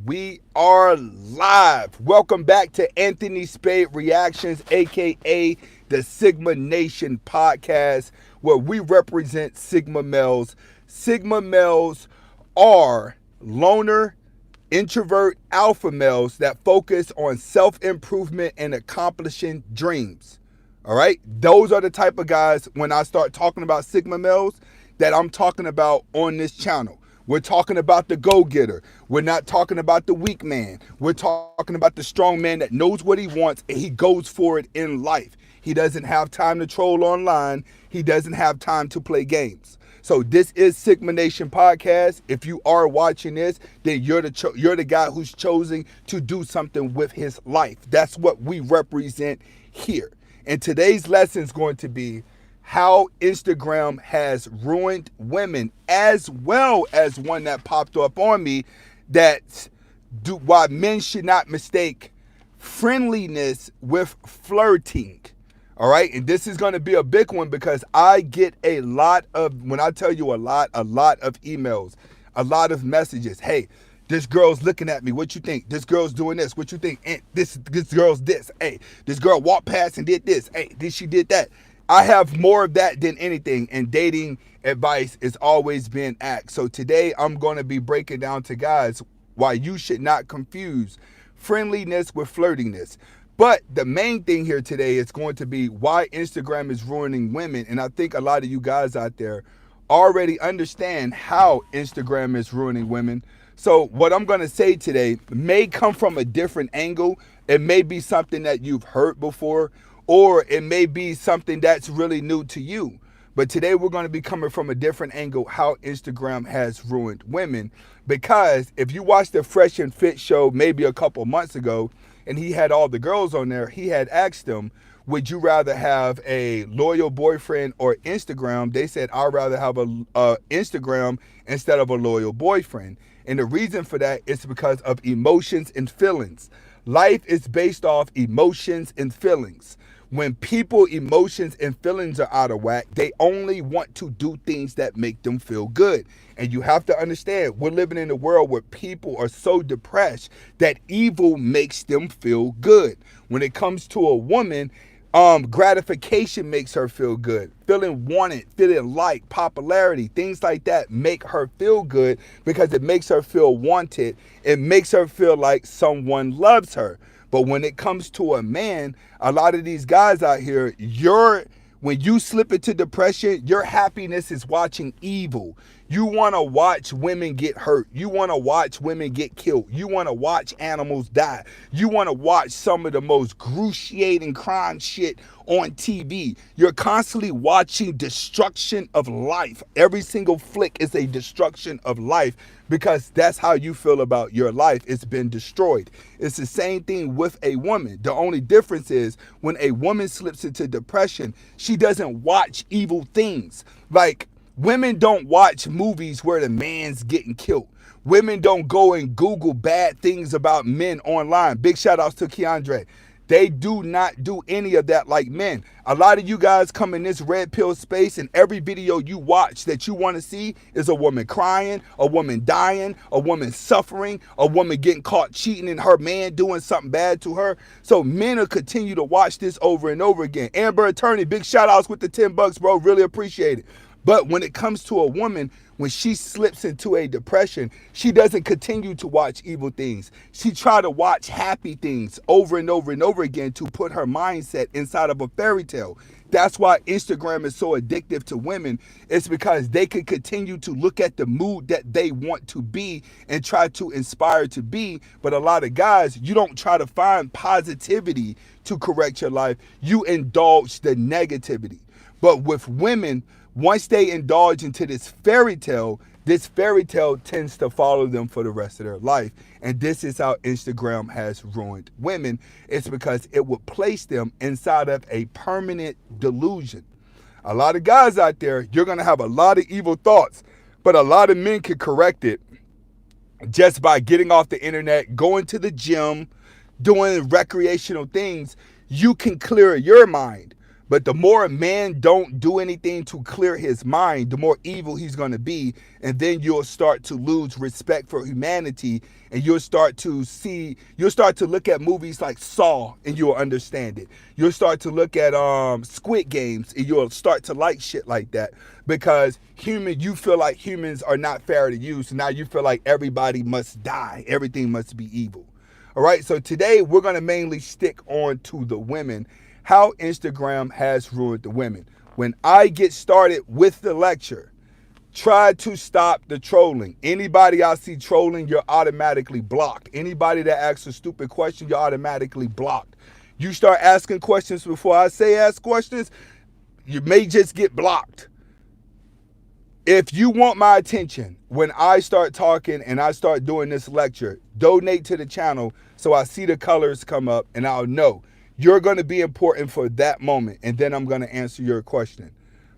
we are live. Welcome back to Anthony Spade Reactions, aka the Sigma Nation podcast, where we represent Sigma males. Sigma males are loner, introvert alpha males that focus on self-improvement and accomplishing dreams. All right? Those are the type of guys, when I start talking about Sigma males, that I'm talking about on this channel. We're talking about the go-getter. We're not talking about the weak man. We're talking about the strong man that knows what he wants and he goes for it in life. He doesn't have time to troll online. He doesn't have time to play games. So this is Sigma Nation podcast. If you are watching this, then you're the guy who's chosen to do something with his life. That's what we represent here. And today's lesson is going to be how Instagram has ruined women, as well as one that popped up on me why men should not mistake friendliness with flirting. All right. And this is going to be a big one because I get a lot of, when I tell you a lot of emails, a lot of messages. Hey, this girl's looking at me. What you think? This girl's doing this. What you think? And this girl's this. Hey, this girl walked past and did this. Hey, she did that. I have more of that than anything, and dating advice is always being asked. So today I'm going to be breaking down to guys why you should not confuse friendliness with flirtingness. But the main thing here today is going to be why Instagram is ruining women. And I think a lot of you guys out there already understand how Instagram is ruining women. So what I'm going to say today may come from a different angle. It may be something that you've heard before, or it may be something that's really new to you. But today we're going to be coming from a different angle, how Instagram has ruined women. Because if you watched the Fresh and Fit show maybe a couple months ago, and he had all the girls on there, he had asked them, would you rather have a loyal boyfriend or Instagram? They said, I'd rather have a Instagram instead of a loyal boyfriend. And the reason for that is because of emotions and feelings. Life is based off emotions and feelings. When people emotions and feelings are out of whack, they only want to do things that make them feel good. And you have to understand, we're living in a world where people are so depressed that evil makes them feel good. When it comes to a woman, gratification makes her feel good. Feeling wanted, feeling liked, popularity, things like that make her feel good because it makes her feel wanted. It makes her feel like someone loves her. But when it comes to a man, a lot of these guys out here, when you slip into depression, your happiness is watching evil. You want to watch women get hurt. You want to watch women get killed. You want to watch animals die. You want to watch some of the most excruciating crime shit on TV. You're constantly watching destruction of life. Every single flick is a destruction of life because that's how you feel about your life. It's been destroyed. It's the same thing with a woman. The only difference is when a woman slips into depression, she doesn't watch evil things. Like, women don't watch movies where the man's getting killed. Women don't go and Google bad things about men online. Big shout outs to Keandre. They do not do any of that like men. A lot of you guys come in this red pill space and every video you watch that you want to see is a woman crying, a woman dying, a woman suffering, a woman getting caught cheating and her man doing something bad to her. So men will continue to watch this over and over again. Amber Attorney, big shout outs with the $10, bro. Really appreciate it. But when it comes to a woman, when she slips into a depression, she doesn't continue to watch evil things. She try to watch happy things over and over and over again to put her mindset inside of a fairy tale. That's why Instagram is so addictive to women. It's because they can continue to look at the mood that they want to be and try to inspire to be. But a lot of guys, you don't try to find positivity to correct your life. You indulge the negativity. But with women, once they indulge into this fairy tale tends to follow them for the rest of their life. And this is how Instagram has ruined women. It's because it would place them inside of a permanent delusion. A lot of guys out there, you're going to have a lot of evil thoughts, but a lot of men can correct it just by getting off the internet, going to the gym, doing recreational things. You can clear your mind. But the more a man don't do anything to clear his mind, the more evil he's going to be. And then you'll start to lose respect for humanity. And you'll start to look at movies like Saw and you'll understand it. You'll start to look at Squid Games and you'll start to like shit like that. Because you feel like humans are not fair to you. So now you feel like everybody must die. Everything must be evil. All right. So today we're going to mainly stick on to the women. How Instagram has ruined the women. When I get started with the lecture, try to stop the trolling. Anybody I see trolling, you're automatically blocked. Anybody that asks a stupid question, you're automatically blocked. You start asking questions before I say ask questions, you may just get blocked. If you want my attention, when I start talking and I start doing this lecture, donate to the channel so I see the colors come up and I'll know. You're going to be important for that moment, and then I'm going to answer your question.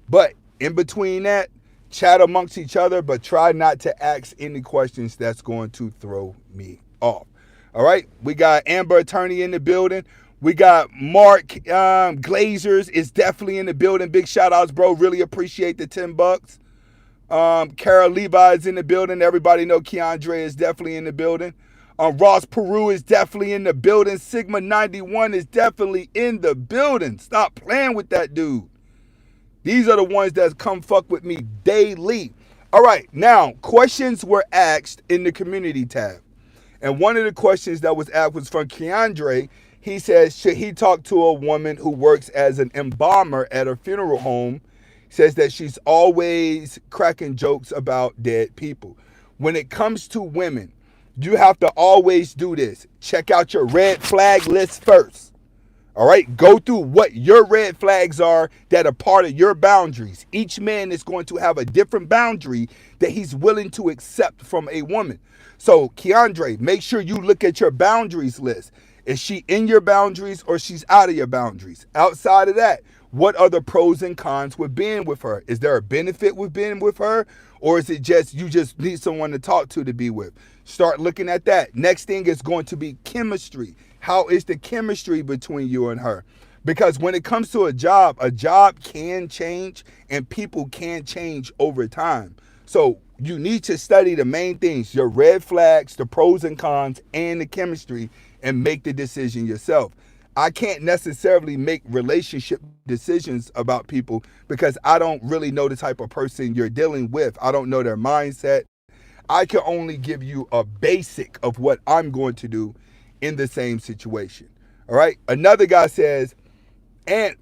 But in between that, chat amongst each other, but try not to ask any questions that's going to throw me off. All right, we got Amber Attorney in the building. We got Mark Glazers is definitely in the building. Big shout outs, bro. Really appreciate the $10. Kara Levi is in the building. Everybody know Keandre is definitely in the building. Ross Peru is definitely in the building. Sigma 91 is definitely in the building. Stop playing with that dude. These are the ones that come fuck with me daily. All right, now, questions were asked in the community tab. And one of the questions that was asked was from Keandre. He says, should he talk to a woman who works as an embalmer at a funeral home? Says that she's always cracking jokes about dead people. When it comes to women, you have to always do this. Check out your red flag list first. All right, go through what your red flags are that are part of your boundaries. Each man is going to have a different boundary that he's willing to accept from a woman. So, Keandre, make sure you look at your boundaries list. Is she in your boundaries or she's out of your boundaries? Outside of that, what are the pros and cons with being with her? Is there a benefit with being with her? Or is it just you just need someone to talk to be with? Start looking at that. Next thing is going to be chemistry. How is the chemistry between you and her? Because when it comes to a job can change and people can change over time. So you need to study the main things, your red flags, the pros and cons, and the chemistry, and make the decision yourself. I can't necessarily make relationship decisions about people because I don't really know the type of person you're dealing with. I don't know their mindset. I can only give you a basic of what I'm going to do in the same situation. All right. Another guy says, and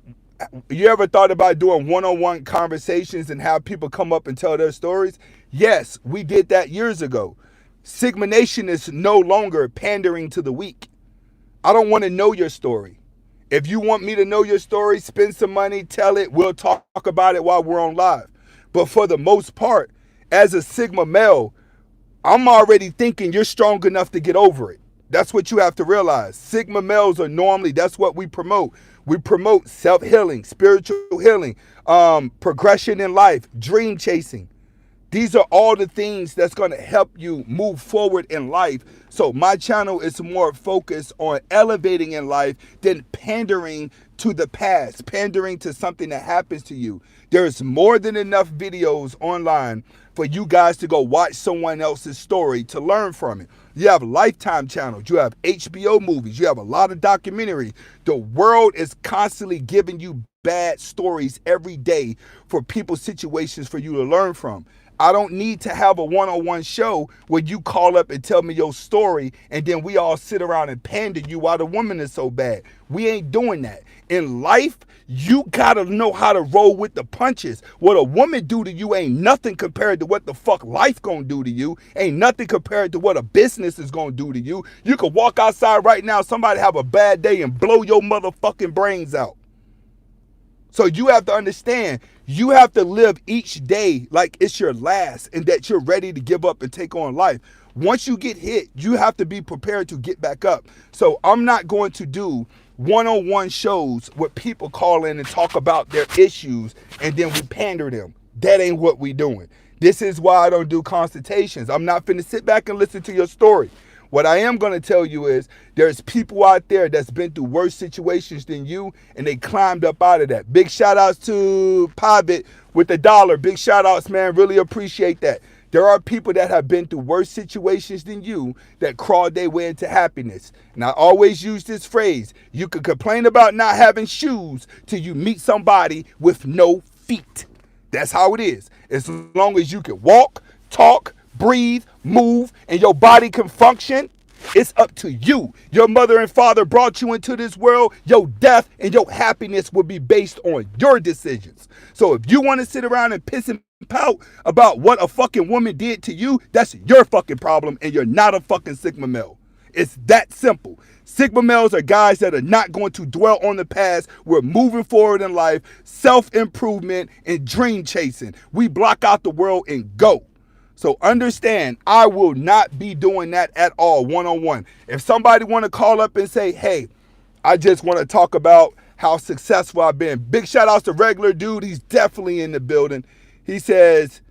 you ever thought about doing one-on-one conversations and have people come up and tell their stories? Yes, we did that years ago. Sigma Nation is no longer pandering to the weak. I don't want to know your story. If you want me to know your story, spend some money, tell it. We'll talk about it while we're on live. But for the most part, as a Sigma male, I'm already thinking you're strong enough to get over it. That's what you have to realize. Sigma males are normally, that's what we promote. We promote self-healing, spiritual healing, progression in life, dream chasing. These are all the things that's going to help you move forward in life. So my channel is more focused on elevating in life than pandering to the past, pandering to something that happens to you. There's more than enough videos online for you guys to go watch someone else's story to learn from it. You have Lifetime channels, you have HBO movies, you have a lot of documentaries. The world is constantly giving you bad stories every day for people's situations for you to learn from. I don't need to have a one-on-one show where you call up and tell me your story and then we all sit around and pander you why the woman is so bad. We ain't doing that. In life, you gotta know how to roll with the punches. What a woman do to you ain't nothing compared to what the fuck life gonna do to you. Ain't nothing compared to what a business is gonna do to you. You could walk outside right now, somebody have a bad day and blow your motherfucking brains out. So you have to understand, you have to live each day like it's your last and that you're ready to give up and take on life. Once you get hit, you have to be prepared to get back up. So I'm not going to do one-on-one shows where people call in and talk about their issues and then we pander them. That ain't what we doing. This is why I don't do consultations. I'm not finna sit back and listen to your story. What I am going to tell you is there's people out there that's been through worse situations than you, and they climbed up out of that. Big shout outs to Pivot with the dollar. Big shout outs, man. Really appreciate that. There are people that have been through worse situations than you that crawled their way into happiness. And I always use this phrase: you can complain about not having shoes till you meet somebody with no feet. That's how it is. As long as you can walk, talk, breathe, move, and your body can function, it's up to you. Your mother and father brought you into this world. Your death and your happiness will be based on your decisions. So if you want to sit around and piss and pout about what a fucking woman did to you, that's your fucking problem, and you're not a fucking Sigma male. It's that simple. Sigma males are guys that are not going to dwell on the past. We're moving forward in life, self-improvement, and dream chasing. We block out the world and go. So understand, I will not be doing that at all one-on-one. If somebody want to call up and say, hey, I just want to talk about how successful I've been. Big shout outs to Regular Dude. He's definitely in the building. He says,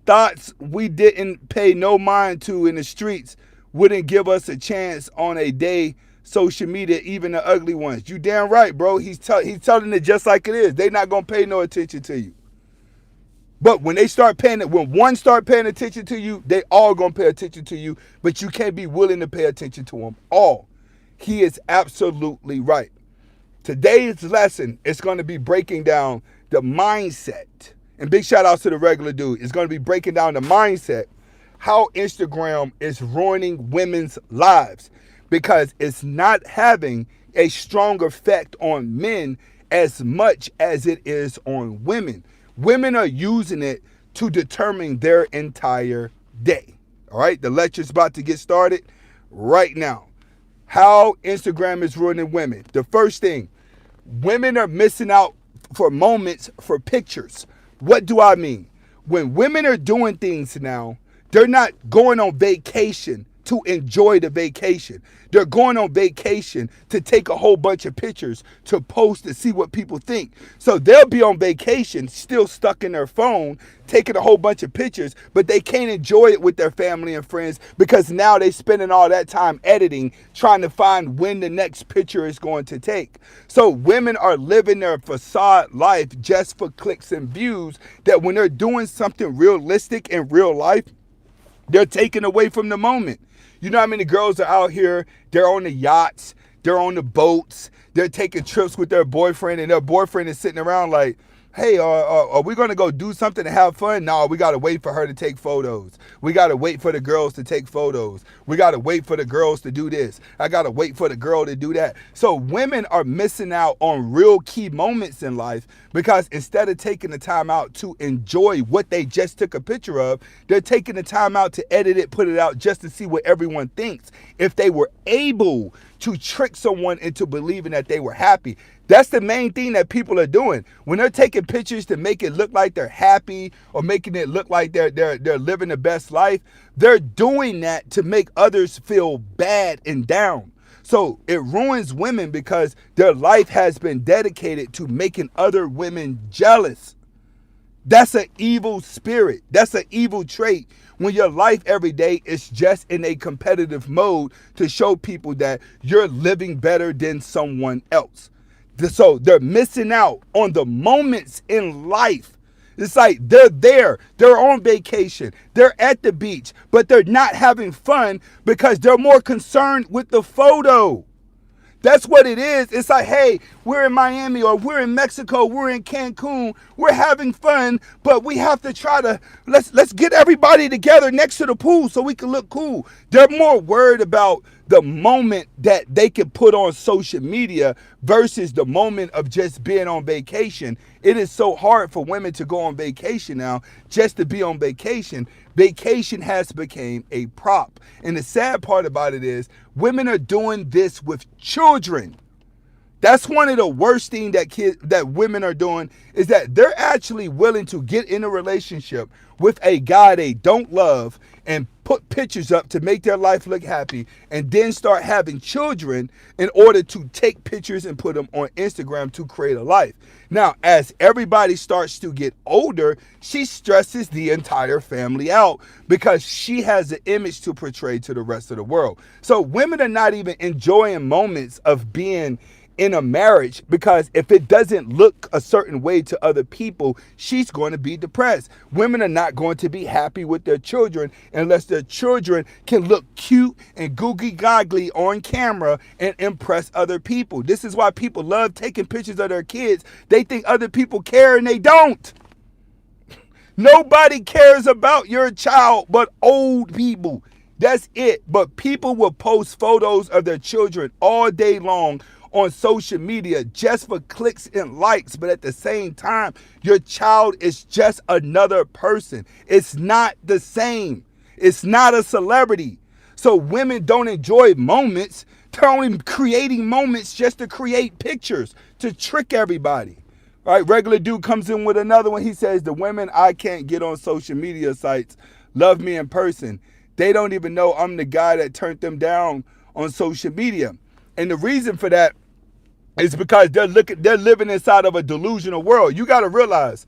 thoughts we didn't pay no mind to in the streets wouldn't give us a chance on a day. Social media, even the ugly ones. You damn right, bro. He's telling it just like it is. They not going to pay no attention to you. But when one start paying attention to you, they all gonna pay attention to you, but you can't be willing to pay attention to them all. He is absolutely right. Today's lesson is going to be breaking down the mindset. And big shout outs to the Regular Dude. It's going to be breaking down the mindset, how Instagram is ruining women's lives, because it's not having a strong effect on men as much as it is on women. Women are using it to determine their entire day. All right, the lecture's about to get started right now. How Instagram is ruining women. The first thing, women are missing out for moments for pictures. What do I mean? When women are doing things now, they're not going on vacation to enjoy the vacation. They're going on vacation to take a whole bunch of pictures to post to see what people think. So they'll be on vacation, still stuck in their phone, taking a whole bunch of pictures, but they can't enjoy it with their family and friends because now they're spending all that time editing, trying to find when the next picture is going to take. So women are living their facade life just for clicks and views, that when they're doing something realistic in real life, they're taken away from the moment. You know how many girls are out here, they're on the yachts, they're on the boats, they're taking trips with their boyfriend, and their boyfriend is sitting around like, hey, are we going to go do something to have fun? No, we got to wait for her to take photos. We got to wait for the girls to take photos. We got to wait for the girls to do this. I got to wait for the girl to do that. So women are missing out on real key moments in life because instead of taking the time out to enjoy what they just took a picture of, they're taking the time out to edit it, put it out just to see what everyone thinks. If they were able to trick someone into believing that they were happy. That's the main thing that people are doing. When they're taking pictures to make it look like they're happy or making it look like they're living the best life, they're doing that to make others feel bad and down. So it ruins women because their life has been dedicated to making other women jealous. That's an evil spirit. That's an evil trait. When your life every day is just in a competitive mode to show people that you're living better than someone else. So they're missing out on the moments in life. It's like they're there, they're on vacation, they're at the beach, but they're not having fun because they're more concerned with the photo. That's what it is. It's like, hey, we're in Miami or we're in Mexico, we're in Cancun, we're having fun, but we have to try to, let's get everybody together next to the pool so we can look cool. They're more worried about the moment that they can put on social media versus the moment of just being on vacation. It is so hard for women to go on vacation now just to be on vacation. Vacation has become a prop. And the sad part about it is women are doing this with children. That's one of the worst things that women are doing, is that they're actually willing to get in a relationship with a guy they don't love and put pictures up to make their life look happy, and then start having children in order to take pictures and put them on Instagram to create a life. Now, as everybody starts to get older, she stresses the entire family out because she has an image to portray to the rest of the world. So women are not even enjoying moments of being in a marriage, because if it doesn't look a certain way to other people, she's going to be depressed. Women are not going to be happy with their children unless their children can look cute and googly goggly on camera and impress other people. This is why people love taking pictures of their kids. They think other people care, and they don't. Nobody cares about your child but old people. That's it. But people will post photos of their children all day long on social media just for clicks and likes, but at the same time, your child is just another person. It's not the same. It's not a celebrity. So women don't enjoy moments. They're only creating moments just to create pictures, to trick everybody. All right, regular dude comes in with another one. He says, the women I can't get on social media sites love me in person. They don't even know I'm the guy that turned them down on social media. And the reason for that is because they're living inside of a delusional world. You got to realize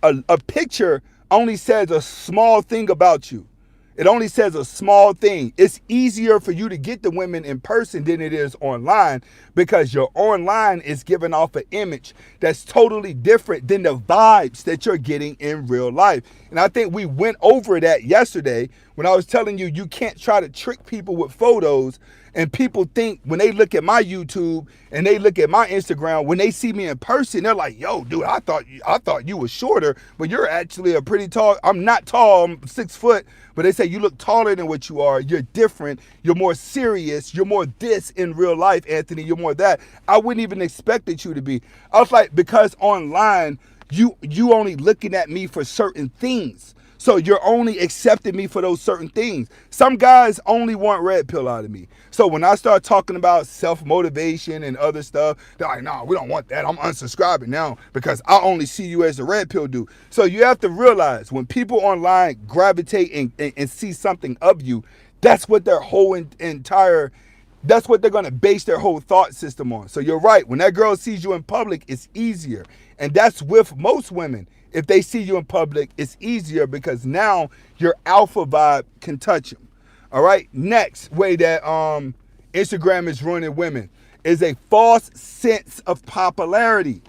a picture only says a small thing about you. It only says a small thing. It's easier for you to get the women in person than it is online, because your online is giving off an image that's totally different than the vibes that you're getting in real life. And I think we went over that yesterday when I was telling you, you can't try to trick people with photos. And people think when they look at my YouTube and they look at my Instagram, when they see me in person, they're like, yo, dude, I thought you were shorter, but you're actually a pretty tall. I'm not tall, I'm 6 foot, but they say you look taller than what you are. You're different. You're more serious. You're more this in real life, Anthony. You're more that. I wouldn't even expected you to be. I was like, because online, you only looking at me for certain things. So you're only accepting me for those certain things. Some guys only want red pill out of me. So when I start talking about self-motivation and other stuff, they're like, no, we don't want that. I'm unsubscribing now because I only see you as a red pill dude. So you have to realize when people online gravitate and see something of you, that's what their whole that's what they're going to base their whole thought system on. So you're right. When that girl sees you in public, it's easier. And that's with most women. If they see you in public, it's easier because now your alpha vibe can touch them. All right. Next way that Instagram is ruining women is a false sense of popularity.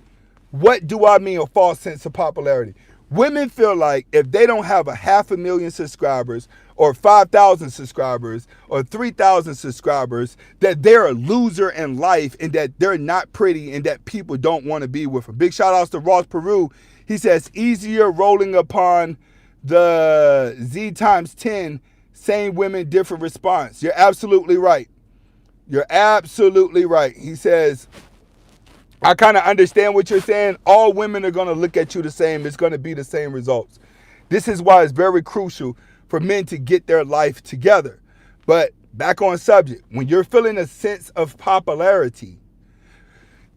What do I mean a false sense of popularity? Women feel like if they don't have 500,000 subscribers or 5,000 subscribers or 3,000 subscribers, that they're a loser in life and that they're not pretty and that people don't want to be with them. Big shout outs to Ross Peru. He says, easier rolling upon the Z times 10, same women, different response. You're absolutely right. You're absolutely right. He says, I kind of understand what you're saying. All women are going to look at you the same. It's going to be the same results. This is why it's very crucial for men to get their life together. But back on subject, when you're feeling a sense of popularity,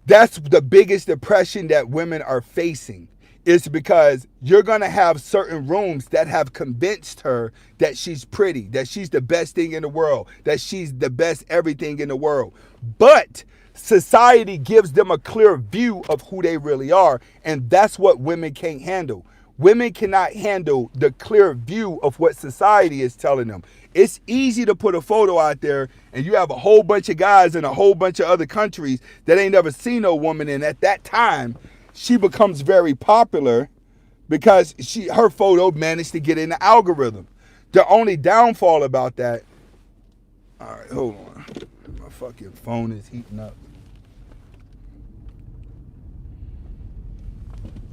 that's the biggest depression that women are facing. It's because you're going to have certain rooms that have convinced her that she's pretty, that she's the best thing in the world, that she's the best everything in the world. But society gives them a clear view of who they really are, and that's what women can't handle. Women cannot handle the clear view of what society is telling them. It's easy to put a photo out there and you have a whole bunch of guys in a whole bunch of other countries that ain't never seen no woman, and at that time, she becomes very popular because her photo managed to get in the algorithm. The only downfall about that, all right, hold on. My fucking phone is heating up.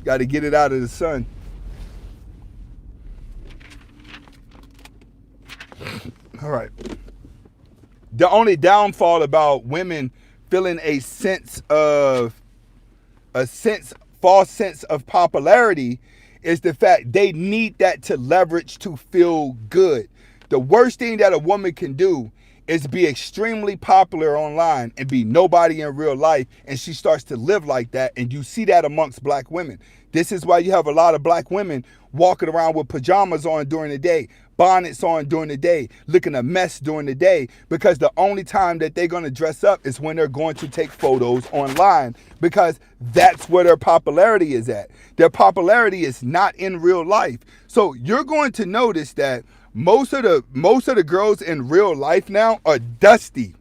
Got to get it out of the sun. All right. The only downfall about women feeling a false sense of popularity is the fact they need that to leverage to feel good. The worst thing that a woman can do is be extremely popular online and be nobody in real life, and she starts to live like that, and you see that amongst black women. This is why you have a lot of black women walking around with pajamas on during the day, bonnets on during the day, looking a mess during the day, because the only time that they're going to dress up is when they're going to take photos online, because that's where their popularity is at. Their popularity is not in real life. So you're going to notice that most of the girls in real life now are dusty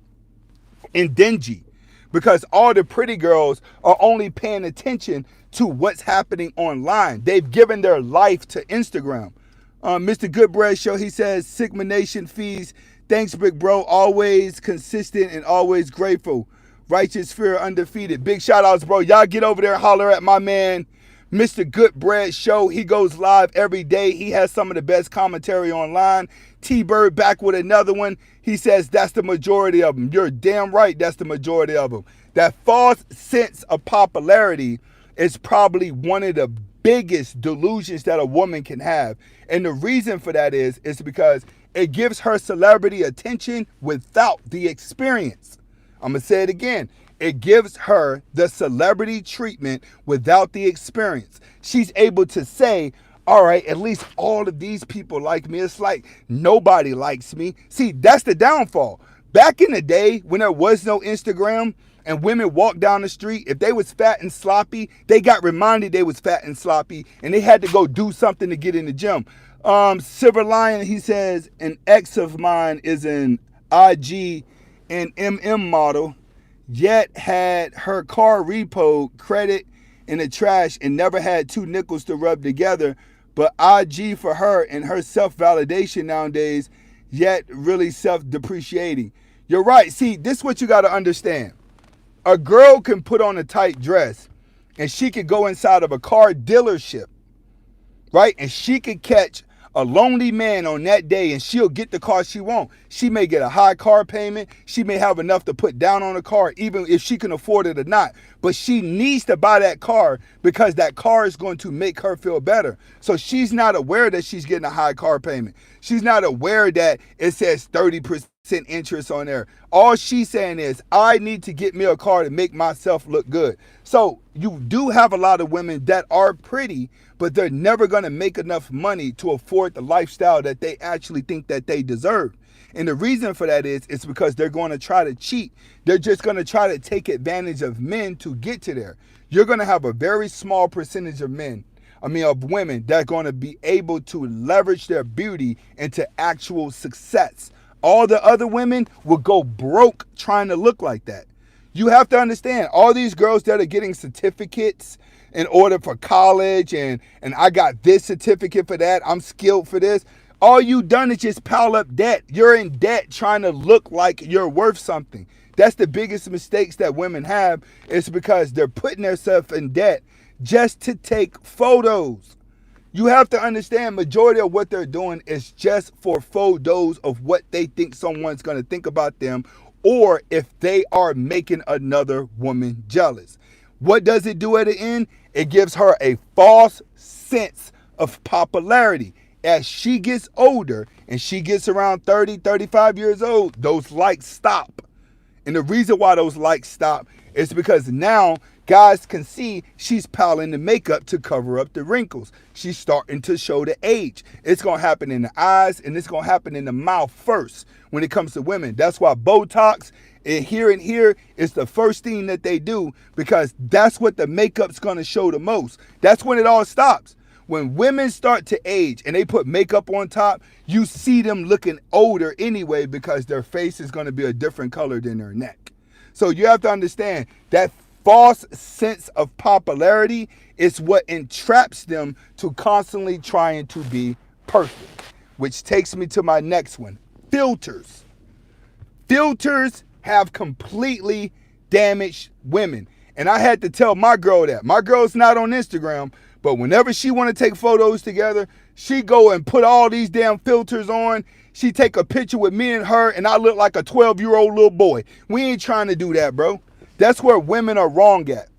and dingy, because all the pretty girls are only paying attention to what's happening online. They've given their life to Instagram. Mr. Goodbread Show, he says, Sigma Nation fees. Thanks, big bro. Always consistent and always grateful. Righteous fear undefeated. Big shout outs, bro. Y'all get over there and holler at my man, Mr. Goodbread Show. He goes live every day. He has some of the best commentary online. T-Bird back with another one. He says that's the majority of them. You're damn right, that's the majority of them. That false sense of popularity is probably one of the biggest delusions that a woman can have. And the reason for that is because it gives her celebrity attention without the experience. I'm going to say it again. It gives her the celebrity treatment without the experience. She's able to say, all right, at least all of these people like me. It's like nobody likes me. See, that's the downfall. Back in the day when there was no Instagram and women walked down the street, if they was fat and sloppy, they got reminded they was fat and sloppy and they had to go do something to get in the gym. Silver Lion, he says, an ex of mine is an IG and MM model, yet had her car repoed, credit in the trash, and never had two nickels to rub together. But IG for her and her self-validation nowadays, yet really self-depreciating. You're right. See, this is what you got to understand. A girl can put on a tight dress and she could go inside of a car dealership, right? And she could catch a lonely man on that day and she'll get the car she wants. She may get a high car payment. She may have enough to put down on the car, even if she can afford it or not. But she needs to buy that car because that car is going to make her feel better. So she's not aware that she's getting a high car payment. She's not aware that it says 30% interest on there. All she's saying is, I need to get me a car to make myself look good. So you do have a lot of women that are pretty, but they're never going to make enough money to afford the lifestyle that they actually think that they deserve. And the reason for that is it's because they're going to try to cheat. They're just going to try to take advantage of men to get to there. You're going to have a very small percentage of women that are going to be able to leverage their beauty into actual success. All the other women will go broke trying to look like that. You have to understand, all these girls that are getting certificates in order for college and I got this certificate for that, I'm skilled for this. All you done is just pile up debt. You're in debt trying to look like you're worth something. That's the biggest mistakes that women have, is because they're putting themselves in debt just to take photos. You have to understand, majority of what they're doing is just for photos of what they think someone's going to think about them, or if they are making another woman jealous. What does it do at the end? It gives her a false sense of popularity. As she gets older and she gets around 30, 35 years old, those likes stop. And the reason why those likes stop is because now guys can see she's piling the makeup to cover up the wrinkles. She's starting to show the age. It's going to happen in the eyes and it's going to happen in the mouth first when it comes to women. That's why Botox and here is the first thing that they do, because that's what the makeup's going to show the most. That's when it all stops. When women start to age and they put makeup on top, you see them looking older anyway because their face is going to be a different color than their neck. So you have to understand that false sense of popularity is what entraps them to constantly trying to be perfect, which takes me to my next one. Filters. Filters have completely damaged women. And I had to tell my girl that. My girl's not on Instagram, but whenever she want to take photos together, she go and put all these damn filters on. She take a picture with me and her, and I look like a 12-year-old little boy. We ain't trying to do that, bro. That's where women are wrong at.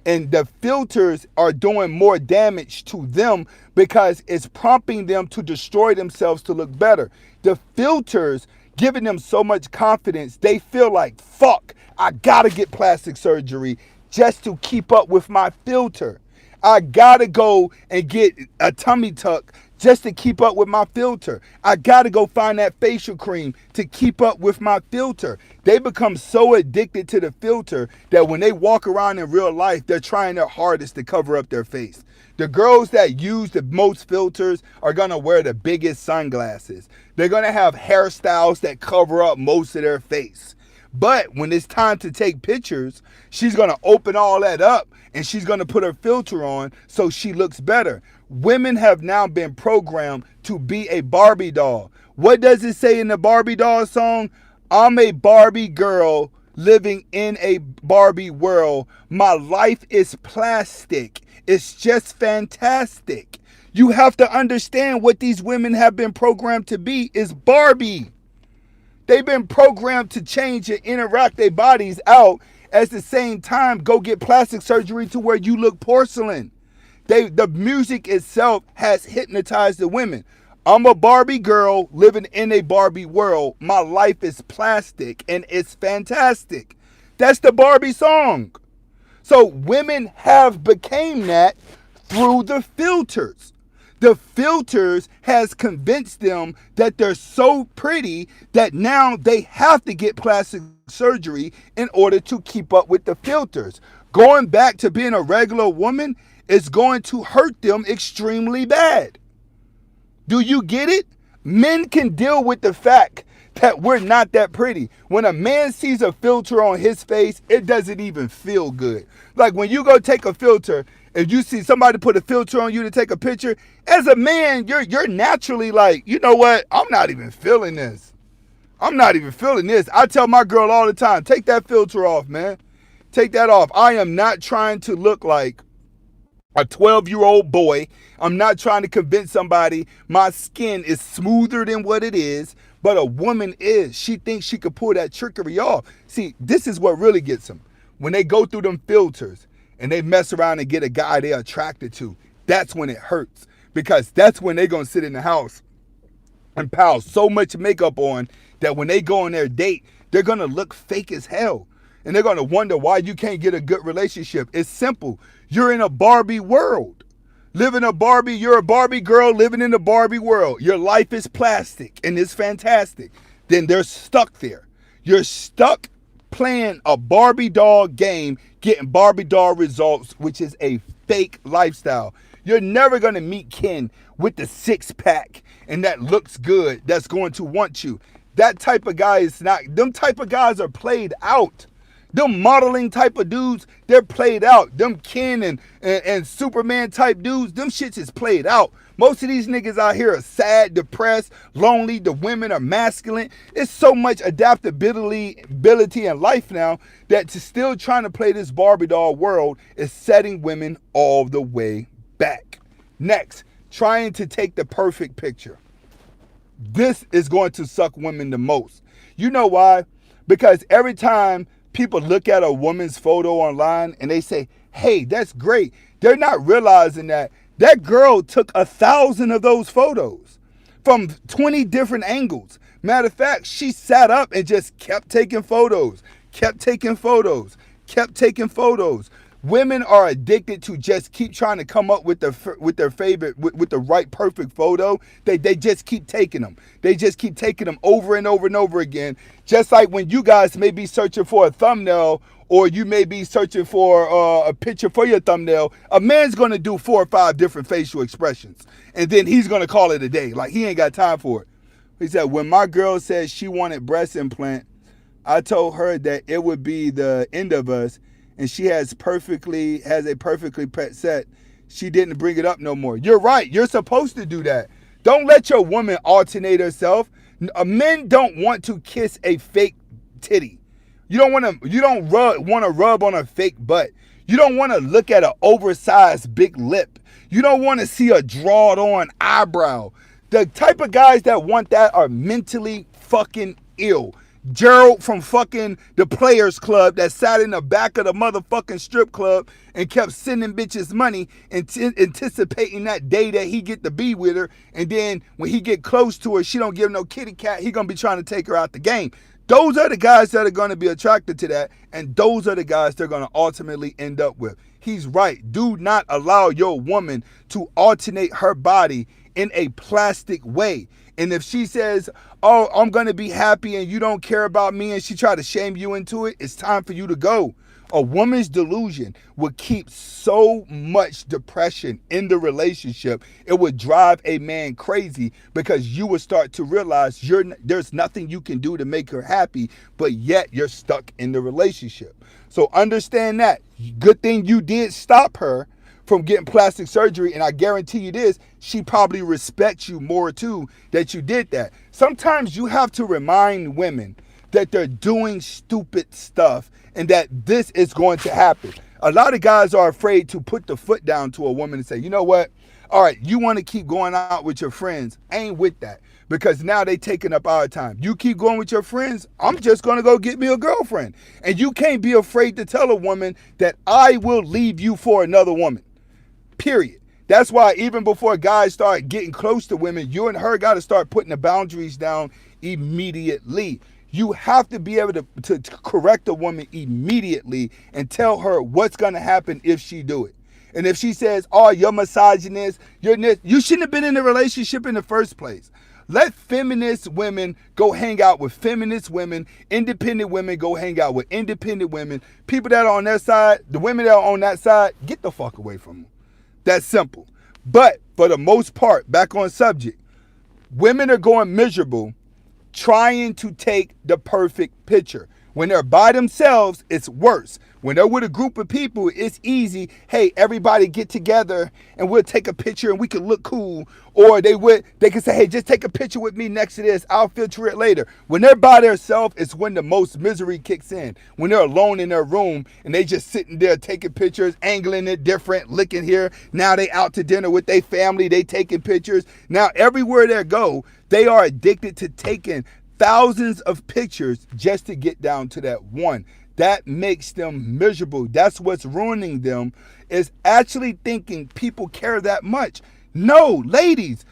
And the filters are doing more damage to them because it's prompting them to destroy themselves to look better. The filters giving them so much confidence, they feel like, fuck, I gotta get plastic surgery just to keep up with my filter. I gotta go and get a tummy tuck just to keep up with my filter. I gotta go find that facial cream to keep up with my filter. They become so addicted to the filter that when they walk around in real life, they're trying their hardest to cover up their face. The girls that use the most filters are gonna wear the biggest sunglasses. They're gonna have hairstyles that cover up most of their face. But when it's time to take pictures, she's going to open all that up and she's going to put her filter on so she looks better. Women have now been programmed to be a Barbie doll. What does it say in the Barbie doll song? I'm a Barbie girl living in a Barbie world. My life is plastic. It's just fantastic. You have to understand what these women have been programmed to be is Barbie. They've been programmed to change and interact their bodies out at the same time go get plastic surgery to where you look porcelain. The music itself has hypnotized the women. I'm a Barbie girl living in a Barbie world. My life is plastic and it's fantastic. That's the Barbie song. So women have became that through the filters. The filters has convinced them that they're so pretty that now they have to get plastic surgery in order to keep up with the filters. Going back to being a regular woman is going to hurt them extremely bad. Do you get it? Men can deal with the fact that we're not that pretty. When a man sees a filter on his face, it doesn't even feel good. Like when you go take a filter, if you see somebody put a filter on you to take a picture, as a man, you're naturally like, you know what? I'm not even feeling this. I'm not even feeling this. I tell my girl all the time, take that filter off, man. Take that off. I am not trying to look like a 12-year-old boy. I'm not trying to convince somebody my skin is smoother than what it is, but a woman is. She thinks she could pull that trickery off. See, this is what really gets them. When they go through them filters and they mess around and get a guy they're attracted to, that's when it hurts. Because that's when they're going to sit in the house and pile so much makeup on that when they go on their date, they're going to look fake as hell. And they're going to wonder why you can't get a good relationship. It's simple. You're in a Barbie world. Living a Barbie, you're a Barbie girl living in a Barbie world. Your life is plastic and it's fantastic. Then they're stuck there. You're stuck playing a Barbie doll game, getting Barbie doll results, which is a fake lifestyle. You're never going to meet Ken with the six-pack and that looks good that's going to want you. That type of guy is not, them type of guys are played out. Them modeling type of dudes, they're played out. Them Ken and Superman type dudes, them shits is played out. Most of these niggas out here are sad, depressed, lonely. The women are masculine. It's so much adaptability in life now that to still trying to play this Barbie doll world is setting women all the way back. Next, trying to take the perfect picture. This is going to suck women the most. You know why? Because every time people look at a woman's photo online and they say, hey, that's great. They're not realizing that that girl took 1,000 of those photos from 20 different angles. Matter of fact, she sat up and just kept taking photos, kept taking photos, kept taking photos. Women are addicted to just keep trying to come up with their favorite, with the right perfect photo. They just keep taking them. They just keep taking them over and over and over again. Just like when you guys may be searching for a thumbnail or you may be searching for a picture for your thumbnail, a man's going to do 4 or 5 different facial expressions. And then he's going to call it a day. Like he ain't got time for it. He said, when my girl said she wanted breast implant, I told her that it would be the end of us. And she has a perfectly pet set. She didn't bring it up no more. You're right. You're supposed to do that. Don't let your woman alternate herself. Men don't want to kiss a fake titty. You don't want to rub on a fake butt. You don't want to look at an oversized big lip. You don't want to see a drawed on eyebrow. The type of guys that want that are mentally fucking ill. Gerald from fucking the Players Club that sat in the back of the motherfucking strip club and kept sending bitches money anticipating that day that he get to be with her, and then when he get close to her, she don't give him no kitty cat, he gonna be trying to take her out the game. Those are the guys that are gonna be attracted to that, and those are the guys they're gonna ultimately end up with. He's right. Do not allow your woman to alternate her body in a plastic way. And if she says, oh, I'm going to be happy and you don't care about me, and she try to shame you into it, it's time for you to go. A woman's delusion would keep so much depression in the relationship. It would drive a man crazy because you would start to realize there's nothing you can do to make her happy, but yet you're stuck in the relationship. So understand that. Good thing you did stop her from getting plastic surgery, and I guarantee you this, she probably respects you more too that you did that. Sometimes you have to remind women that they're doing stupid stuff and that this is going to happen. A lot of guys are afraid to put the foot down to a woman and say, you know what? All right, you want to keep going out with your friends. I ain't with that, because now they taking up our time. You keep going with your friends, I'm just going to go get me a girlfriend. And you can't be afraid to tell a woman that I will leave you for another woman. Period. That's why even before guys start getting close to women, you and her got to start putting the boundaries down immediately. You have to be able to correct a woman immediately and tell her what's going to happen if she do it. And if she says, oh, you're misogynist, you shouldn't have been in a relationship in the first place. Let feminist women go hang out with feminist women. Independent women go hang out with independent women. People that are on their side, the women that are on that side, get the fuck away from them. That's simple. But for the most part, back on subject, women are going miserable trying to take the perfect picture. When they're by themselves, it's worse. When they're with a group of people, it's easy. Hey, everybody get together and we'll take a picture and we can look cool. Or they can say, hey, just take a picture with me next to this. I'll filter it later. When they're by themselves, it's when the most misery kicks in. When they're alone in their room and they just sitting there taking pictures, angling it different, licking here. Now they out to dinner with their family. They taking pictures. Now everywhere they go, they are addicted to taking thousands of pictures just to get down to that one. That makes them miserable. That's what's ruining them, is actually thinking people care that much. No, ladies,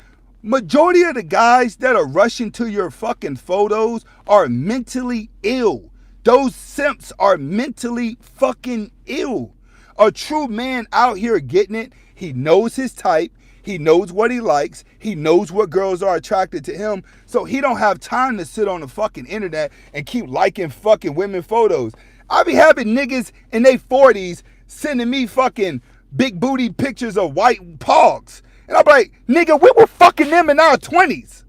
majority of the guys that are rushing to your fucking photos are mentally ill. Those simps are mentally fucking ill. A true man out here getting it, he knows his type. He knows what he likes. He knows what girls are attracted to him. So he don't have time to sit on the fucking internet and keep liking fucking women photos. I be having niggas in their 40s sending me fucking big booty pictures of white pogs. And I'm like, nigga, we were fucking them in our 20s.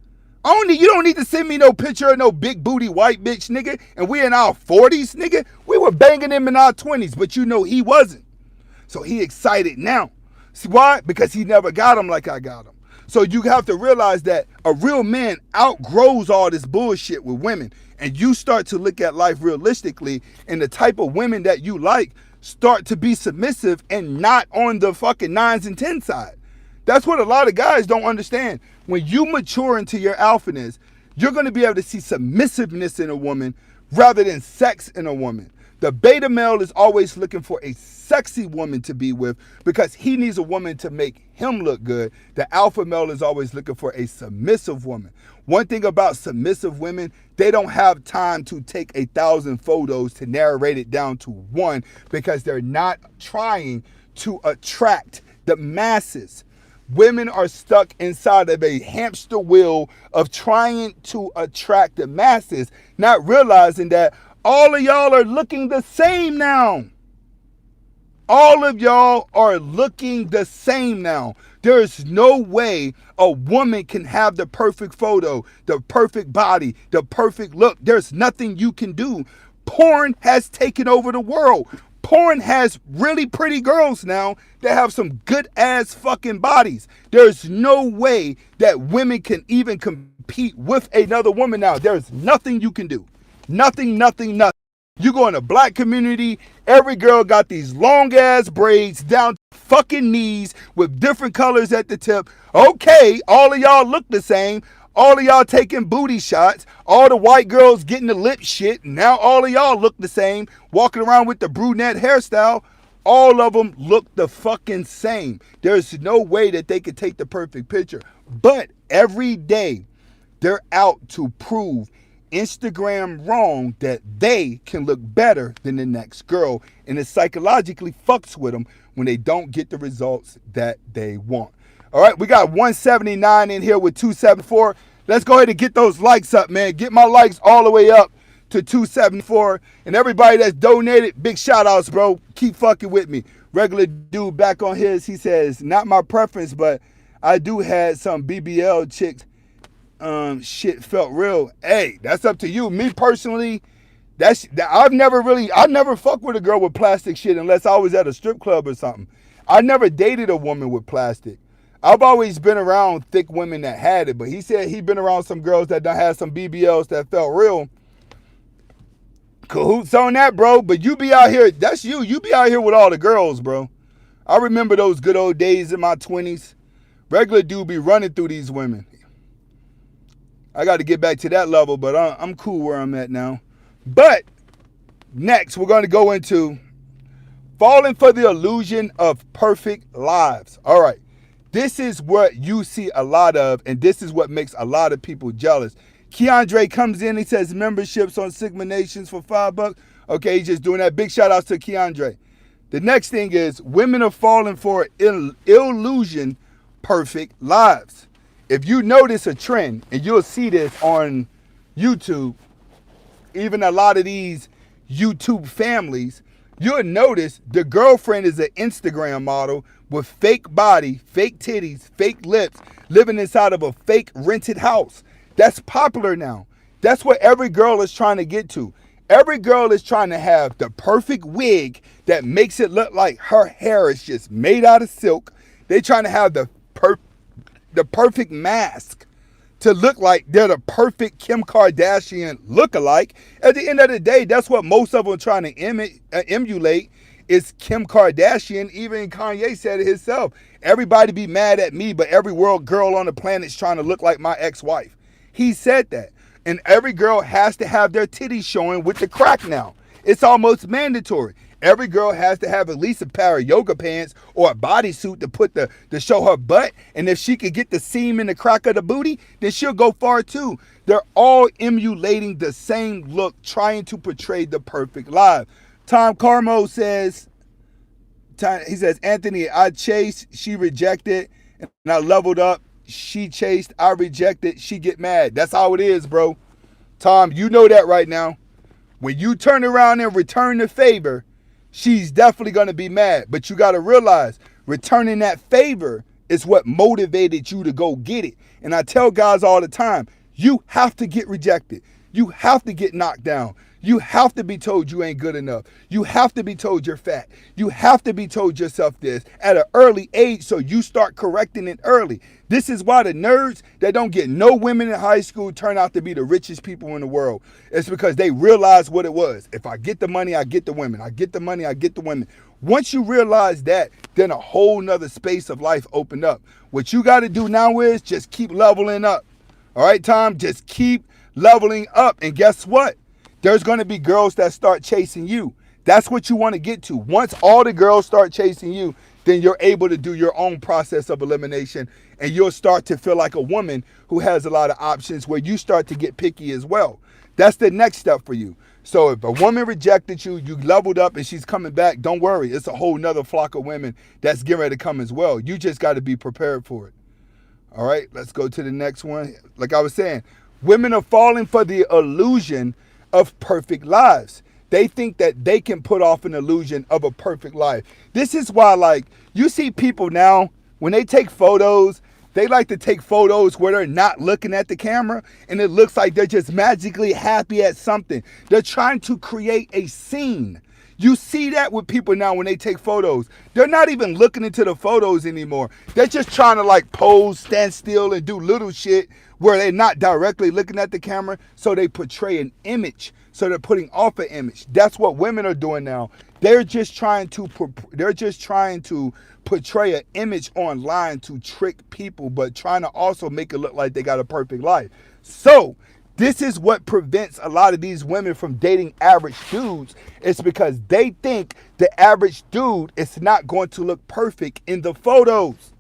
You don't need to send me no picture of no big booty white bitch, nigga. And we in our 40s, nigga. We were banging them in our 20s, but you know he wasn't. So he excited now. See why? Because he never got him like I got him. So you have to realize that a real man outgrows all this bullshit with women. And you start to look at life realistically, and the type of women that you like start to be submissive and not on the fucking 9s and 10 side. That's what a lot of guys don't understand. When you mature into your alphaness, you're going to be able to see submissiveness in a woman rather than sex in a woman. The beta male is always looking for a sexy woman to be with because he needs a woman to make him look good. The alpha male is always looking for a submissive woman. One thing about submissive women, they don't have time to take 1,000 photos to narrate it down to one because they're not trying to attract the masses. Women are stuck inside of a hamster wheel of trying to attract the masses, not realizing that all of y'all are looking the same now. All of y'all are looking the same now. There's no way a woman can have the perfect photo, the perfect body, the perfect look. There's nothing you can do. Porn has taken over the world. Porn has really pretty girls now that have some good ass fucking bodies. There's no way that women can even compete with another woman now. There's nothing you can do. Nothing. You go in a black community, every girl got these long ass braids down to fucking knees with different colors at the tip. Okay, all of y'all look the same. All of y'all taking booty shots. All the white girls getting the lip shit. Now all of y'all look the same. Walking around with the brunette hairstyle. All of them look the fucking same. There's no way that they could take the perfect picture. But every day, they're out to prove Instagram wrong that they can look better than the next girl. And it psychologically fucks with them when they don't get the results that they want. All right, we got 179 in here with 274. Let's go ahead and get those likes up, man. Get my likes all the way up to 274. And everybody that's donated, big shout outs, bro. Keep fucking with me. Regular dude back on his, he says, not my preference, but I do had some BBL chicks. Shit felt real. Hey, that's up to you. Me personally, I never fucked with a girl with plastic shit unless I was at a strip club or something. I never dated a woman with plastic. I've always been around thick women that had it, but he said he'd been around some girls that done had some BBLs that felt real. Cahoots on that, bro. But you be out here, that's you. You be out here with all the girls, bro. I remember those good old days in my 20s. Regular dude be running through these women. I got to get back to that level, but I'm cool where I'm at now. But next, we're going to go into falling for the illusion of perfect lives. All right. This is what you see a lot of, and this is what makes a lot of people jealous. Keandre comes in, he says memberships on Sigma Nations for $5. Okay, he's just doing that. Big shout outs to Keandre. The next thing is women are falling for illusion perfect lives. If you notice a trend, and you'll see this on YouTube, even a lot of these YouTube families, you'll notice the girlfriend is an Instagram model with fake body, fake titties, fake lips, living inside of a fake rented house. That's popular now. That's what every girl is trying to get to. Every girl is trying to have the perfect wig that makes it look like her hair is just made out of silk. They're trying to have the perfect mask to look like they're the perfect Kim Kardashian lookalike. At the end of the day, that's what most of them are trying to emulate is Kim Kardashian. Even Kanye said it himself. Everybody be mad at me, but every girl on the planet is trying to look like my ex-wife. He said that. And every girl has to have their titties showing with the crack now. It's almost mandatory. Every girl has to have at least a pair of yoga pants or a bodysuit to show her butt. And if she could get the seam in the crack of the booty, then she'll go far too. They're all emulating the same look, trying to portray the perfect life. Tom Carmo says, Anthony, I chased, she rejected, and I leveled up. She chased, I rejected, she get mad. That's how it is, bro. Tom, you know that right now. When you turn around and return the favor, she's definitely going to be mad. But you got to realize, returning that favor is what motivated you to go get it. And I tell guys all the time, you have to get rejected. You have to get knocked down. You have to be told you ain't good enough. You have to be told you're fat. You have to be told yourself this at an early age so you start correcting it early. This is why the nerds that don't get no women in high school turn out to be the richest people in the world. It's because they realize what it was. If I get the money, I get the women. I get the money, I get the women. Once you realize that, then a whole nother space of life opened up. What you got to do now is just keep leveling up. All right, Tom? Just keep leveling up. And guess what? There's going to be girls that start chasing you. That's what you want to get to. Once all the girls start chasing you, then you're able to do your own process of elimination, and you'll start to feel like a woman who has a lot of options where you start to get picky as well. That's the next step for you. So if a woman rejected you, you leveled up and she's coming back, don't worry. It's a whole nother flock of women that's getting ready to come as well. You just got to be prepared for it. All right, let's go to the next one. Like I was saying, women are falling for the illusion of perfect lives. They think that they can put off an illusion of a perfect life. This is why, like, you see people now, when they take photos, they like to take photos where they're not looking at the camera and it looks like they're just magically happy at something. They're trying to create a scene. You see that with people now when they take photos. They're not even looking into the photos anymore. They're just trying to like pose, stand still, and do little shit where they're not directly looking at the camera, so they portray an image. So they're putting off an image. That's what women are doing now. They're just trying to portray an image online to trick people, but trying to also make it look like they got a perfect life. So this is what prevents a lot of these women from dating average dudes. It's because they think the average dude is not going to look perfect in the photos.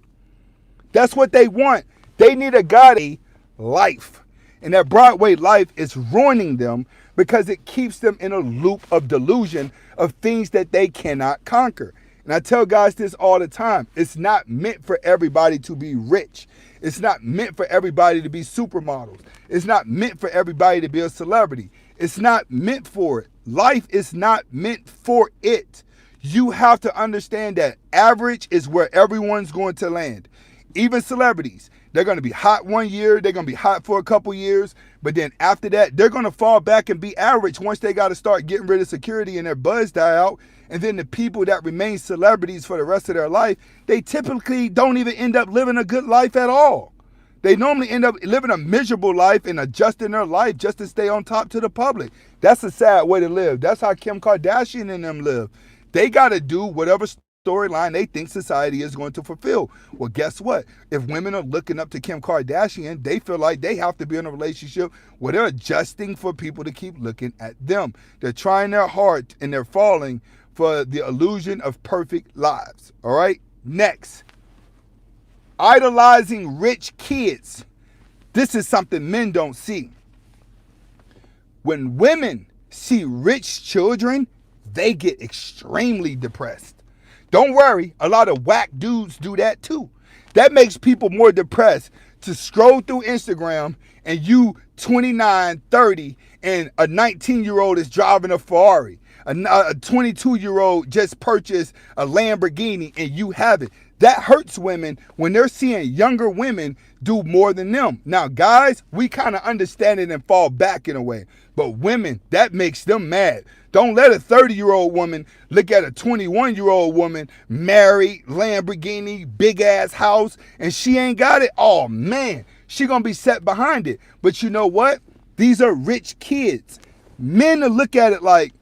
That's what they want. They need a guy life. And that Broadway life is ruining them because it keeps them in a loop of delusion of things that they cannot conquer. And I tell guys this all the time. It's not meant for everybody to be rich. It's not meant for everybody to be supermodels. It's not meant for everybody to be a celebrity. It's not meant for it. Life is not meant for it. You have to understand that average is where everyone's going to land. Even celebrities, they're going to be hot one year, they're going to be hot for a couple years, but then after that, they're going to fall back and be average once they got to start getting rid of security and their buzz die out. And then the people that remain celebrities for the rest of their life, they typically don't even end up living a good life at all. They normally end up living a miserable life and adjusting their life just to stay on top to the public. That's a sad way to live. That's how Kim Kardashian and them live. They got to do whatever storyline they think society is going to fulfill. Well, guess what? If women are looking up to Kim Kardashian, they feel like they have to be in a relationship where they're adjusting for people to keep looking at them. They're trying their hard and they're falling for the illusion of perfect lives. All right? Next. Idolizing rich kids. This is something men don't see. When women see rich children, they get extremely depressed. Don't worry, a lot of whack dudes do that too. That makes people more depressed to scroll through Instagram and you 29, 30, and a 19-year-old is driving a Ferrari. A 22-year-old just purchased a Lamborghini and you have it. That hurts women when they're seeing younger women do more than them. Now, guys, we kind of understand it and fall back in a way. But women, that makes them mad. Don't let a 30-year-old woman look at a 21-year-old woman, married, Lamborghini, big-ass house, and she ain't got it. Oh, man, she going to be set behind it. But you know what? These are rich kids. Men will look at it like,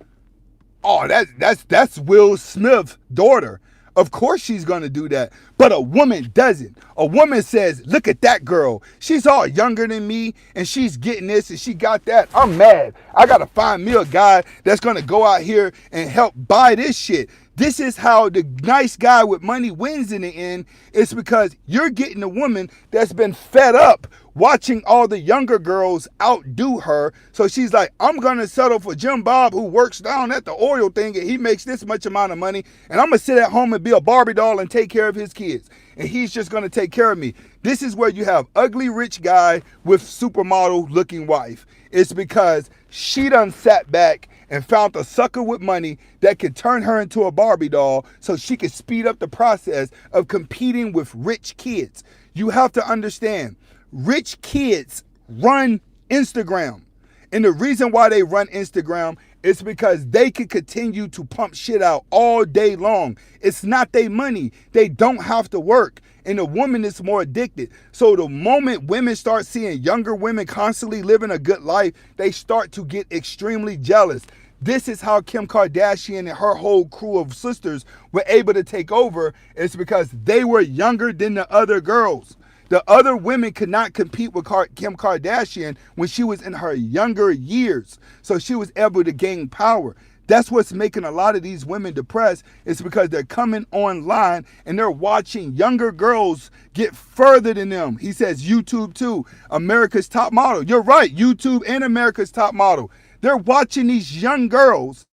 oh, that's Will Smith's daughter. Of course she's going to do that. But a woman doesn't. A woman says, look at that girl. She's all younger than me and she's getting this and she got that. I'm mad. I got to find me a guy that's going to go out here and help buy this shit. This is how the nice guy with money wins in the end. It's because you're getting a woman that's been fed up watching all the younger girls outdo her. So she's like, I'm going to settle for Jim Bob, who works down at the oil thing and he makes this much amount of money. And I'm going to sit at home and be a Barbie doll and take care of his kids. And he's just going to take care of me. This is where you have ugly rich guy with supermodel looking wife. It's because she done sat back and found a sucker with money that could turn her into a Barbie doll so she could speed up the process of competing with rich kids. You have to understand, rich kids run Instagram. And the reason why they run Instagram is because they can continue to pump shit out all day long. It's not their money. They don't have to work. And the woman is more addicted. So the moment women start seeing younger women constantly living a good life, they start to get extremely jealous. This is how Kim Kardashian and her whole crew of sisters were able to take over. It's because they were younger than the other girls. The other women could not compete with Kim Kardashian when she was in her younger years. So she was able to gain power. That's what's making a lot of these women depressed. It's because they're coming online and they're watching younger girls get further than them. He says YouTube too, America's Top Model. You're right, YouTube and America's Top Model. They're watching these young girls,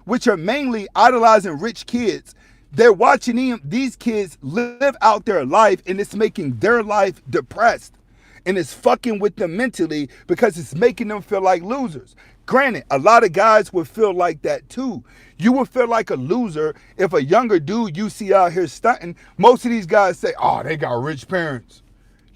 which are mainly idolizing rich kids. They're watching these kids live out their life and it's making their life depressed. And it's fucking with them mentally because it's making them feel like losers. Granted, a lot of guys would feel like that too. You would feel like a loser if a younger dude you see out here stunting. Most of these guys say, oh, they got rich parents.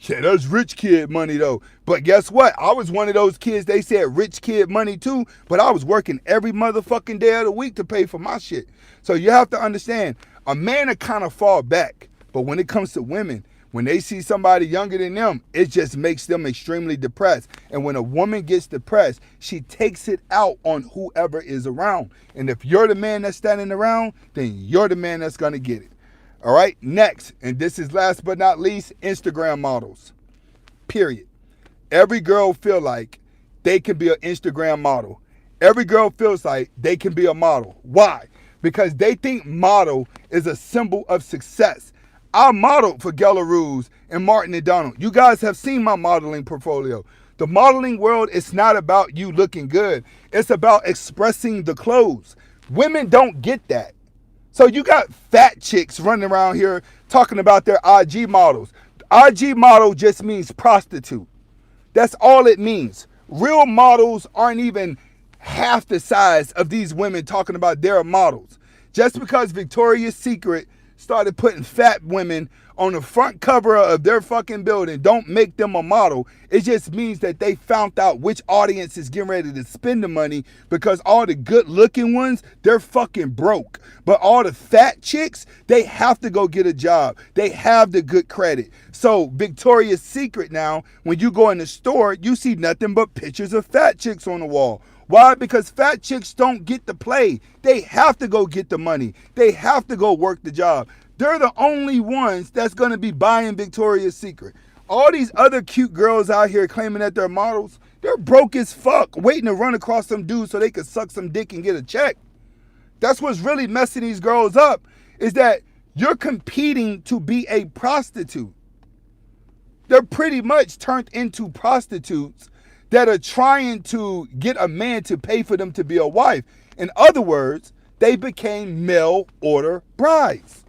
Yeah, that's rich kid money though. But guess what? I was one of those kids, they said rich kid money too, but I was working every motherfucking day of the week to pay for my shit. So you have to understand, a man will kind of fall back. But when it comes to women, when they see somebody younger than them, it just makes them extremely depressed. And when a woman gets depressed, she takes it out on whoever is around. And if you're the man that's standing around, then you're the man that's going to get it. All right, next, and this is last but not least, Instagram models, period. Every girl feel like they can be an Instagram model. Every girl feels like they can be a model. Why? Because they think model is a symbol of success. I modeled for Gella Ruse and Martin and Donald. You guys have seen my modeling portfolio. The modeling world is not about you looking good. It's about expressing the clothes. Women don't get that. So you got fat chicks running around here talking about their IG models. IG model just means prostitute. That's all it means. Real models aren't even half the size of these women talking about their models. Just because Victoria's Secret started putting fat women on the front cover of their fucking building don't make them a model. It just means that they found out which audience is getting ready to spend the money, because all the good looking ones, they're fucking broke. But all the fat chicks, they have to go get a job. They have the good credit. So Victoria's Secret now, when you go in the store, you see nothing but pictures of fat chicks on the wall. Why? Because fat chicks don't get to play. They have to go get the money. They have to go work the job. They're the only ones that's going to be buying Victoria's Secret. All these other cute girls out here claiming that they're models, they're broke as fuck, waiting to run across some dudes so they can suck some dick and get a check. That's what's really messing these girls up, is that you're competing to be a prostitute. They're pretty much turned into prostitutes that are trying to get a man to pay for them to be a wife. In other words, they became mail order brides.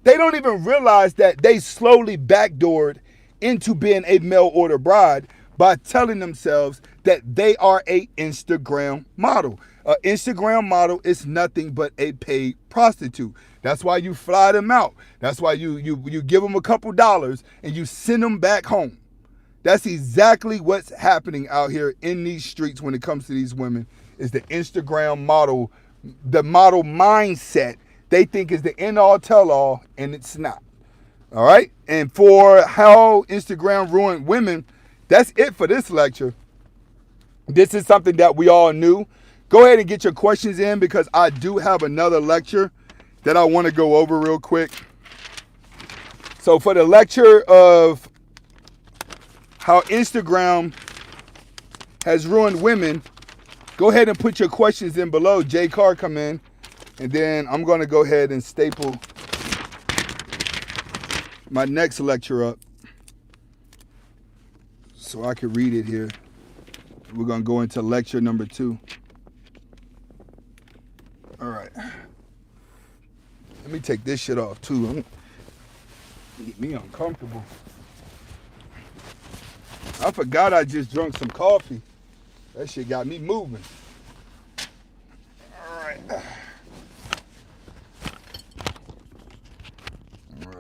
They don't even realize that they slowly backdoored into being a mail order bride by telling themselves that they are a Instagram model. An Instagram model is nothing but a paid prostitute. That's why you fly them out. That's why you give them a couple dollars and you send them back home. That's exactly what's happening out here in these streets when it comes to these women, is the Instagram model, the model mindset they think is the end-all, tell-all, and it's not. All right? And for how Instagram ruined women, that's it for this lecture. This is something that we all knew. Go ahead and get your questions in, because I do have another lecture that I want to go over real quick. So for the lecture of how Instagram has ruined women, go ahead and put your questions in below. Jay Carr come in. And then I'm going to go ahead and staple my next lecture up so I can read it here. We're going to go into lecture number 2. All right. Let me take this shit off too. Get me uncomfortable. I forgot I just drank some coffee. That shit got me moving. All right.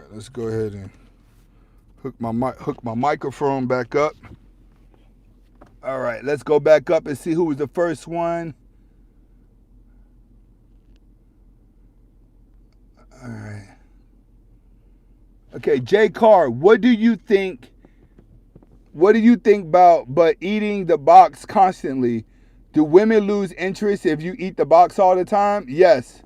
Let's go ahead and hook my microphone back up. All right, let's go back up and see who was the first one. All right. Okay, Jay Carr, what do you think about eating the box constantly? Do women lose interest if you eat the box all the time? Yes.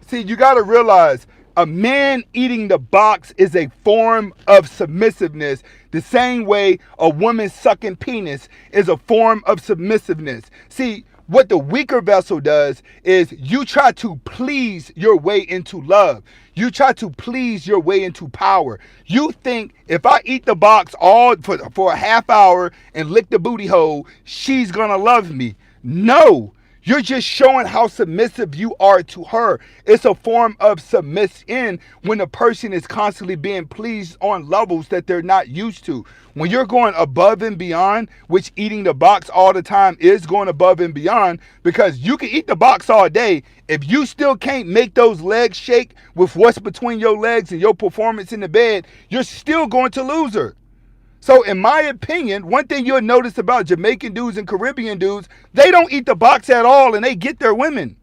See, you got to realize, a man eating the box is a form of submissiveness, the same way a woman sucking penis is a form of submissiveness. See, what the weaker vessel does is you try to please your way into love. You try to please your way into power. You think, if I eat the box all for a half hour and lick the booty hole, she's gonna love me. No. You're just showing how submissive you are to her. It's a form of submission when a person is constantly being pleased on levels that they're not used to. When you're going above and beyond, which eating the box all the time is going above and beyond, because you can eat the box all day. If you still can't make those legs shake with what's between your legs and your performance in the bed, you're still going to lose her. So in my opinion, one thing you'll notice about Jamaican dudes and Caribbean dudes, they don't eat the box at all and they get their women.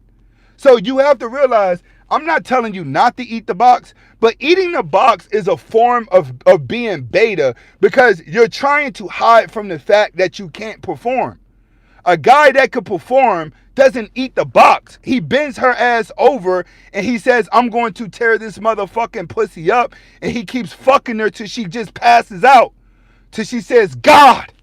So you have to realize, I'm not telling you not to eat the box, but eating the box is a form of being beta, because you're trying to hide from the fact that you can't perform. A guy that could perform doesn't eat the box. He bends her ass over and he says, I'm going to tear this motherfucking pussy up, and he keeps fucking her till she just passes out. Till she says, God,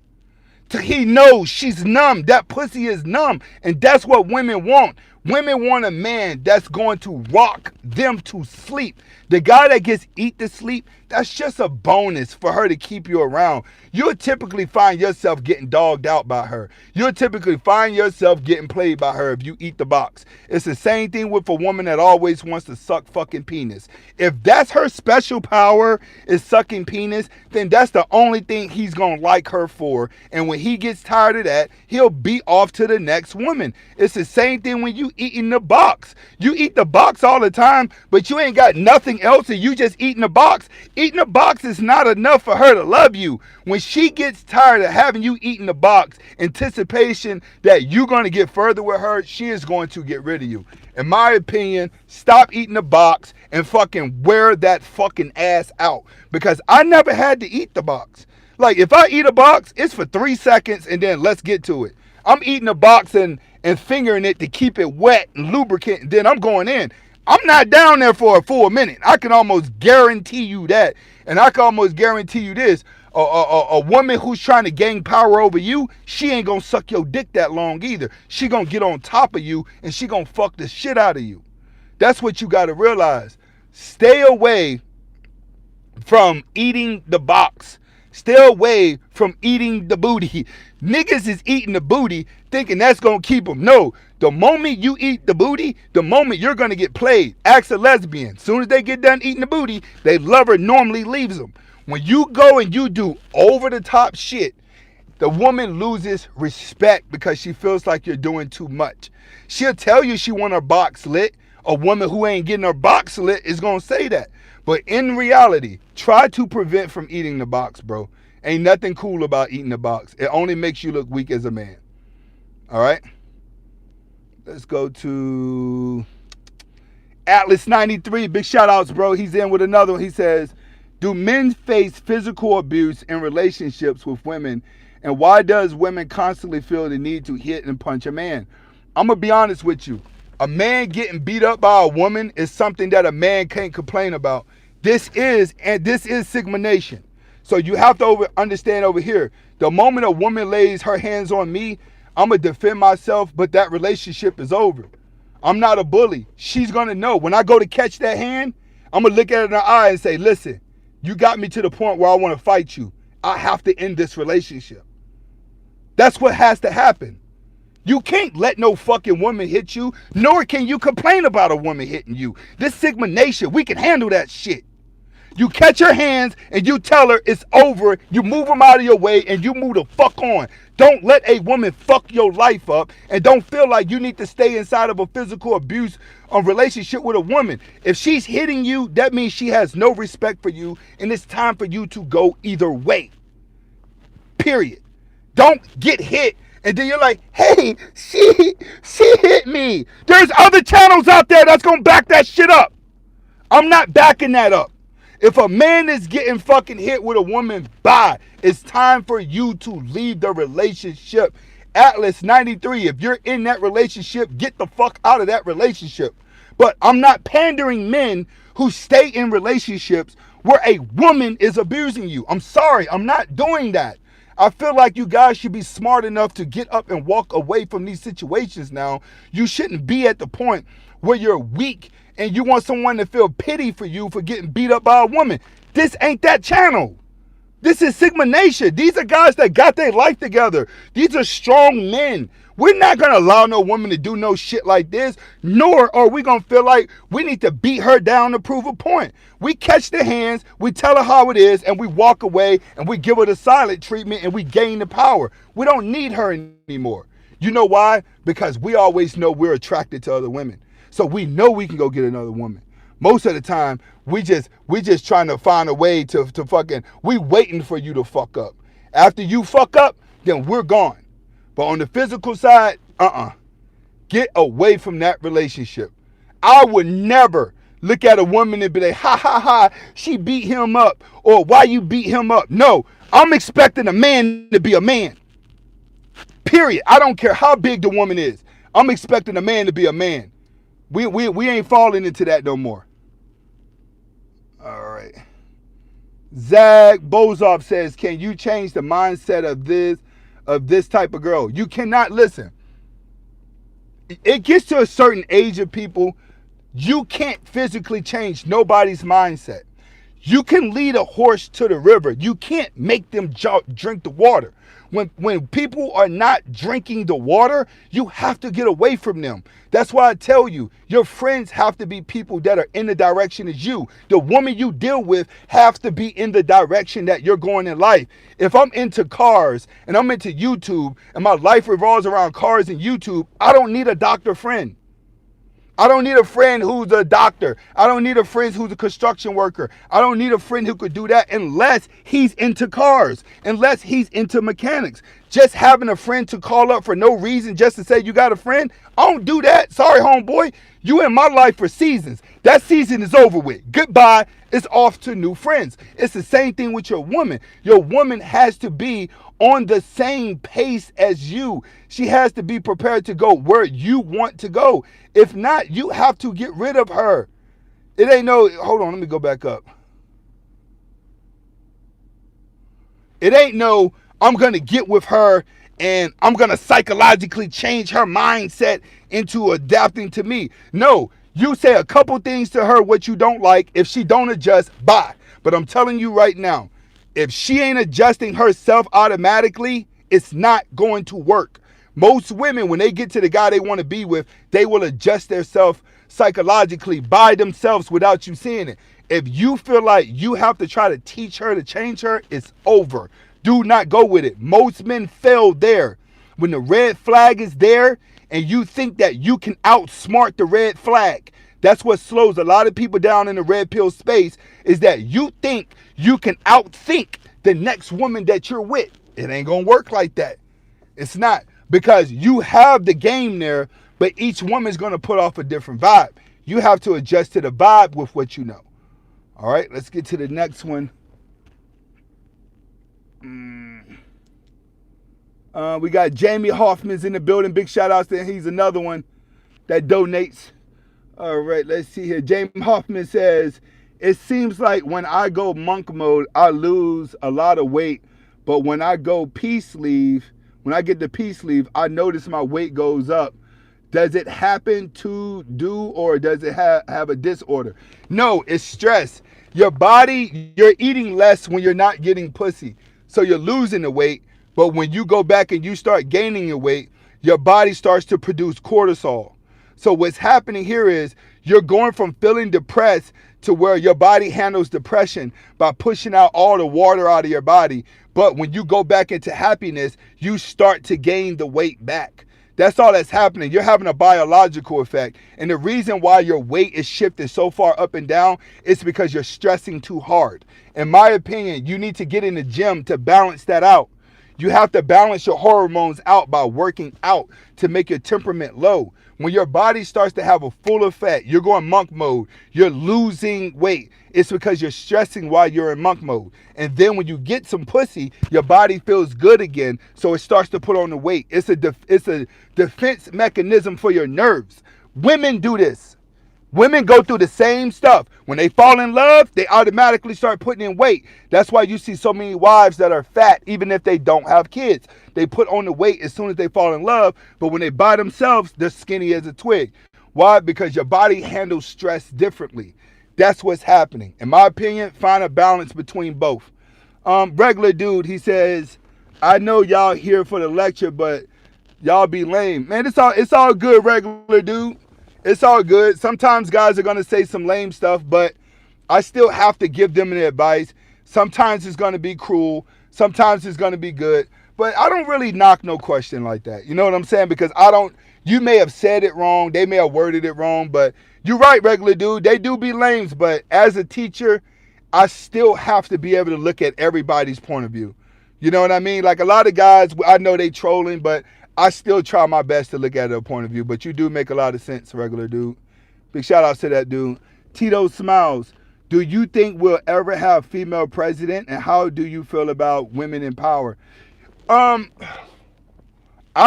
till he knows she's numb. That pussy is numb. And that's what women want. Women want a man that's going to rock them to sleep. The guy that gets eat to sleep, that's just a bonus for her to keep you around. You'll typically find yourself getting dogged out by her. You'll typically find yourself getting played by her if you eat the box. It's the same thing with a woman that always wants to suck fucking penis. If that's her special power is sucking penis, then that's the only thing he's going to like her for. And when he gets tired of that, he'll be off to the next woman. It's the same thing when you eating the box. You eat the box all the time, but you ain't got nothing else and you just eating the box. Eating the box is not enough for her to love you. When she gets tired of having you eating the box, anticipation that you're going to get further with her, she is going to get rid of you. In my opinion, stop eating the box and fucking wear that fucking ass out. Because I never had to eat the box. Like, if I eat a box, it's for 3 seconds and then let's get to it. I'm eating a box and fingering it to keep it wet and lubricant, and then I'm going in. I'm not down there for a full minute. I can almost guarantee you that. And I can almost guarantee you this. A woman who's trying to gain power over you, she ain't gonna suck your dick that long either. She gonna get on top of you and she gonna fuck the shit out of you. That's what you gotta realize. Stay away from eating the box. Stay away from eating the booty. Niggas is eating the booty thinking that's gonna keep them. No, the moment you eat the booty, the moment you're gonna get played. Ask a lesbian. Soon as they get done eating the booty, their lover normally leaves them. When you go and you do over the top shit, the woman loses respect because she feels like you're doing too much. She'll tell you she want her box lit. A woman who ain't getting her box lit is gonna say that. But in reality, try to prevent from eating the box, bro. Ain't nothing cool about eating the box. It only makes you look weak as a man. All right? Let's go to Atlas93. Big shout outs, bro. He's in with another one. He says, do men face physical abuse in relationships with women? And why does women constantly feel the need to hit and punch a man? I'm going to be honest with you. A man getting beat up by a woman is something that a man can't complain about. This is Sigma Nation. So you have to understand over here. The moment a woman lays her hands on me, I'm going to defend myself, but that relationship is over. I'm not a bully. She's going to know. When I go to catch that hand, I'm going to look at her in her eye and say, listen, you got me to the point where I want to fight you. I have to end this relationship. That's what has to happen. You can't let no fucking woman hit you, nor can you complain about a woman hitting you. This Sigma Nation, we can handle that shit. You catch her hands and you tell her it's over. You move them out of your way and you move the fuck on. Don't let a woman fuck your life up, and don't feel like you need to stay inside of a physical abuse relationship with a woman. If she's hitting you, that means she has no respect for you, and it's time for you to go either way. Period. Don't get hit and then you're like, hey, she hit me. There's other channels out there that's gonna back that shit up. I'm not backing that up. If a man is getting fucking hit with a woman, bye. It's time for you to leave the relationship. Atlas 93, if you're in that relationship, get the fuck out of that relationship. But I'm not pandering men who stay in relationships where a woman is abusing you. I'm sorry, I'm not doing that. I feel like you guys should be smart enough to get up and walk away from these situations now. You shouldn't be at the point where you're weak and you want someone to feel pity for you for getting beat up by a woman. This ain't that channel. This is Sigma Nation. These are guys that got their life together. These are strong men. We're not going to allow no woman to do no shit like this, nor are we going to feel like we need to beat her down to prove a point. We catch the hands, we tell her how it is, and we walk away, and we give her the silent treatment, and we gain the power. We don't need her anymore. You know why? Because we always know we're attracted to other women. So we know we can go get another woman. Most of the time, we just trying to find a way to fucking, we waiting for you to fuck up. After you fuck up, then we're gone. But on the physical side, get away from that relationship. I would never look at a woman and be like, ha ha ha, she beat him up, or why you beat him up. No, I'm expecting a man to be a man. Period. I don't care how big the woman is. I'm expecting a man to be a man. We ain't falling into that no more. All right. Zach Bozov says, can you change the mindset of this type of girl? You cannot. Listen. It gets to a certain age of people, you can't physically change nobody's mindset. You can lead a horse to the river. You can't make them drink the water. When people are not drinking the water, you have to get away from them. That's why I tell you, your friends have to be people that are in the direction as you. The woman you deal with have to be in the direction that you're going in life. If I'm into cars and I'm into YouTube and my life revolves around cars and YouTube, I don't need a doctor friend. I don't need a friend who's a doctor. I don't need a friend who's a construction worker. I don't need a friend who could do that unless he's into cars, unless he's into mechanics. Just having a friend to call up for no reason just to say you got a friend, I don't do that. Sorry, homeboy. You in my life for seasons. That season is over with. Goodbye. It's off to new friends. It's the same thing with your woman. Your woman has to be on the same pace as you. She has to be prepared to go where you want to go. If not, you have to get rid of her. It ain't no, hold on, let me go back up. It ain't no, I'm going to get with her and I'm going to psychologically change her mindset into adapting to me. No, you say a couple things to her what you don't like. If she don't adjust, bye. But I'm telling you right now, if she ain't adjusting herself automatically, it's not going to work. Most women, when they get to the guy they want to be with, they will adjust themselves psychologically by themselves without you seeing it. If you feel like you have to try to teach her to change her, it's over. Do not go with it. Most men fail there. When the red flag is there and you think that you can outsmart the red flag, that's what slows a lot of people down in the red pill space, is that you think you can outthink the next woman that you're with. It ain't gonna work like that. It's not, because you have the game there, but each woman's gonna put off a different vibe. You have to adjust to the vibe with what you know. All right, let's get to the next one. We got Jamie Hoffman's in the building. Big shout outs to him. He's another one that donates. All right, let's see here. Jamie Hoffman says, it seems like when I go monk mode, I lose a lot of weight. But when I go peace leave, when I get to peace leave, I notice my weight goes up. Does it happen to do, or does it have a disorder? No, it's stress. Your body, you're eating less when you're not getting pussy. So you're losing the weight. But when you go back and you start gaining your weight, your body starts to produce cortisol. So what's happening here is you're going from feeling depressed to where your body handles depression by pushing out all the water out of your body. But when you go back into happiness, you start to gain the weight back. That's all that's happening. You're having a biological effect. And the reason why your weight is shifted so far up and down is because you're stressing too hard. In my opinion, you need to get in the gym to balance that out. You have to balance your hormones out by working out to make your temperament low. When your body starts to have a full effect, you're going monk mode, you're losing weight. It's because you're stressing while you're in monk mode. And then when you get some pussy, your body feels good again, so it starts to put on the weight. It's a defense mechanism for your nerves. Women do this. Women go through the same stuff. When they fall in love, they automatically start putting in weight. That's why you see so many wives that are fat, even if they don't have kids. They put on the weight as soon as they fall in love, but when they by themselves, they're skinny as a twig. Why? Because your body handles stress differently. That's what's happening. In my opinion, find a balance between both. Regular dude, he says, I know y'all here for the lecture, but y'all be lame. Man, it's all good, regular dude. It's all good. Sometimes guys are going to say some lame stuff, but I still have to give them the advice. Sometimes it's going to be cruel. Sometimes it's going to be good. But I don't really knock no question like that. You know what I'm saying? Because you may have said it wrong. They may have worded it wrong. But you're right, regular dude. They do be lames. But as a teacher, I still have to be able to look at everybody's point of view. You know what I mean? Like a lot of guys, I know they trolling, but I still try my best to look at a point of view, but you do make a lot of sense, regular dude. Big shout out to that dude. Tito Smiles, do you think we'll ever have female president, and how do you feel about women in power? I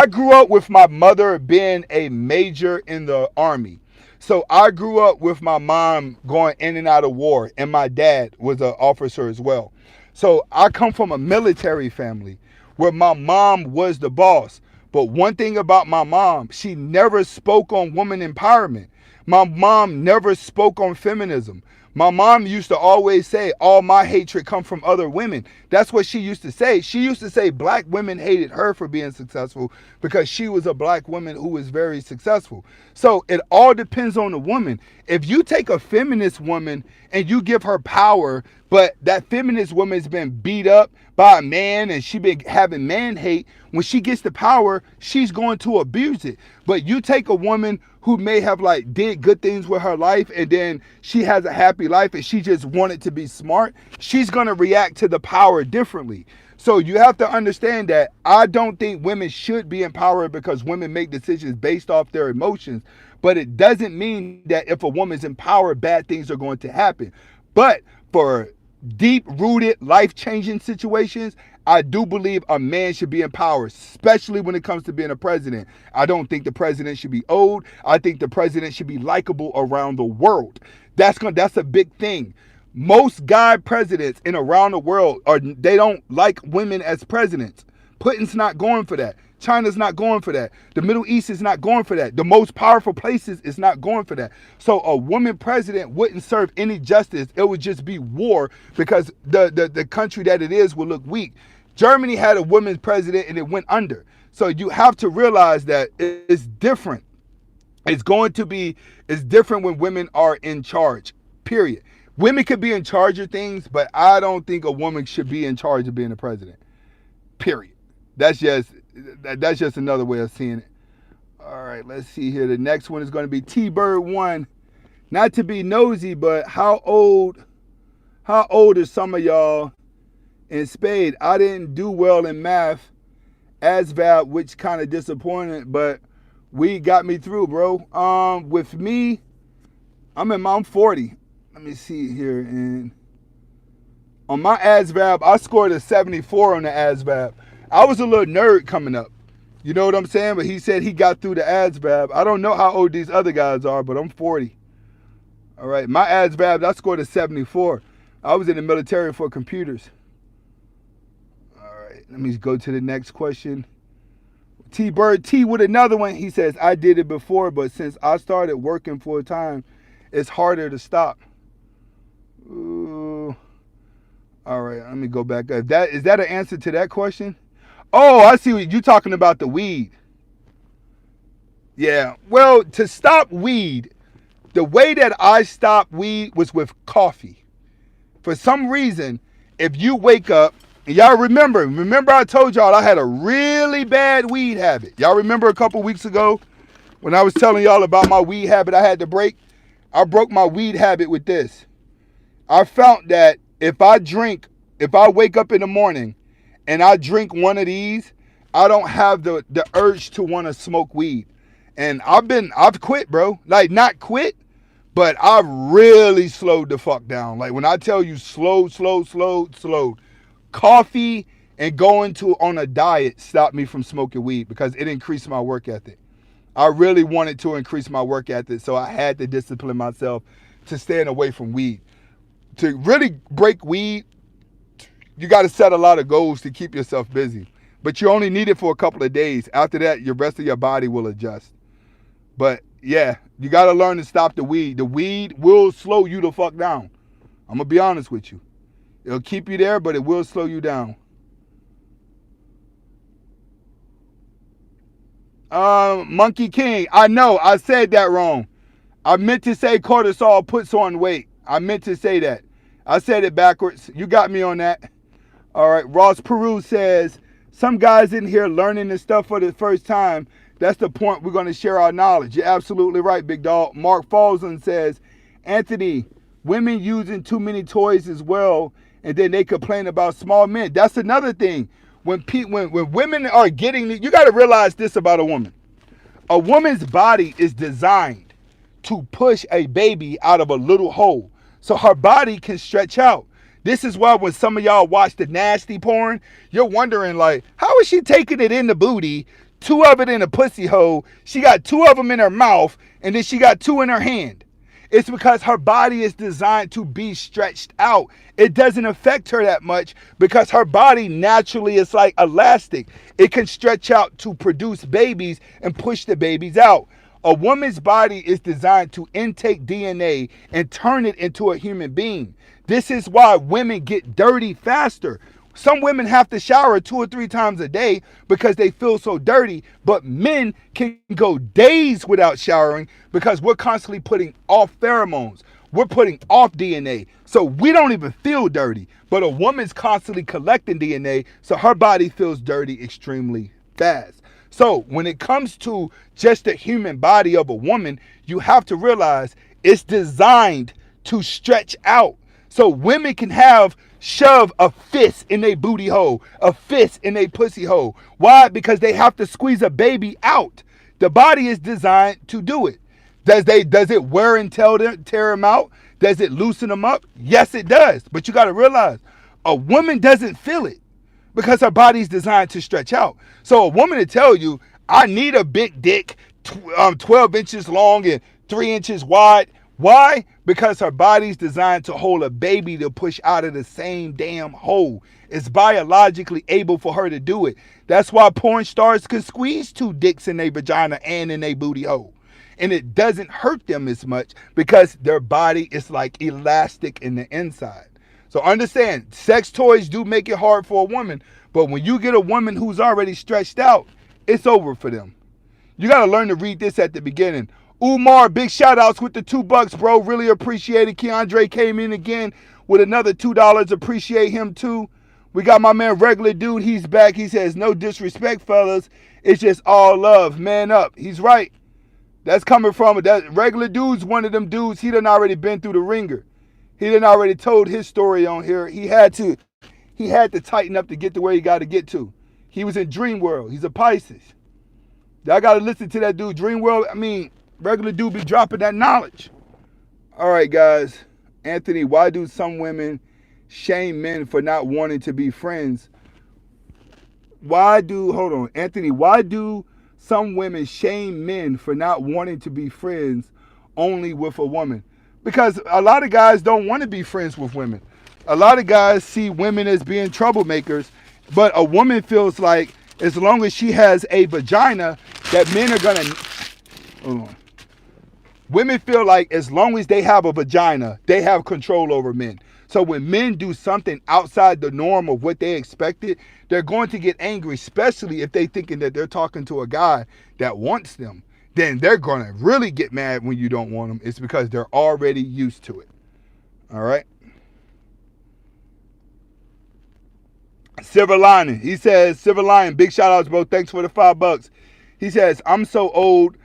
grew up with my mother being a major in the Army. So I grew up with my mom going in and out of war, and my dad was an officer as well. So I come from a military family where my mom was the boss. But one thing about my mom, she never spoke on woman empowerment. My mom never spoke on feminism. My mom used to always say, all my hatred come from other women. That's what she used to say. She used to say black women hated her for being successful because she was a black woman who was very successful. So it all depends on the woman. If you take a feminist woman and you give her power, but that feminist woman's been beat up by a man and she been having man hate, when she gets the power, she's going to abuse it. But you take a woman who may have like did good things with her life and then she has a happy life and she just wanted to be smart, she's going to react to the power differently. So you have to understand that I don't think women should be empowered because women make decisions based off their emotions. But it doesn't mean that if a woman's empowered, bad things are going to happen. But for deep-rooted, life-changing situations, I do believe a man should be empowered, especially when it comes to being a president. I don't think the president should be old. I think the president should be likable around the world. That's a big thing. Most guy presidents in around the world they don't like women as presidents. Putin's not going for that. China's not going for that. The Middle East is not going for that. The most powerful places is not going for that. So a woman president wouldn't serve any justice. It would just be war because the country that it is will look weak. Germany had a woman president and it went under. So you have to realize that it's different. It's different when women are in charge, period. Women could be in charge of things, but I don't think a woman should be in charge of being a president, period. That's just another way of seeing it. All right, let's see here. The next one is going to be T-Bird 1. Not to be nosy, but how old are some of y'all in Spade? I didn't do well in math, ASVAB, which kind of disappointed, but we got me through, bro. With me, I'm 40. Let me see here. And on my ASVAB, I scored a 74 on the ASVAB. I was a little nerd coming up. You know what I'm saying? But he said he got through the ASVAB. I don't know how old these other guys are, but I'm 40. All right. My ASVAB, I scored a 74. I was in the military for computers. All right. Let me go to the next question. T-Bird T with another one. He says, I did it before, but since I started working full time, it's harder to stop. Ooh. All right. Let me go back up. Is that an answer to that question? Oh, I see what you're talking about, the weed. Yeah. Well, to stop weed, the way that I stopped weed was with coffee. For some reason, if you wake up, and y'all remember I told y'all I had a really bad weed habit. Y'all remember a couple weeks ago when I was telling y'all about my weed habit I had to break? I broke my weed habit with this. I found that if I wake up in the morning and I drink one of these, I don't have the urge to want to smoke weed. And I've quit, bro. Like, not quit, but I've really slowed the fuck down. Like, when I tell you slowed. Coffee and going on a diet stopped me from smoking weed because it increased my work ethic. I really wanted to increase my work ethic, so I had to discipline myself to staying away from weed. To really break weed, you got to set a lot of goals to keep yourself busy. But you only need it for a couple of days. After that, your rest of your body will adjust. But yeah, you got to learn to stop the weed. The weed will slow you the fuck down. I'm going to be honest with you. It'll keep you there, but it will slow you down. Monkey King, I know, I said that wrong. I meant to say cortisol puts on weight. I meant to say that. I said it backwards. You got me on that. All right, Ross Peru says, some guys in here learning this stuff for the first time. That's the point. We're going to share our knowledge. You're absolutely right, big dog. Mark Falzon says, Anthony, women using too many toys as well, and then they complain about small men. That's another thing. When women are getting, you got to realize this about a woman. A woman's body is designed to push a baby out of a little hole, so her body can stretch out. This is why when some of y'all watch the nasty porn, you're wondering, like, how is she taking it in the booty, 2 of it in a pussy hole, she got 2 of them in her mouth, and then she got 2 in her hand. It's because her body is designed to be stretched out. It doesn't affect her that much because her body naturally is like elastic. It can stretch out to produce babies and push the babies out. A woman's body is designed to intake DNA and turn it into a human being. This is why women get dirty faster. Some women have to shower 2 or 3 times a day because they feel so dirty, but men can go days without showering because we're constantly putting off pheromones. We're putting off DNA, so we don't even feel dirty. But a woman's constantly collecting DNA, so her body feels dirty extremely fast. So when it comes to just the human body of a woman, you have to realize it's designed to stretch out. So women can shove a fist in their booty hole, a fist in their pussy hole. Why? Because they have to squeeze a baby out. The body is designed to do it. Does it wear and tear them out? Does it loosen them up? Yes, it does. But you got to realize, a woman doesn't feel it because her body's designed to stretch out. So a woman to tell you, I need a big dick, 12 inches long and 3 inches wide. Why? Because her body's designed to hold a baby to push out of the same damn hole. It's biologically able for her to do it. That's why porn stars can squeeze 2 dicks in their vagina and in their booty hole. And it doesn't hurt them as much because their body is like elastic in the inside. So understand, sex toys do make it hard for a woman, but when you get a woman who's already stretched out, it's over for them. You got to learn to read this at the beginning. Umar, big shout outs with the $2, bro. Really appreciate it. Keandre came in again with another $2. Appreciate him too. We got my man Regular Dude. He's back. He says, no disrespect, fellas. It's just all love. Man up. He's right. That's coming from that Regular Dude's one of them dudes. He done already been through the ringer. He done already told his story on here. He had to tighten up to get to where he got to get to. He was in Dream World. He's a Pisces. Y'all got to listen to that dude. Dream World, Regular Dude be dropping that knowledge. All right, guys. Anthony, why do some women shame men for not wanting to be friends? Anthony, why do some women shame men for not wanting to be friends only with a woman? Because a lot of guys don't want to be friends with women. A lot of guys see women as being troublemakers, but a woman feels like as long as she has a vagina, that men are going to... Hold on. Women feel like as long as they have a vagina, they have control over men. So when men do something outside the norm of what they expected, they're going to get angry, especially if they thinking that they're talking to a guy that wants them. Then they're going to really get mad when you don't want them. It's because they're already used to it. All right? Silver Lining. He says, Silver Lining, big shout outs, bro. Thanks for the $5. He says, I'm so old,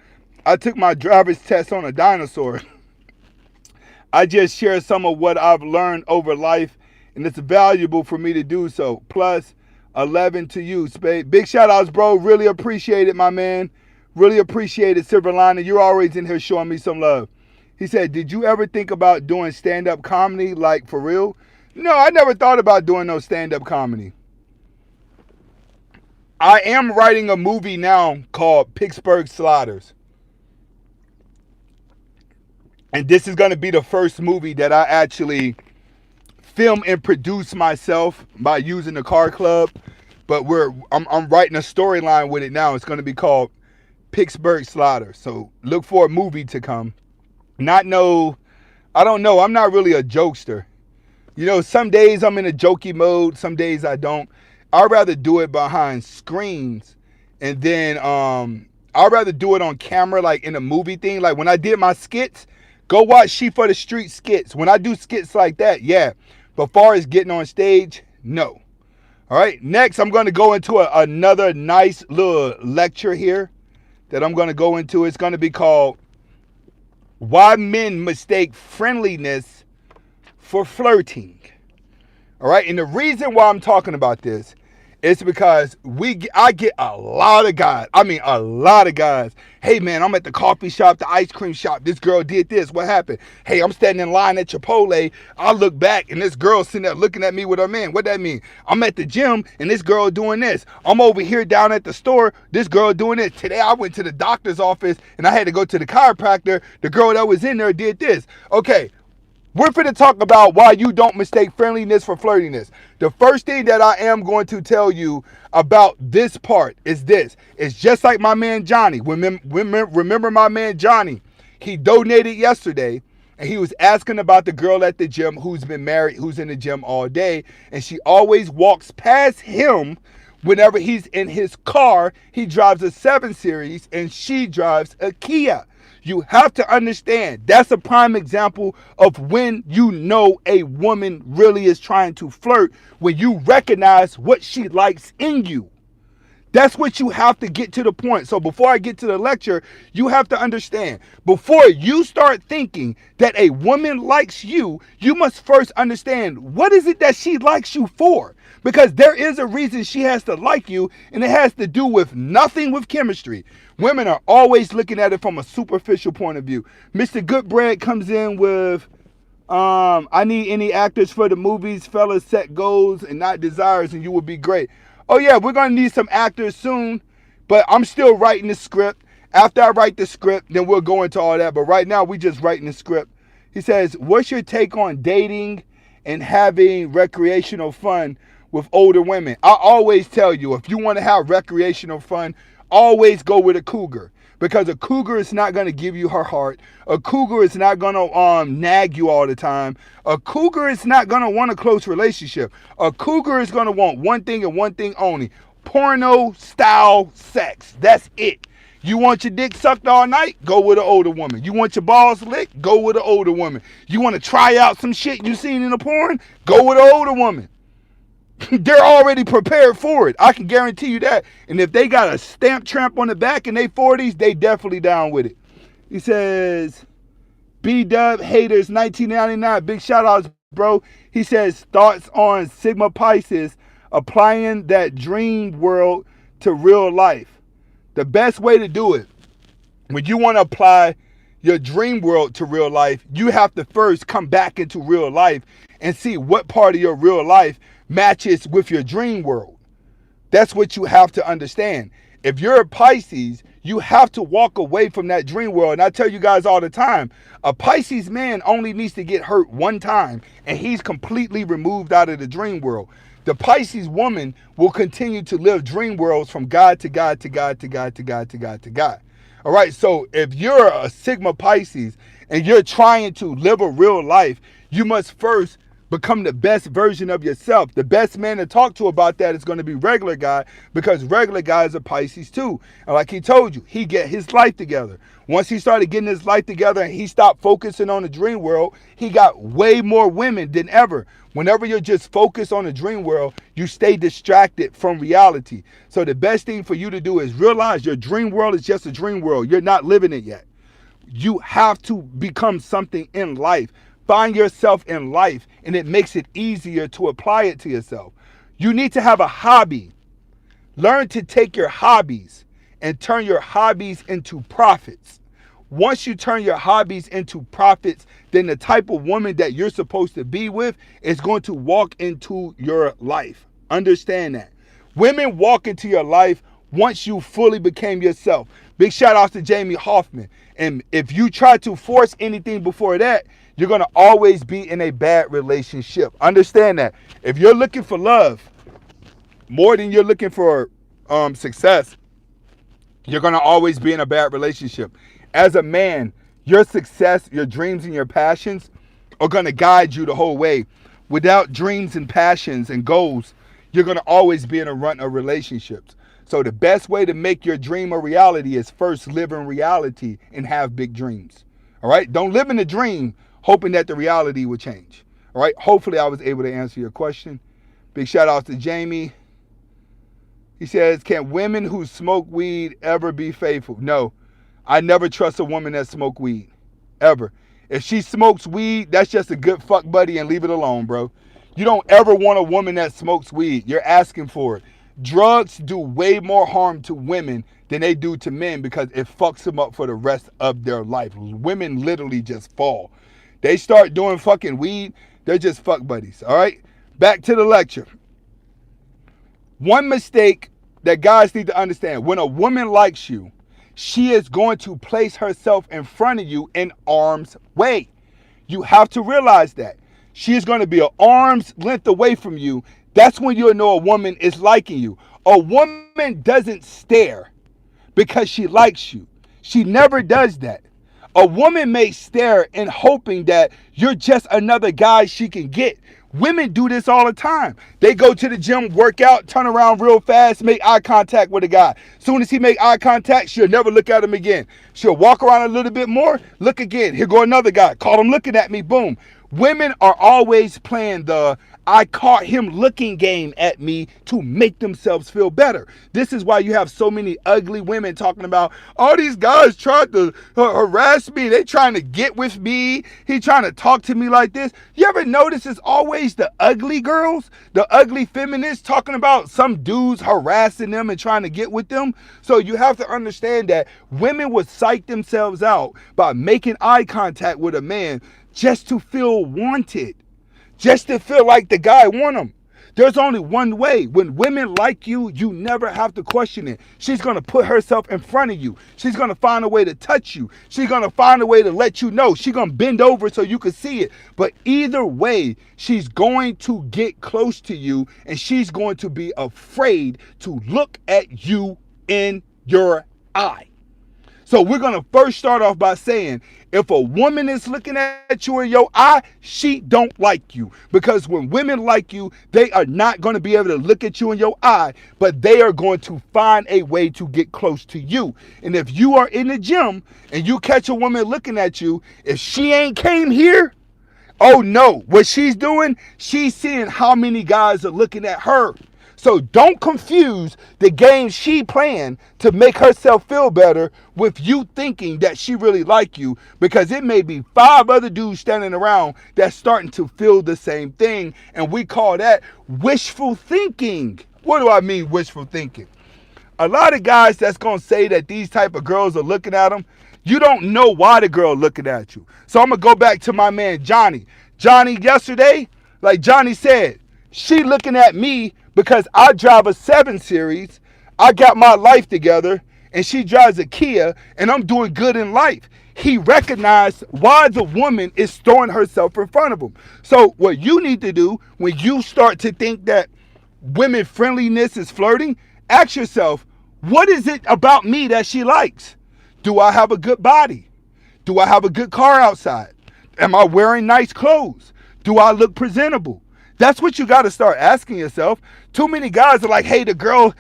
I took my driver's test on a dinosaur. I just share some of what I've learned over life, and it's valuable for me to do so. Plus, 11 to you, Spade. Big shout outs, bro. Really appreciate it, my man. Really appreciate it, Silver Lining. You're always in here showing me some love. He said, did you ever think about doing stand-up comedy, like for real? No, I never thought about doing no stand-up comedy. I am writing a movie now called Pittsburgh Sliders. And this is going to be the first movie that I actually film and produce myself by using the Car Club. But I'm writing a storyline with it now. It's going to be called Pittsburgh Sliders. So look for a movie to come. I don't know. I'm not really a jokester. You know, some days I'm in a jokey mode. Some days I don't. I'd rather do it behind screens. And then I'd rather do it on camera, like in a movie thing. Like when I did my skits, go watch She for the Street skits. When I do skits like that, yeah. But far as getting on stage, no. All right, next I'm going to go into another nice little lecture here that I'm going to go into. It's going to be called Why Men Mistake Friendliness for Flirting. All right, and the reason why I'm talking about this It's because I get a lot of guys. I mean, a lot of guys. Hey, man, I'm at the coffee shop, the ice cream shop. This girl did this. What happened? Hey, I'm standing in line at Chipotle. I look back, and this girl sitting there looking at me with her man. What that mean? I'm at the gym, and this girl doing this. I'm over here down at the store. This girl doing this. Today, I went to the doctor's office, and I had to go to the chiropractor. The girl that was in there did this. Okay. We're finna talk about why you don't mistake friendliness for flirtiness. The first thing that I am going to tell you about this part is this. It's just like my man Johnny. Remember my man Johnny? He donated yesterday, and he was asking about the girl at the gym who's been married, who's in the gym all day, and she always walks past him whenever he's in his car. He drives a 7 Series, and she drives a Kia. You have to understand, that's a prime example of when you know a woman really is trying to flirt, when you recognize what she likes in you. That's what you have to get to the point. So before I get to the lecture, you have to understand, before you start thinking that a woman likes you, you must first understand, what is it that she likes you for? Because there is a reason she has to like you, and it has to do with nothing with chemistry. Women are always looking at it from a superficial point of view. Mr. Goodbread comes in with, I need any actors for the movies. Fellas, set goals and not desires, and you will be great. Oh yeah, we're going to need some actors soon, but I'm still writing the script. After I write the script, then we'll go into all that. But right now, we just writing the script. He says, what's your take on dating and having recreational fun with older women? I always tell you, if you want to have recreational fun, always go with a cougar. Because a cougar is not going to give you her heart. A cougar is not going to nag you all the time. A cougar is not going to want a close relationship. A cougar is going to want one thing and one thing only. Porno-style sex. That's it. You want your dick sucked all night? Go with an older woman. You want your balls licked? Go with an older woman. You want to try out some shit you seen in a porn? Go with an older woman. They're already prepared for it. I can guarantee you that. And if they got a stamp tramp on the back in their 40s, they definitely down with it. He says, B-Dub Haters 1999. Big shout outs, bro. He says, thoughts on Sigma Pisces applying that dream world to real life. The best way to do it, when you want to apply your dream world to real life, you have to first come back into real life and see what part of your real life matches with your dream world. That's what you have to understand. If you're a Pisces, you have to walk away from that dream world. And I tell you guys all the time, a Pisces man only needs to get hurt one time, and he's completely removed out of the dream world. The Pisces woman will continue to live dream worlds from God to God to God to God to God to God to God. All right, so if you're a Sigma Pisces and you're trying to live a real life, you must first become the best version of yourself. The best man to talk to about that is going to be regular guy, because regular guys are Pisces too. And like he told you, he get his life together. Once he started getting his life together and he stopped focusing on the dream world, he got way more women than ever. Whenever you're just focused on the dream world, you stay distracted from reality. So the best thing for you to do is realize your dream world is just a dream world. You're not living it yet. You have to become something in life. Find yourself in life, and it makes it easier to apply it to yourself. You need to have a hobby. Learn to take your hobbies and turn your hobbies into profits. Once you turn your hobbies into profits, then the type of woman that you're supposed to be with is going to walk into your life. Understand that. Women walk into your life once you fully became yourself. Big shout out to Jamie Hoffman. And if you try to force anything before that, you're going to always be in a bad relationship. Understand that. If you're looking for love more than you're looking for success, you're going to always be in a bad relationship. As a man, your success, your dreams, and your passions are going to guide you the whole way. Without dreams and passions and goals, you're going to always be in a rut of relationships. So the best way to make your dream a reality is first live in reality and have big dreams. All right? Don't live in a dream hoping that the reality will change. All right? Hopefully I was able to answer your question. Big shout out to Jamie. He says, can women who smoke weed ever be faithful? No. I never trust a woman that smoke weed. Ever. If she smokes weed, that's just a good fuck buddy and leave it alone, bro. You don't ever want a woman that smokes weed. You're asking for it. Drugs do way more harm to women than they do to men because it fucks them up for the rest of their life. Women literally just fall. They start doing fucking weed, they're just fuck buddies, all right? Back to the lecture. One mistake that guys need to understand, when a woman likes you, she is going to place herself in front of you in arm's way. You have to realize that. She is going to be an arm's length away from you. That's when you'll know a woman is liking you. A woman doesn't stare because she likes you. She never does that. A woman may stare in hoping that you're just another guy she can get. Women do this all the time. They go to the gym, work out, turn around real fast, make eye contact with a guy. Soon as he make eye contact, she'll never look at him again. She'll walk around a little bit more, look again. Here go another guy. Caught him looking at me, boom. Women are always playing the I caught him looking game at me to make themselves feel better. This is why you have so many ugly women talking about, all these guys tried to harass me. They trying to get with me. He trying to talk to me like this. You ever notice it's always the ugly girls, the ugly feminists talking about some dudes harassing them and trying to get with them? So you have to understand that women would psych themselves out by making eye contact with a man just to feel wanted. Just to feel like the guy want them. There's only one way. When women like you, you never have to question it. She's going to put herself in front of you. She's going to find a way to touch you. She's going to find a way to let you know. She's going to bend over so you can see it. But either way, she's going to get close to you and she's going to be afraid to look at you in your eye. So we're going to first start off by saying, if a woman is looking at you in your eye, she don't like you. Because when women like you, they are not going to be able to look at you in your eye, but they are going to find a way to get close to you. And if you are in the gym and you catch a woman looking at you, if she ain't came here, oh no, what she's doing, she's seeing how many guys are looking at her. So don't confuse the game she playing to make herself feel better with you thinking that she really like you, because it may be 5 other dudes standing around that's starting to feel the same thing, and we call that wishful thinking. What do I mean wishful thinking? A lot of guys that's going to say that these type of girls are looking at them, you don't know why the girl looking at you. So I'm going to go back to my man Johnny. Johnny yesterday, like Johnny said, she looking at me because I drive a 7 Series, I got my life together, and she drives a Kia, and I'm doing good in life. He recognized why the woman is throwing herself in front of him. So what you need to do when you start to think that women friendliness is flirting, ask yourself, what is it about me that she likes? Do I have a good body? Do I have a good car outside? Am I wearing nice clothes? Do I look presentable? That's what you got to start asking yourself. Too many guys are like, hey, the girl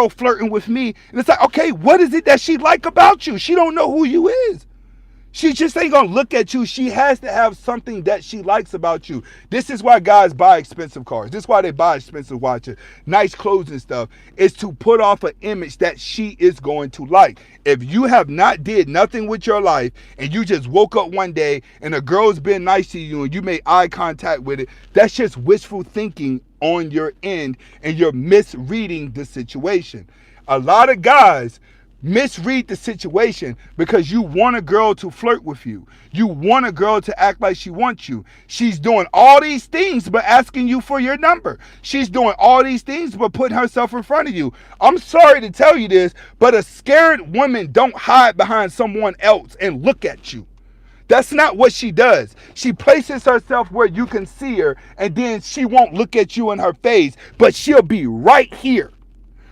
flirting with me. And it's like, okay, what is it that she like about you? She don't know who you is. She just ain't going to look at you. She has to have something that she likes about you. This is why guys buy expensive cars. This is why they buy expensive watches, nice clothes and stuff. Is to put off an image that she is going to like. If you have not did nothing with your life and you just woke up one day and a girl's been nice to you and you made eye contact with it, that's just wishful thinking on your end and you're misreading the situation. A lot of guys misread the situation because you want a girl to flirt with you. You want a girl to act like she wants you. She's doing all these things but asking you for your number. She's doing all these things but putting herself in front of you. I'm sorry to tell you this, but a scared woman don't hide behind someone else and look at you. That's not what she does. She places herself where you can see her, and then she won't look at you in her face, but she'll be right here.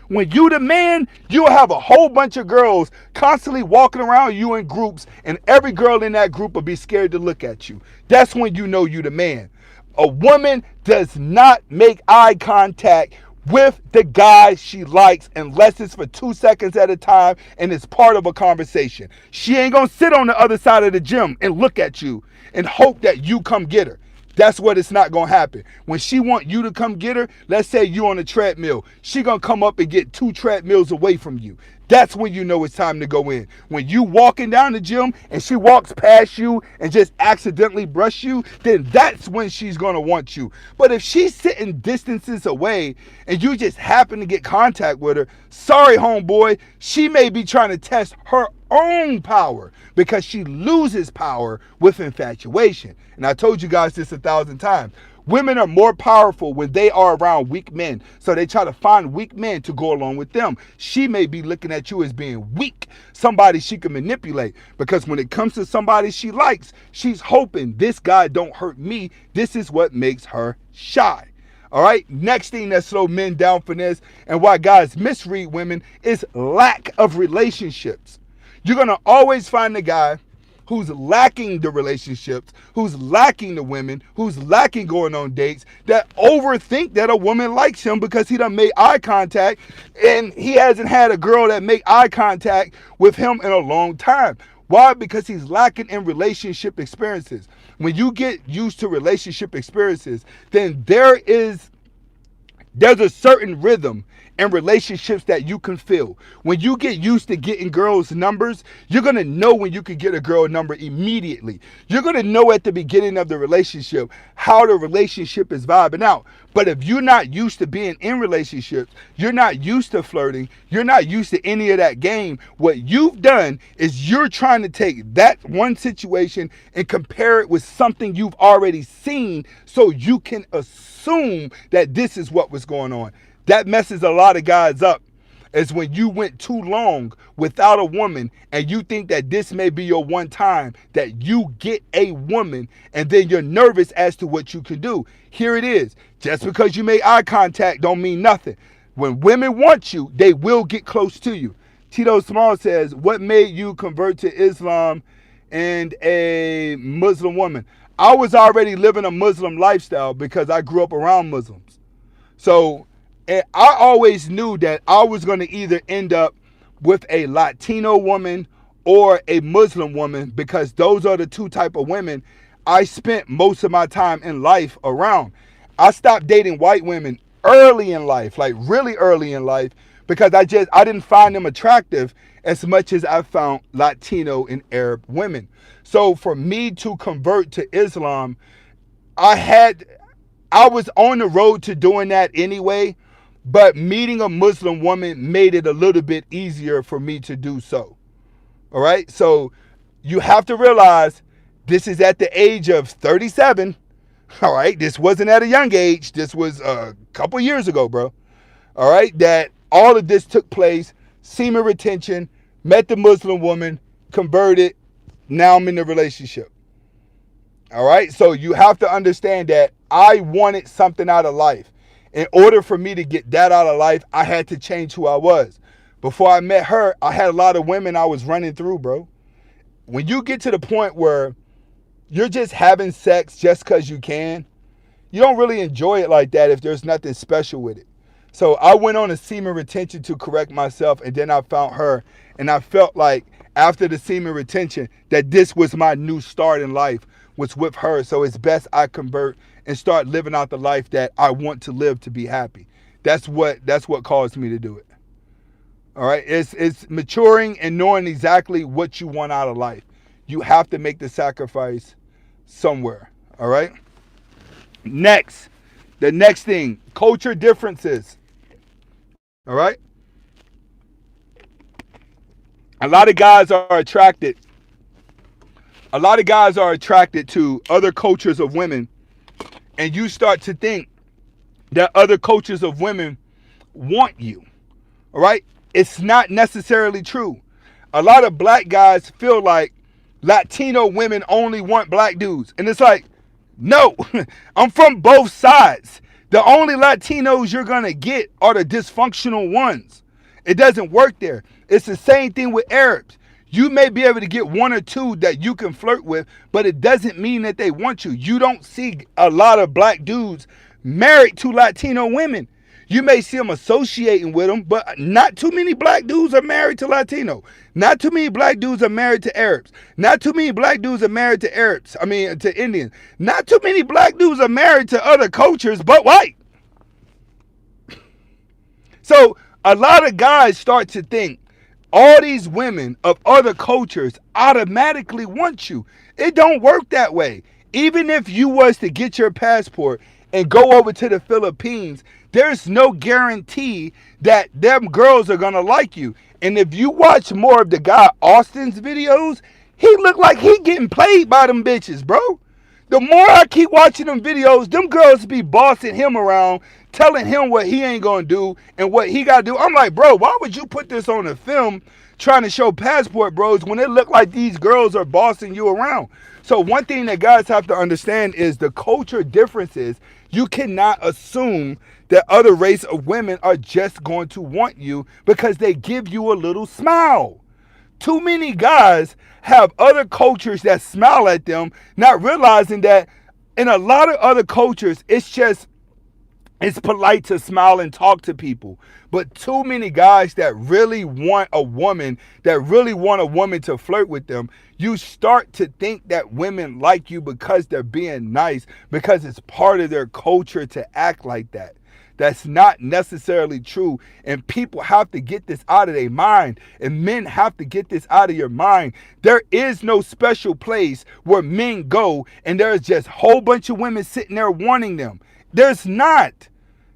When you the man, you'll have a whole bunch of girls constantly walking around you in groups, and every girl in that group will be scared to look at you. That's when you know you the man. A woman does not make eye contact with the guy she likes unless it's for 2 seconds at a time and it's part of a conversation. She ain't gonna sit on the other side of the gym and look at you and hope that you come get her. That's what it's not going to happen. When she want you to come get her, let's say you on a treadmill, she going to come up and get 2 treadmills away from you. That's when you know it's time to go in. When you walking down the gym and she walks past you and just accidentally brush you, then that's when she's going to want you. But if she's sitting distances away and you just happen to get contact with her, sorry, homeboy, she may be trying to test her own power because she loses power with infatuation. And I told you guys this 1,000 times. Women are more powerful when they are around weak men. So they try to find weak men to go along with them. She may be looking at you as being weak, somebody she can manipulate. Because when it comes to somebody she likes, she's hoping this guy don't hurt me. This is what makes her shy. All right. Next thing that slow men down for this and why guys misread women is lack of relationships. You're going to always find the guy who's lacking the relationships, who's lacking the women, who's lacking going on dates, that overthink that a woman likes him because he done made eye contact and he hasn't had a girl that make eye contact with him in a long time. Why? Because he's lacking in relationship experiences. When you get used to relationship experiences, then there's a certain rhythm and relationships that you can feel. When you get used to getting girls' numbers, you're going to know when you can get a girl number immediately. You're going to know at the beginning of the relationship how the relationship is vibing out. But if you're not used to being in relationships, you're not used to flirting, you're not used to any of that game, what you've done is you're trying to take that one situation and compare it with something you've already seen so you can assume that this is what was going on. That messes a lot of guys up, is when you went too long without a woman and you think that this may be your one time that you get a woman and then you're nervous as to what you can do. Here it is. Just because you made eye contact don't mean nothing. When women want you, they will get close to you. Tito Small says, what made you convert to Islam and a Muslim woman? I was already living a Muslim lifestyle because I grew up around Muslims. So and I always knew that I was going to either end up with a Latino woman or a Muslim woman because those are the two type of women I spent most of my time in life around. I stopped dating white women early in life, like really early in life, because I didn't find them attractive as much as I found Latino and Arab women. So for me to convert to Islam, I was on the road to doing that anyway. But meeting a Muslim woman made it a little bit easier for me to do so. All right. So you have to realize this is at the age of 37. All right. This wasn't at a young age. This was a couple years ago, bro. All right. That all of this took place. Semen retention, met the Muslim woman, converted. Now I'm in the relationship. All right. So you have to understand that I wanted something out of life. In order for me to get that out of life, I had to change who I was. Before I met her, I had a lot of women I was running through, bro. When you get to the point where you're just having sex just because you can, you don't really enjoy it like that if there's nothing special with it. So I went on a semen retention to correct myself, and then I found her. And I felt like after the semen retention that this was my new start in life, was with her. So it's best I convert and start living out the life that I want to live to be happy. That's what caused me to do it. All right. It's maturing and knowing exactly what you want out of life. You have to make the sacrifice somewhere. All right. Next, the next thing, culture differences. All right. A lot of guys are attracted to other cultures of women, and you start to think that other cultures of women want you. All right? It's not necessarily true. A lot of black guys feel like Latino women only want black dudes. And it's like, no, I'm from both sides. The only Latinos you're going to get are the dysfunctional ones. It doesn't work there. It's the same thing with Arabs. You may be able to get one or two that you can flirt with, but it doesn't mean that they want you. You don't see a lot of black dudes married to Latino women. You may see them associating with them, but not too many black dudes are married to Latino. Not too many black dudes are married to Arabs. Not too many black dudes are married to to Indians. Not too many black dudes are married to other cultures but white. So a lot of guys start to think all these women of other cultures automatically want you. It don't work that way. Even if you was to get your passport and go over to the Philippines, there's no guarantee that them girls are gonna like you. And if you watch more of the guy Austin's videos, he look like he getting played by them bitches, bro. The more I keep watching them videos, them girls be bossing him around, telling him what he ain't gonna do and what he gotta do. I'm like, bro, why would you put this on a film trying to show passport bros when it look like these girls are bossing you around? So one thing that guys have to understand is the culture differences. You cannot assume that other race of women are just going to want you because they give you a little smile. Too many guys have other cultures that smile at them, not realizing that in a lot of other cultures, it's polite to smile and talk to people. But too many guys that really want a woman, to flirt with them, you start to think that women like you because they're being nice, because it's part of their culture to act like that. That's not necessarily true. And people have to get this out of their mind. And men have to get this out of your mind. There is no special place where men go and there's just a whole bunch of women sitting there wanting them. There's not.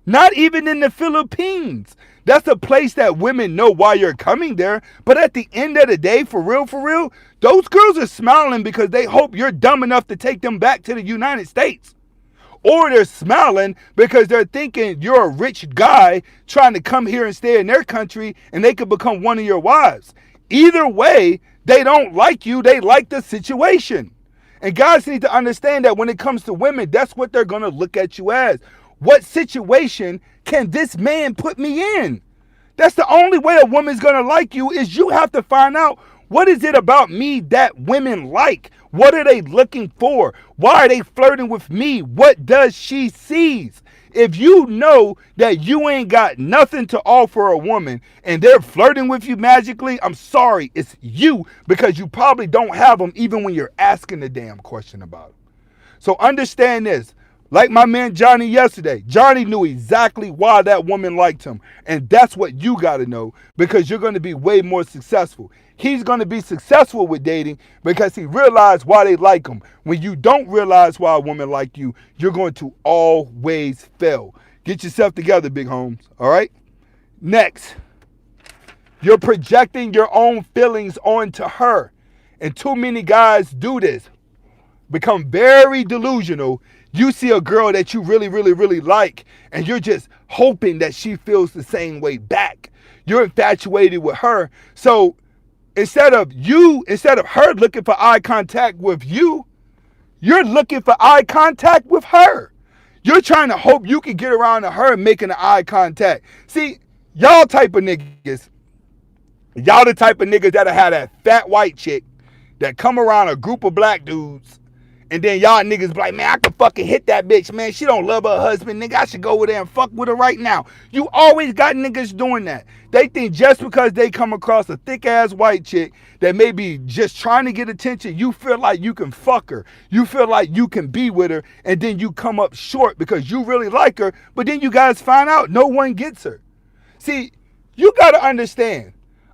Not even in the Philippines. That's a place that women know why you're coming there. But at the end of the day, for real, those girls are smiling because they hope you're dumb enough to take them back to the United States. Or they're smiling because they're thinking you're a rich guy trying to come here and stay in their country and they could become one of your wives. Either way, they don't like you. They like the situation. And guys need to understand that when it comes to women, that's what they're going to look at you as. What situation can this man put me in? That's the only way a woman's going to like you is you have to find out, what is it about me that women like? What are they looking for? Why are they flirting with me? What does she sees? If you know that you ain't got nothing to offer a woman and they're flirting with you magically, I'm sorry, it's you, because you probably don't have them even when you're asking the damn question about it. So understand this. Like my man Johnny yesterday, Johnny knew exactly why that woman liked him. And that's what you got to know, because you're going to be way more successful. He's going to be successful with dating because he realized why they like him. When you don't realize why a woman like you, you're going to always fail. Get yourself together, big homes. All right? Next, you're projecting your own feelings onto her. And too many guys do this. Become very delusional. You see a girl that you really like, and you're just hoping that she feels the same way back. You're infatuated with her. So instead of her looking for eye contact with you, you're looking for eye contact with her. You're trying to hope you can get around to her making the eye contact. See, y'all the type of niggas that'll have that fat white chick that come around a group of black dudes, and then y'all niggas be like, man, I can fucking hit that bitch, man. She don't love her husband, nigga. I should go over there and fuck with her right now. You always got niggas doing that. They think just because they come across a thick-ass white chick that may be just trying to get attention, you feel like you can fuck her. You feel like you can be with her, and then you come up short because you really like her, but then you guys find out no one gets her. See, you got to understand,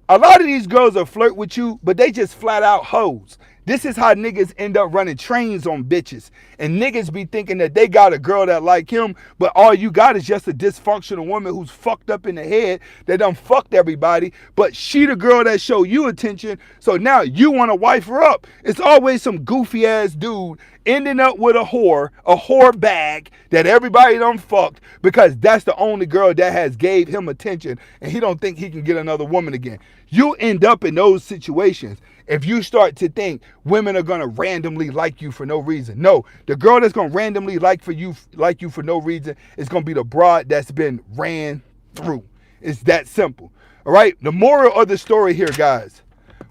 a lot of these girls will flirt with you, but they just flat out hoes. This is how niggas end up running trains on bitches. And niggas be thinking that they got a girl that like him, but all you got is just a dysfunctional woman who's fucked up in the head that done fucked everybody, but she the girl that show you attention, so now you want to wife her up. It's always some goofy ass dude ending up with a whore bag that everybody done fucked because that's the only girl that has gave him attention and he don't think he can get another woman again. You end up in those situations if you start to think women are going to randomly like you for no reason. No, the girl that's going to randomly like you for no reason is going to be the broad that's been ran through. It's that simple. All right? The moral of the story here, guys,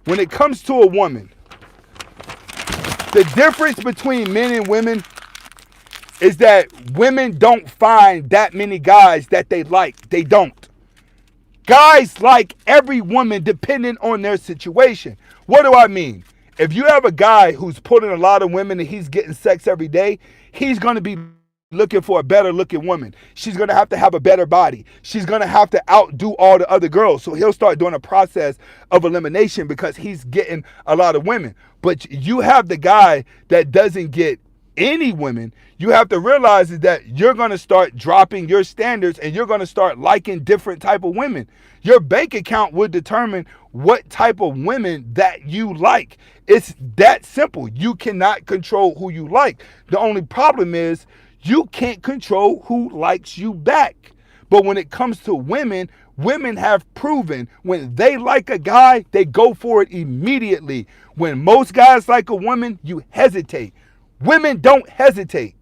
when it comes to a woman, the difference between men and women is that women don't find that many guys that they like. They don't. Guys like every woman depending on their situation. What do I mean? If you have a guy who's putting a lot of women and he's getting sex every day, he's going to be looking for a better looking woman. She's going to have a better body. She's going to have to outdo all the other girls. So he'll start doing a process of elimination because he's getting a lot of women. But you have the guy that doesn't get any women. You have to realize is that you're going to start dropping your standards and you're going to start liking different type of women. Your bank account would determine what type of women that you like. It's that simple. You cannot control who you like. The only problem is you can't control who likes you back. But when it comes to women, women have proven when they like a guy, they go for it immediately. When most guys like a woman, you hesitate. Women don't hesitate.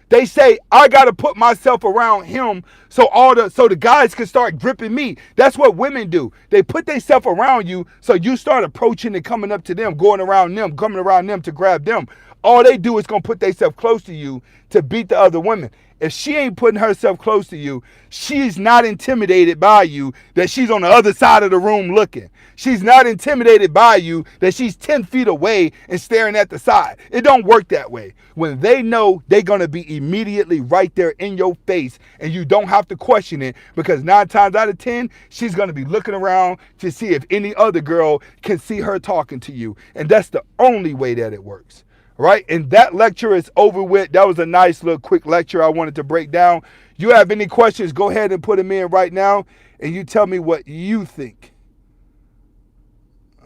They say, I got to put myself around him so the guys can start gripping me. That's what women do. They put themselves around you so you start approaching and coming up to them, going around them, coming around them to grab them. All they do is going to put themselves close to you to beat the other women. If she ain't putting herself close to you, she's not intimidated by you that she's on the other side of the room looking. She's not intimidated by you that she's 10 feet away and staring at the side. It don't work that way. When they know they're going to be immediately right there in your face and you don't have to question it because 9 times out of 10, she's going to be looking around to see if any other girl can see her talking to you. And that's the only way that it works. Right? And that lecture is over with. That was a nice little quick lecture I wanted to break down. You have any questions, go ahead and put them in right now. And you tell me what you think.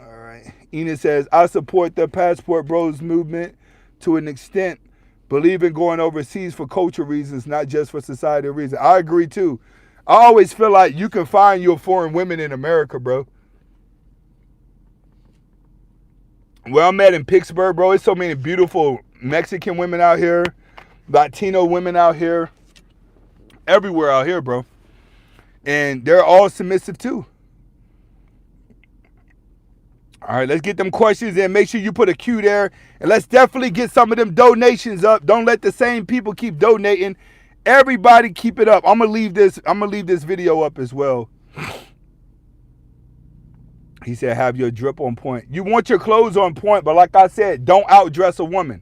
All right. Enid says, I support the Passport Bros movement to an extent. Believe in going overseas for cultural reasons, not just for societal reasons. I agree too. I always feel like you can find your foreign women in America, bro. Where I'm at in Pittsburgh, bro, there's so many beautiful Mexican women out here, Latino women out here, everywhere out here, bro. And they're all submissive too. All right, let's get them questions in. Make sure you put a Q there. And let's definitely get some of them donations up. Don't let the same people keep donating. Everybody keep it up. I'm gonna leave this video up as well. He said, have your drip on point. You want your clothes on point, but like I said, don't outdress a woman.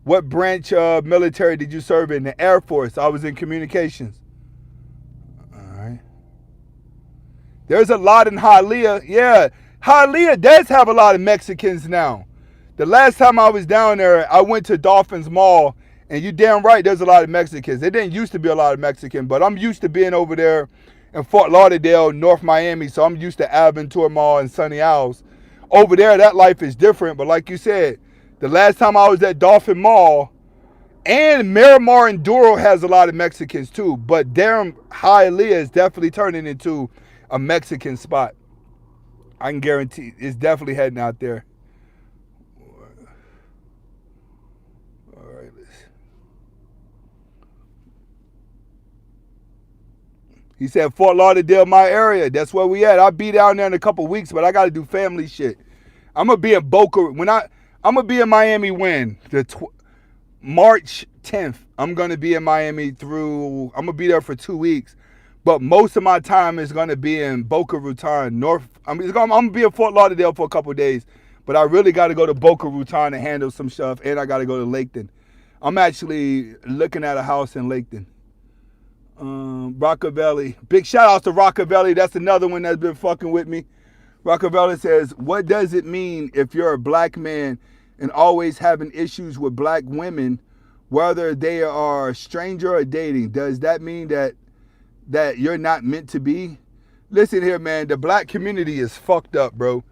What branch of military did you serve in? The Air Force. I was in communications. All right. There's a lot in Hialeah. Yeah, Hialeah does have a lot of Mexicans now. The last time I was down there, I went to Dolphins Mall, and you damn right there's a lot of Mexicans. There didn't used to be a lot of Mexicans, but I'm used to being over there in Fort Lauderdale, North Miami, so I'm used to Aventura Mall and Sunny Isles. Over there, that life is different, but like you said, the last time I was at Dolphin Mall, and Miramar and Duro has a lot of Mexicans too, but damn, Hialeah is definitely turning into a Mexican spot. I can guarantee it's definitely heading out there. All right, He said, Fort Lauderdale, my area. That's where we at. I'll be down there in a couple weeks, but I got to do family shit. I'm going to be in Boca. I'm going to be in Miami when? March 10th. I'm going to be in Miami I'm going to be there for 2 weeks. But most of my time is going to be in Boca Raton, I'm going to be in Fort Lauderdale for a couple of days. But I really got to go to Boca Raton to handle some stuff, and I got to go to Laketon. I'm actually looking at a house in Laketon. Rockavelli. Big shout out to Rockavelli. That's another one that's been fucking with me. Rockavelli says, what does it mean if you're a black man and always having issues with black women, whether they are a stranger or dating? Does that mean that you're not meant to be? Listen here, man. The black community is fucked up, bro.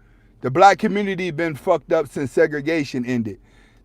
The black community been fucked up since segregation ended.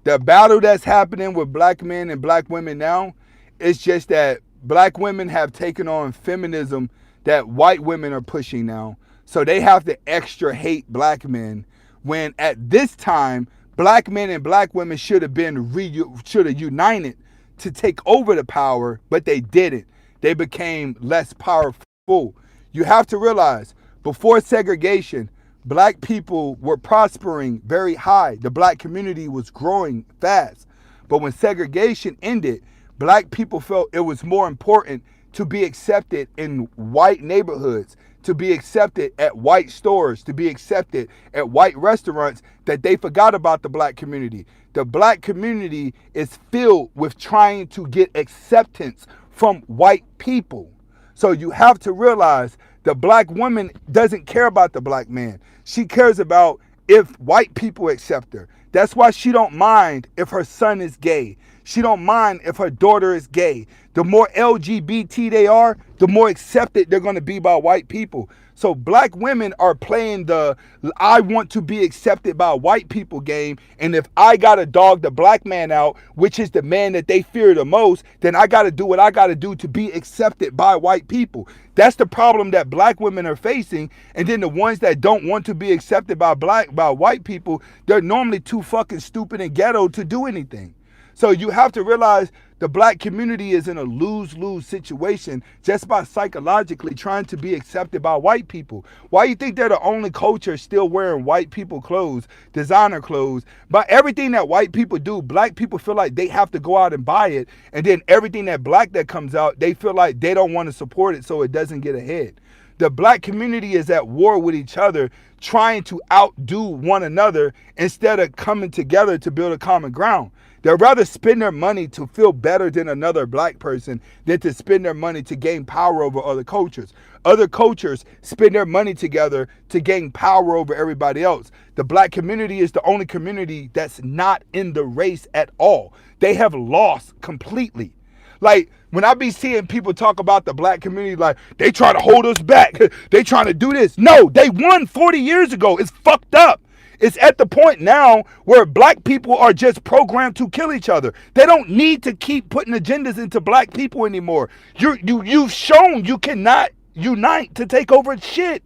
The battle that's happening with black men and black women now, it's just that black women have taken on feminism that white women are pushing now. So they have to extra hate black men, when at this time, black men and black women should have united to take over the power, but they didn't. They became less powerful. You have to realize, before segregation, black people were prospering very high. The black community was growing fast. But when segregation ended, black people felt it was more important to be accepted in white neighborhoods to be accepted at white stores, to be accepted at white restaurants, that they forgot about the black community. The black community is filled with trying to get acceptance from white people. So you have to realize the black woman doesn't care about the black man. She cares about if white people accept her. That's why she don't mind if her son is gay. She don't mind if her daughter is gay. The more LGBT they are, the more accepted they're going to be by white people. So black women are playing the I want to be accepted by white people game. And if I got to dog the black man out, which is the man that they fear the most, then I got to do what I got to do to be accepted by white people. That's the problem that black women are facing. And then the ones that don't want to be accepted by white people, they're normally too fucking stupid and ghetto to do anything. So you have to realize the black community is in a lose-lose situation just by psychologically trying to be accepted by white people. Why you think they're the only culture still wearing white people clothes, designer clothes? But everything that white people do, black people feel like they have to go out and buy it. And then everything that black that comes out, they feel like they don't want to support it so it doesn't get ahead. The black community is at war with each other, trying to outdo one another instead of coming together to build a common ground. They'd rather spend their money to feel better than another black person than to spend their money to gain power over other cultures. Other cultures spend their money together to gain power over everybody else. The black community is the only community that's not in the race at all. They have lost completely. Like, when I be seeing people talk about the black community, like, they try to hold us back. They trying to do this. No, they won 40 years ago. It's fucked up. It's at the point now where black people are just programmed to kill each other. They don't need to keep putting agendas into black people anymore. You've shown you cannot unite to take over shit.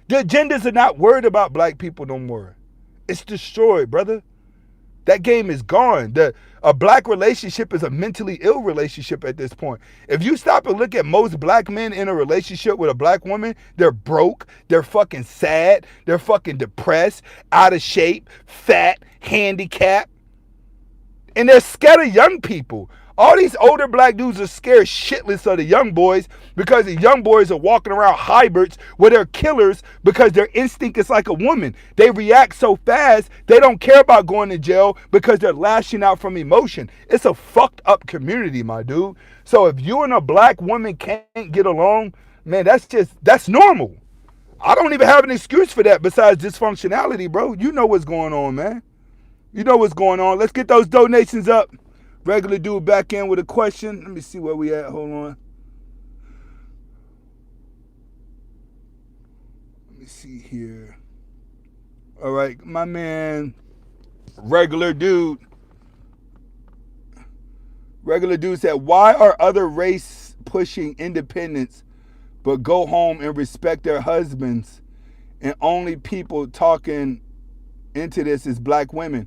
The agendas are not worried about black people no more. It's destroyed, brother. That game is gone. A black relationship is a mentally ill relationship at this point. If you stop and look at most black men in a relationship with a black woman, they're broke, they're fucking sad, they're fucking depressed, out of shape, fat, handicapped, and they're scared of young people. All these older black dudes are scared shitless of the young boys because the young boys are walking around hybrids where they're killers because their instinct is like a woman. They react so fast, they don't care about going to jail because they're lashing out from emotion. It's a fucked up community, my dude. So if you and a black woman can't get along, man, that's normal. I don't even have an excuse for that besides dysfunctionality, bro. You know what's going on, man. You know what's going on. Let's get those donations up. Regular dude back in with a question. Let me see where we at. Hold on. Let me see here. All right, my man, regular dude. Regular dude said, why are other race pushing independence but go home and respect their husbands, and only people talking into this is black women?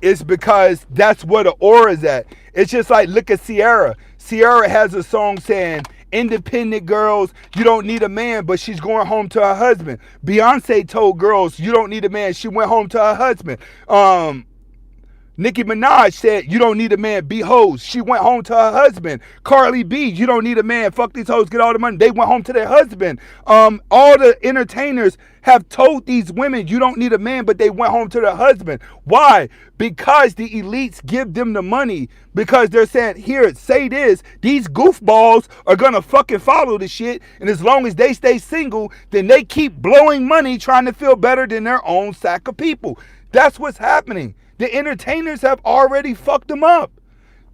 It's because that's where the aura is at. It's just like, look at Ciara. Ciara has a song saying, independent girls, you don't need a man, but she's going home to her husband. Beyonce told girls, you don't need a man. She went home to her husband. Nicki Minaj said, you don't need a man, be hoes. She went home to her husband. Carly B, you don't need a man, fuck these hoes, get all the money. They went home to their husband. All the entertainers have told these women, you don't need a man, but they went home to their husband. Why? Because the elites give them the money. Because they're saying, here, say this, these goofballs are gonna fucking follow the shit, and as long as they stay single, then they keep blowing money trying to feel better than their own sack of people. That's what's happening. The entertainers have already fucked them up.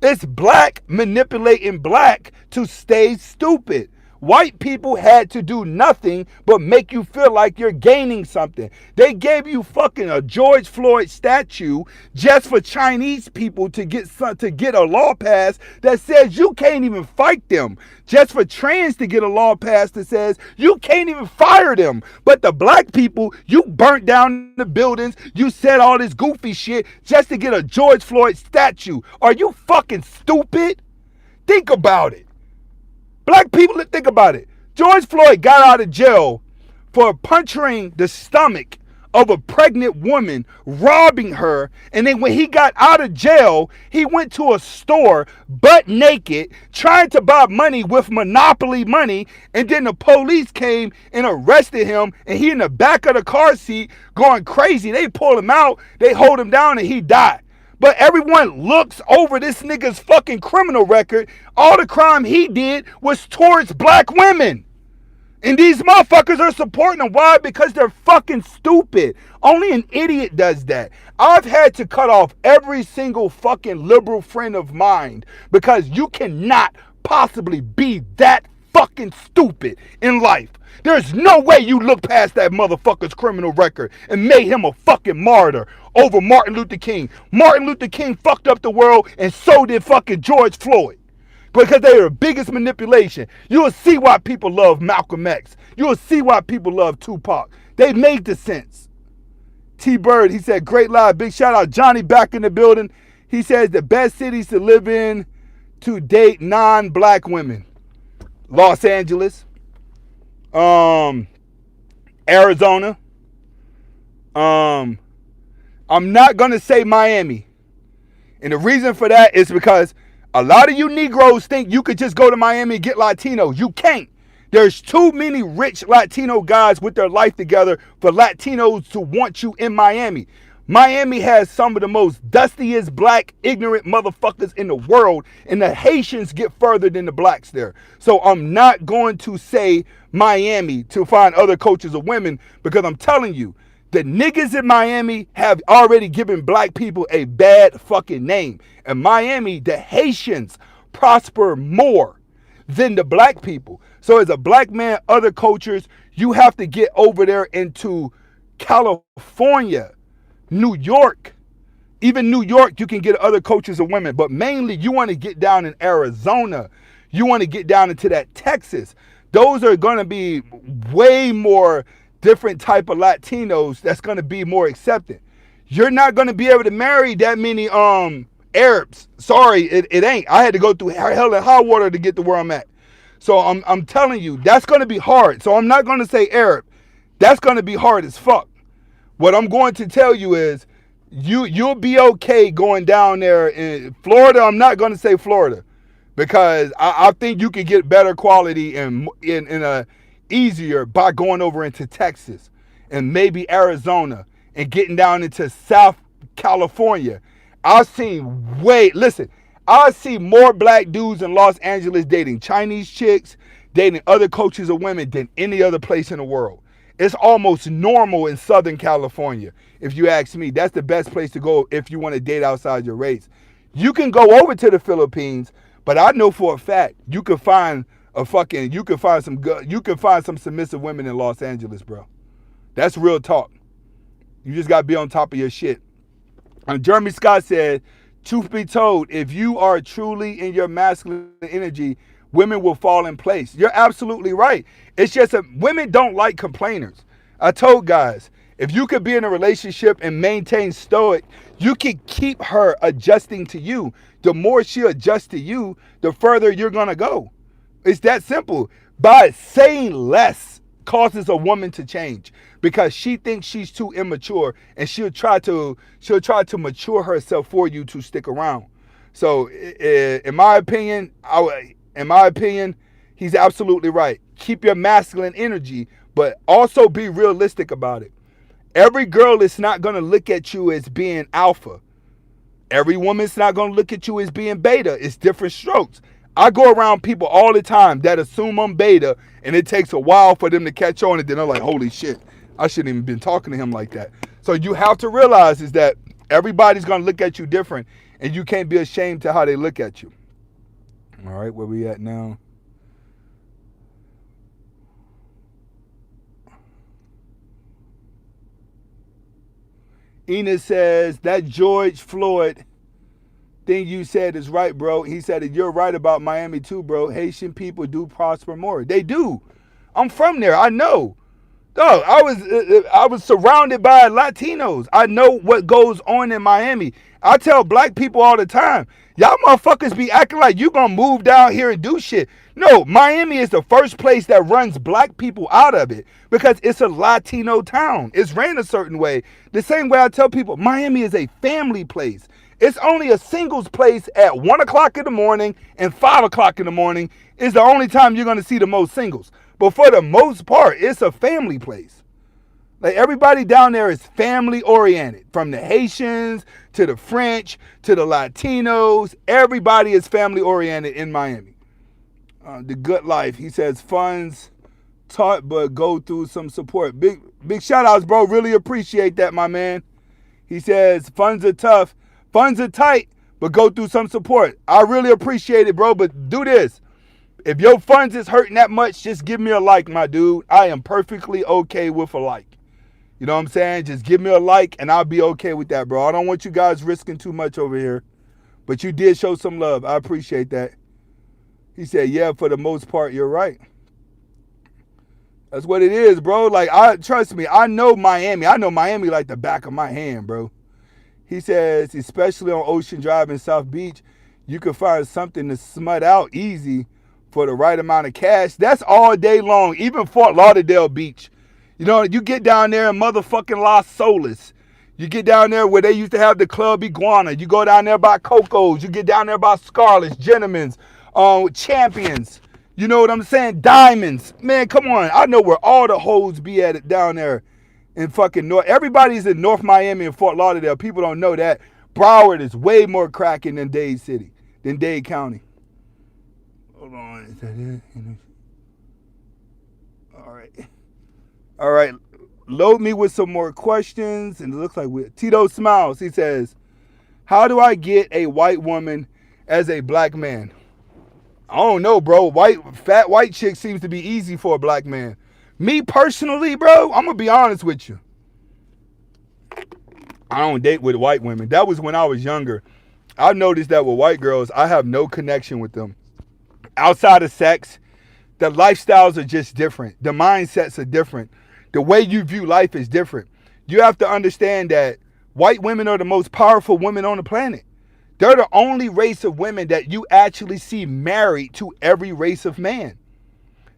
It's black manipulating black to stay stupid. White people had to do nothing but make you feel like you're gaining something. They gave you fucking a George Floyd statue just for Chinese people to get a law passed that says you can't even fight them. Just for trans to get a law passed that says you can't even fire them. But the black people, you burnt down the buildings, you said all this goofy shit just to get a George Floyd statue. Are you fucking stupid? Think about it. Black people, think about it. George Floyd got out of jail for puncturing the stomach of a pregnant woman, robbing her. And then when he got out of jail, he went to a store butt naked, trying to buy money with Monopoly money. And then the police came and arrested him. And he in the back of the car seat going crazy. They pull him out, they hold him down, and he died. But everyone looks over this nigga's fucking criminal record. All the crime he did was towards black women. And these motherfuckers are supporting him. Why? Because they're fucking stupid. Only an idiot does that. I've had to cut off every single fucking liberal friend of mine because you cannot possibly be that fucking stupid in life. There's no way you look past that motherfucker's criminal record and made him a fucking martyr over Martin Luther King. Martin Luther King fucked up the world, and so did fucking George Floyd. Because they are the biggest manipulation. You'll see why people love Malcolm X. You'll see why people love Tupac. They made the sense. T-Bird, he said, great live. Big shout out. Johnny back in the building. He says the best cities to live in to date non-black women. Los Angeles. Arizona. I'm not going to say Miami. And the reason for that is because a lot of you Negroes think you could just go to Miami and get Latinos. You can't. There's too many rich Latino guys with their life together for Latinos to want you in Miami. Miami has some of the most dustiest black ignorant motherfuckers in the world, and the Haitians get further than the blacks there. So I'm not going to say Miami to find other cultures of women, because I'm telling you, the niggas in Miami have already given black people a bad fucking name. In Miami, the Haitians prosper more than the black people. So as a black man, other cultures, you have to get over there into California, New York. Even New York, you can get other cultures of women. But mainly, you want to get down in Arizona. You want to get down into that Texas. Those are going to be way more different type of Latinos that's going to be more accepted. You're not going to be able to marry that many Arabs. Sorry, it ain't. I had to go through hell and high water to get to where I'm at. So I'm telling you, that's going to be hard. So I'm not going to say Arab. That's going to be hard as fuck. What I'm going to tell you is you'll be okay going down there in Florida. I'm not going to say Florida because I think you can get better quality in a easier by going over into Texas and maybe Arizona and getting down into South California. I've seen more black dudes in Los Angeles dating Chinese chicks, dating other cultures of women than any other place in the world. It's almost normal in Southern California. If you ask me, that's the best place to go if you want to date outside your race. You can go over to the Philippines, but I know for a fact you can find some submissive women in Los Angeles, bro. That's real talk. You just got to be on top of your shit. And Jeremy Scott said, truth be told, if you are truly in your masculine energy, women will fall in place. You're absolutely right. It's just that women don't like complainers. I told guys, if you could be in a relationship and maintain stoic, you can keep her adjusting to you. The more she adjusts to you, the further you're going to go. It's that simple. By saying less causes a woman to change because she thinks she's too immature, and she'll try to mature herself for you to stick around. So in my opinion, he's absolutely right. Keep your masculine energy, but also be realistic about it. Every girl is not going to look at you as being alpha. Every woman's not going to look at you as being beta. It's different strokes. I go around people all the time that assume I'm beta, and it takes a while for them to catch on, and then they're like, holy shit, I shouldn't even been talking to him like that. So you have to realize is that everybody's going to look at you different, and you can't be ashamed to how they look at you. All right, where we at now? Enos says, that George Floyd thing you said is right, bro. He said that you're right about Miami too, bro. Haitian people do prosper more. They do. I'm from there. I know. Oh, I was surrounded by Latinos. I know what goes on in Miami. I tell black people all the time, y'all motherfuckers be acting like you gonna move down here and do shit. No, Miami is the first place that runs black people out of it because it's a Latino town. It's ran a certain way. The same way I tell people, Miami is a family place. It's only a singles place at 1 o'clock in the morning and 5 o'clock in the morning is the only time you're gonna see the most singles. But for the most part, it's a family place. Like everybody down there is family oriented, from the Haitians to the French to the Latinos. Everybody is family oriented in Miami. The good life, he says, funds taught but go through some support. Big shout outs, bro. Really appreciate that, my man. He says funds are tough, funds are tight, but go through some support. I really appreciate it, bro. But do this. If your funds is hurting that much, just give me a like, my dude. I am perfectly okay with a like. You know what I'm saying? Just give me a like and I'll be okay with that, bro. I don't want you guys risking too much over here. But you did show some love. I appreciate that. He said, yeah, for the most part, you're right. That's what it is, bro. Like, trust me, I know Miami. I know Miami like the back of my hand, bro. He says, especially on Ocean Drive in South Beach, you can find something to smut out easy for the right amount of cash. That's all day long. Even Fort Lauderdale Beach. You know, you get down there in motherfucking Las Solas. You get down there where they used to have the Club Iguana. You go down there by Coco's. You get down there by Scarlett's, Gentlemen's, Champions. You know what I'm saying? Diamonds. Man, come on. I know where all the hoes be at it down there in fucking North. Everybody's in North Miami and Fort Lauderdale. People don't know that. Broward is way more cracking than Dade City, than Dade County. Hold on. Is that it? All right. All right. Load me with some more questions. And it looks like Tito Smiles. He says, how do I get a white woman as a black man? I don't know, bro. Fat white chick seems to be easy for a black man. Me personally, bro, I'm going to be honest with you. I don't date with white women. That was when I was younger. I noticed that with white girls, I have no connection with them. Outside of sex, the lifestyles are just different. The mindsets are different. The way you view life is different. You have to understand that white women are the most powerful women on the planet. They're the only race of women that you actually see married to every race of man.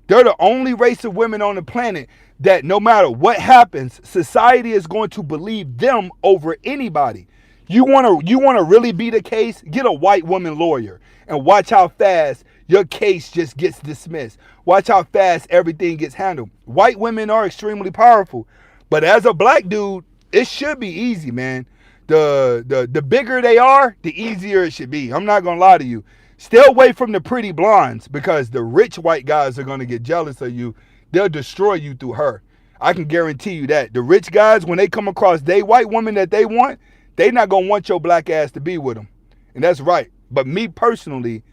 They're the only race of women on the planet that no matter what happens, society is going to believe them over anybody. You want to really be the case? Get a white woman lawyer and watch how fast your case just gets dismissed. Watch how fast everything gets handled. White women are extremely powerful. But as a black dude, it should be easy, man. The bigger they are, the easier it should be. I'm not going to lie to you. Stay away from the pretty blondes because the rich white guys are going to get jealous of you. They'll destroy you through her. I can guarantee you that. The rich guys, when they come across they white woman that they want, they not going to want your black ass to be with them. And that's right. But me personally,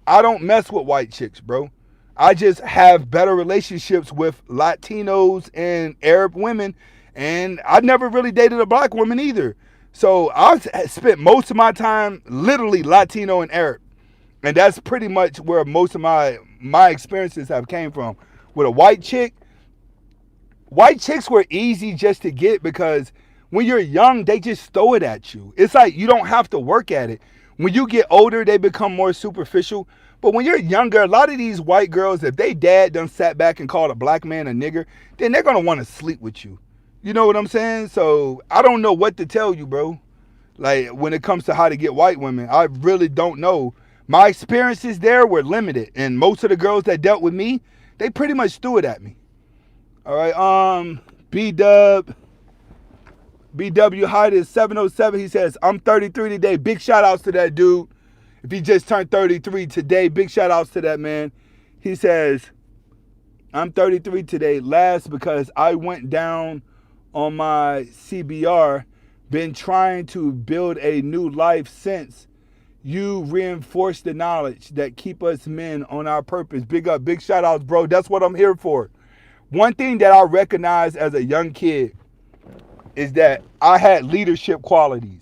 I don't mess with white chicks, bro. I just have better relationships with Latinos and Arab women. And I never really dated a black woman either. So I spent most of my time literally Latino and Arab. And that's pretty much where most of my experiences have came from. With a white chicks were easy just to get because when you're young, they just throw it at you. It's like you don't have to work at it. When you get older, they become more superficial. But when you're younger, a lot of these white girls, if they dad done sat back and called a black man a nigger, then they're going to want to sleep with you. You know what I'm saying? So I don't know what to tell you, bro. Like when it comes to how to get white women, I really don't know. My experiences there were limited. And most of the girls that dealt with me, they pretty much threw it at me. All right. BW Hyde is 707. He says, I'm 33 today. Big shout outs to that dude. If he just turned 33 today, big shout outs to that man. He says, I'm 33 today. Last because I went down on my CBR. Been trying to build a new life since. You reinforce the knowledge that keep us men on our purpose. Big up, big shout outs, bro. That's what I'm here for. One thing that I recognized as a young kid is that I had leadership qualities.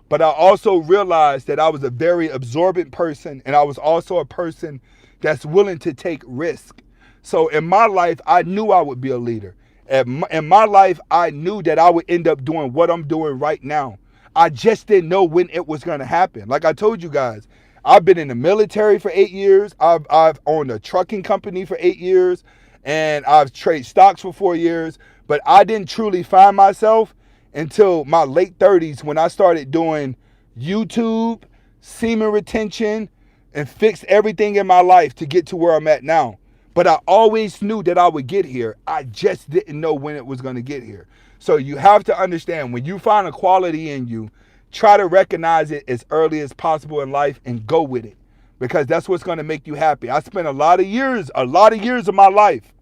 But I also realized that I was a very absorbent person, and I was also a person that's willing to take risk. So in my life, I knew I would be a leader. In my life, I knew that I would end up doing what I'm doing right now. I just didn't know when it was going to happen. Like I told you guys, I've been in the military for 8 years. I've owned a trucking company for 8 years, and I've traded stocks for 4 years. But I didn't truly find myself until my late 30s when I started doing YouTube, semen retention, and fixed everything in my life to get to where I'm at now. But I always knew that I would get here. I just didn't know when it was going to get here. So you have to understand, when you find a quality in you, try to recognize it as early as possible in life and go with it, because that's what's going to make you happy. I spent a lot of years of my life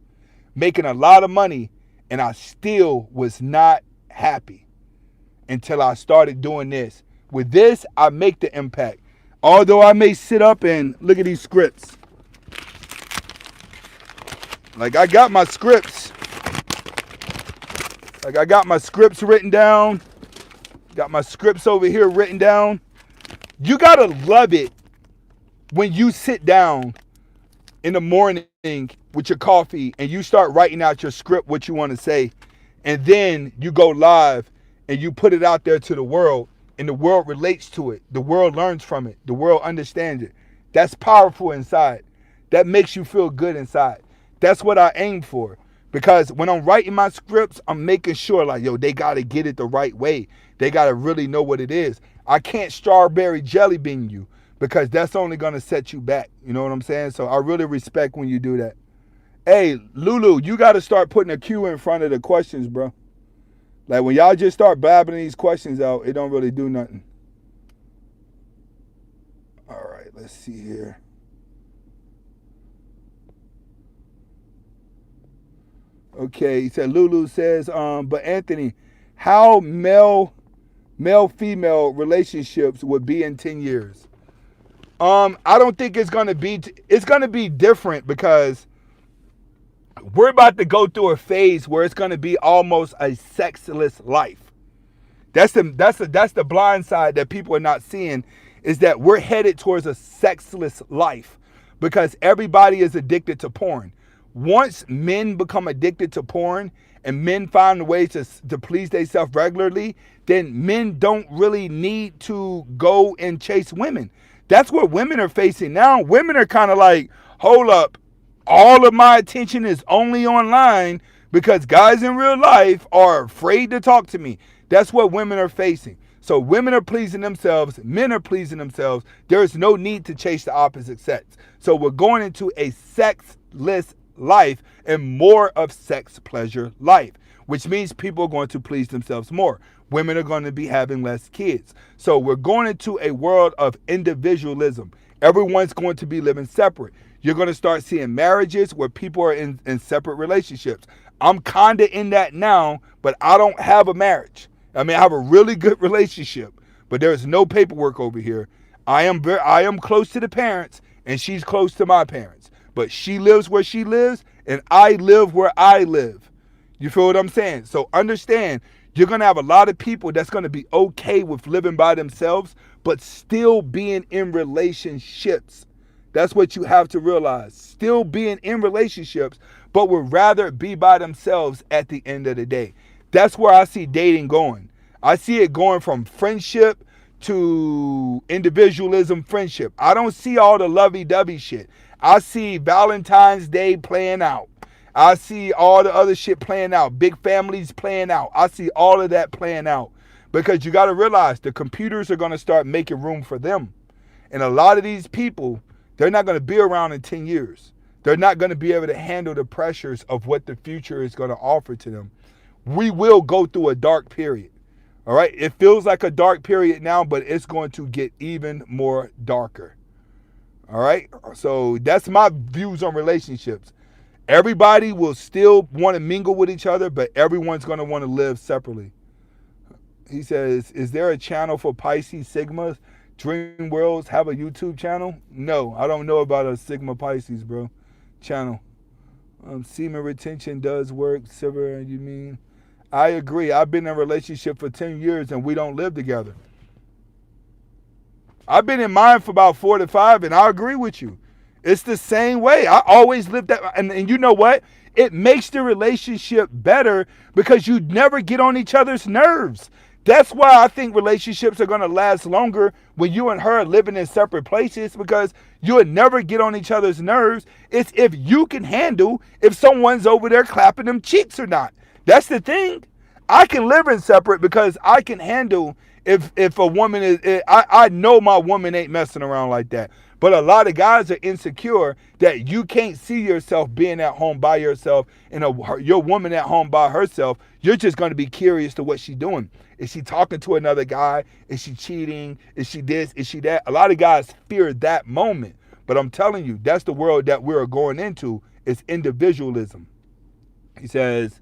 making a lot of money, and I still was not happy until I started doing this. With this, I make the impact. Although I may sit up and look at these scripts. Like I got my scripts. Like I got my scripts written down. Got my scripts over here written down. You got to love it when you sit down in the morning with your coffee and you start writing out your script, what you want to say. And then you go live and you put it out there to the world, and the world relates to it. The world learns from it. The world understands it. That's powerful inside. That makes you feel good inside. That's what I aim for. Because when I'm writing my scripts, I'm making sure, like, yo, they got to get it the right way. They got to really know what it is. I can't strawberry jelly bean you, because that's only going to set you back. You know what I'm saying? So I really respect when you do that. Hey, Lulu, you got to start putting a Q in front of the questions, bro. Like, when y'all just start babbling these questions out, it don't really do nothing. All right, let's see here. Okay, he said, Lulu says, but Anthony, how male-female relationships would be in 10 years? I don't think it's going to be different, because we're about to go through a phase where it's going to be almost a sexless life. That's the blind side that people are not seeing, is that we're headed towards a sexless life, because everybody is addicted to porn. Once men become addicted to porn and men find ways to please themselves regularly, then men don't really need to go and chase women. That's what women are facing now. Women are kind of like, hold up, all of my attention is only online because guys in real life are afraid to talk to me. That's what women are facing. So women are pleasing themselves, men are pleasing themselves. There is no need to chase the opposite sex. So we're going into a sexless life and more of sex pleasure life, which means people are going to please themselves more. Women are going to be having less kids. So we're going into a world of individualism. Everyone's going to be living separate. You're going to start seeing marriages where people are in separate relationships. I'm kind of in that now, but I don't have a marriage. I mean, I have a really good relationship, but there's no paperwork over here. I am close to the parents, and she's close to my parents. But she lives where she lives, and I live where I live. You feel what I'm saying? So understand, you're going to have a lot of people that's going to be okay with living by themselves, but still being in relationships. That's what you have to realize. Still being in relationships, but would rather be by themselves at the end of the day. That's where I see dating going. I see it going from friendship to individualism friendship. I don't see all the lovey-dovey shit. I see Valentine's Day playing out. I see all the other shit playing out. Big families playing out. I see all of that playing out. Because you got to realize the computers are going to start making room for them. And a lot of these people, they're not going to be around in 10 years. They're not going to be able to handle the pressures of what the future is going to offer to them. We will go through a dark period. All right? It feels like a dark period now, but it's going to get even more darker. All right? So that's my views on relationships. Everybody will still want to mingle with each other, but everyone's going to want to live separately. He says, is there a channel for Pisces Sigmas? Dream Worlds have a YouTube channel? No, I don't know about a Sigma Pisces, bro. Channel. Semen retention does work. Silver, you mean? I agree. I've been in a relationship for 10 years and we don't live together. I've been in mine for about 4 to 5 and I agree with you. It's the same way. I always lived that. And you know what? it makes the relationship better because you never get on each other's nerves. That's why I think relationships are going to last longer when you and her are living in separate places, because you would never get on each other's nerves. It's if you can handle if someone's over there clapping them cheeks or not. That's the thing. I can live in separate because I can handle if a woman is, I know my woman ain't messing around like that. But a lot of guys are insecure that you can't see yourself being at home by yourself and your woman at home by herself. You're just going to be curious to what she's doing. Is she talking to another guy? Is she cheating? Is she this? Is she that? A lot of guys fear that moment. But I'm telling you, that's the world that we're going into. It's individualism. He says,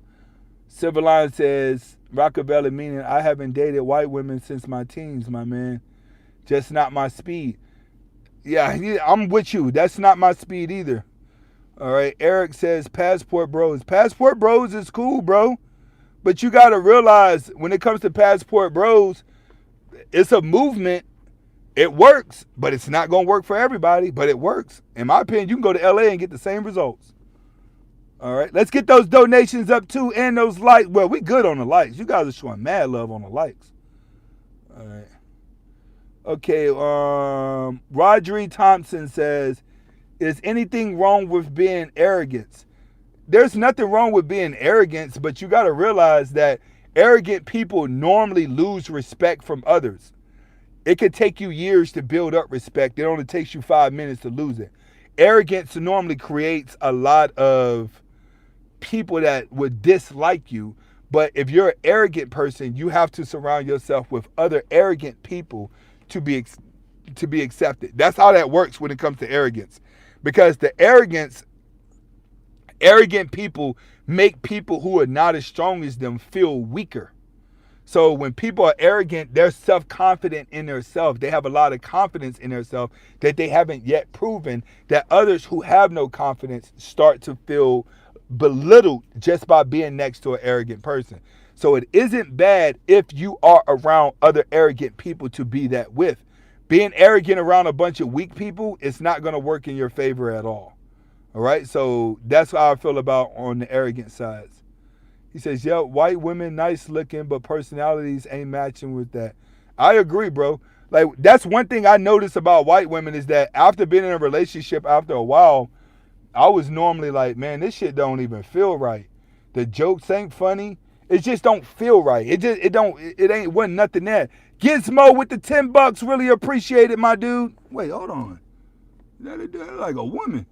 Silverline says, Rockavelli meaning I haven't dated white women since my teens, my man. Just not my speed. Yeah, I'm with you. That's not my speed either. All right. Eric says passport bros. Passport bros is cool, bro. But you got to realize when it comes to passport bros, it's a movement. It works, but it's not going to work for everybody, but it works. In my opinion, you can go to LA and get the same results. All right. Let's get those donations up too and those likes. Well, we good on the likes. You guys are showing mad love on the likes. All right. Okay, Rodri Thompson says, is anything wrong with being arrogant? There's nothing wrong with being arrogant, but you got to realize that arrogant people normally lose respect from others. It could take you years to build up respect. It only takes you 5 minutes to lose it. Arrogance normally creates a lot of people that would dislike you, but if you're an arrogant person, you have to surround yourself with other arrogant people to be accepted. That's how that works when it comes to arrogance. Because the arrogant people make people who are not as strong as them feel weaker. So when people are arrogant, they're self-confident in themselves. They have a lot of confidence in themselves that they haven't yet proven, that others who have no confidence start to feel belittled just by being next to an arrogant person. So it isn't bad if you are around other arrogant people to be that with. Being arrogant around a bunch of weak people, it's not going to work in your favor at all. All right? So that's how I feel about on the arrogant sides. He says, yeah, white women nice looking, but personalities ain't matching with that. I agree, bro. Like, that's one thing I noticed about white women is that after being in a relationship after a while, I was normally like, man, this shit don't even feel right. The jokes ain't funny. It just don't feel right. Wasn't nothing there. Gizmo with the $10, really appreciate it, my dude. Wait, hold on. That like a woman.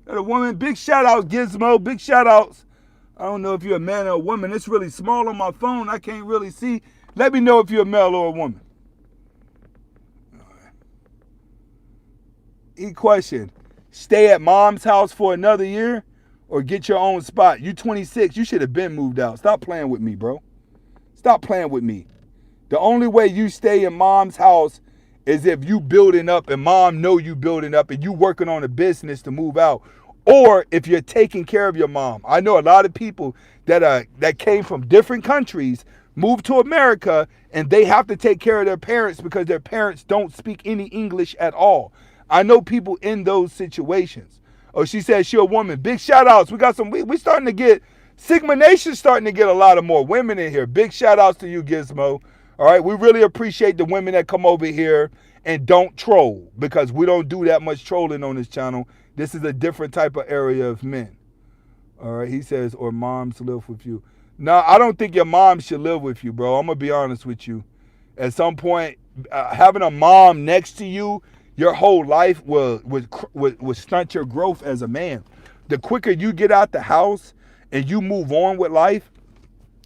That a woman. Big shout outs, Gizmo. Big shout outs. I don't know if you're a man or a woman. It's really small on my phone. I can't really see. Let me know if you're a male or a woman. All right. E-question. Stay at mom's house for another year or get your own spot? You 26. You should have been moved out. Stop playing with me, bro. Stop playing with me. The only way you stay in mom's house is if you building up and mom know you building up and you working on a business to move out. Or if you're taking care of your mom. I know a lot of people that came from different countries, moved to America, and they have to take care of their parents because their parents don't speak any English at all. I know people in those situations. Oh, she said she a woman. Big shout outs. We got we starting to get, Sigma Nation starting to get a lot of more women in here. Big shout outs to you, Gizmo. All right, we really appreciate the women that come over here and don't troll, because we don't do that much trolling on this channel. This is a different type of area of men. All right, he says, or moms live with you. No, I don't think your mom should live with you, bro. I'm going to be honest with you. At some point, having a mom next to you your whole life will stunt your growth as a man. The quicker you get out the house and you move on with life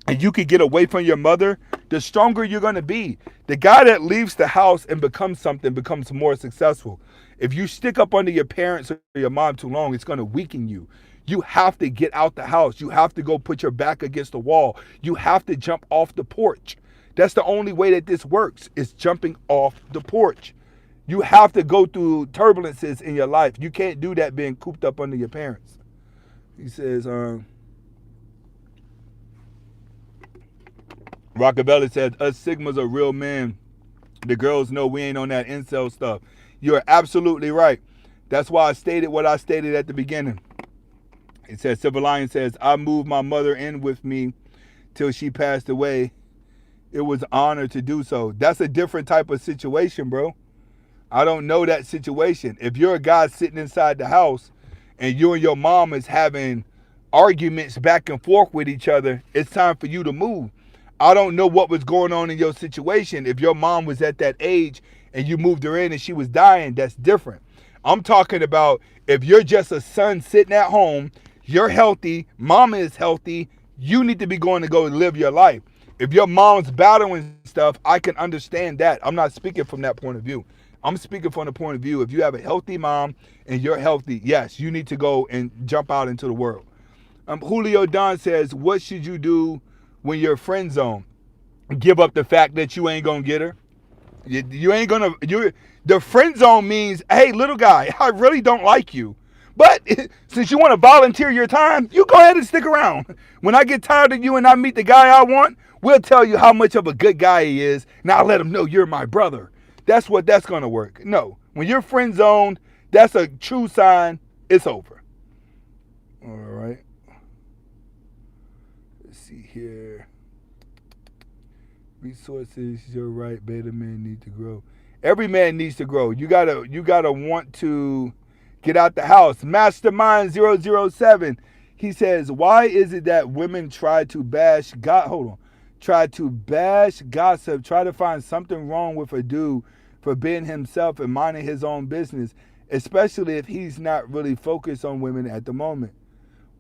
and you can get away from your mother, the stronger you're going to be. The guy that leaves the house and becomes something becomes more successful. If you stick up under your parents or your mom too long, it's going to weaken you. You have to get out the house. You have to go put your back against the wall. You have to jump off the porch. That's the only way that this works, is jumping off the porch. You have to go through turbulences in your life. You can't do that being cooped up under your parents. He says, Rockavelli says, us Sigmas are real men. The girls know we ain't on that incel stuff. You're absolutely right. That's why I stated what I stated at the beginning. It says, Silver Lion says, I moved my mother in with me till she passed away. It was an honor to do so. That's a different type of situation, bro. I don't know that situation. If you're a guy sitting inside the house and you and your mom is having arguments back and forth with each other, it's time for you to move. I don't know what was going on in your situation. If your mom was at that age and you moved her in and she was dying, that's different. I'm talking about if you're just a son sitting at home, you're healthy, mama is healthy, you need to be going to go live your life. If your mom's battling stuff, I can understand that. I'm not speaking from that point of view. I'm speaking from the point of view, if you have a healthy mom and you're healthy, yes, you need to go and jump out into the world. Julio Don says, what should you do when you're friend zone? Give up the fact that you ain't going to get her. You ain't going to, the friend zone means, hey, little guy, I really don't like you. But since you want to volunteer your time, you go ahead and stick around. When I get tired of you and I meet the guy I want, we'll tell you how much of a good guy he is. Now I'll let him know you're my brother. That's what that's going to work. No, when you're friend zoned, that's a true sign it's over. All right. Let's see here. Resources, you're right. Beta men need to grow. Every man needs to grow. You gotta want to get out the house. Mastermind 007. He says, why is it that women try to bash gossip, try to find something wrong with a dude for being himself and minding his own business, especially if he's not really focused on women at the moment?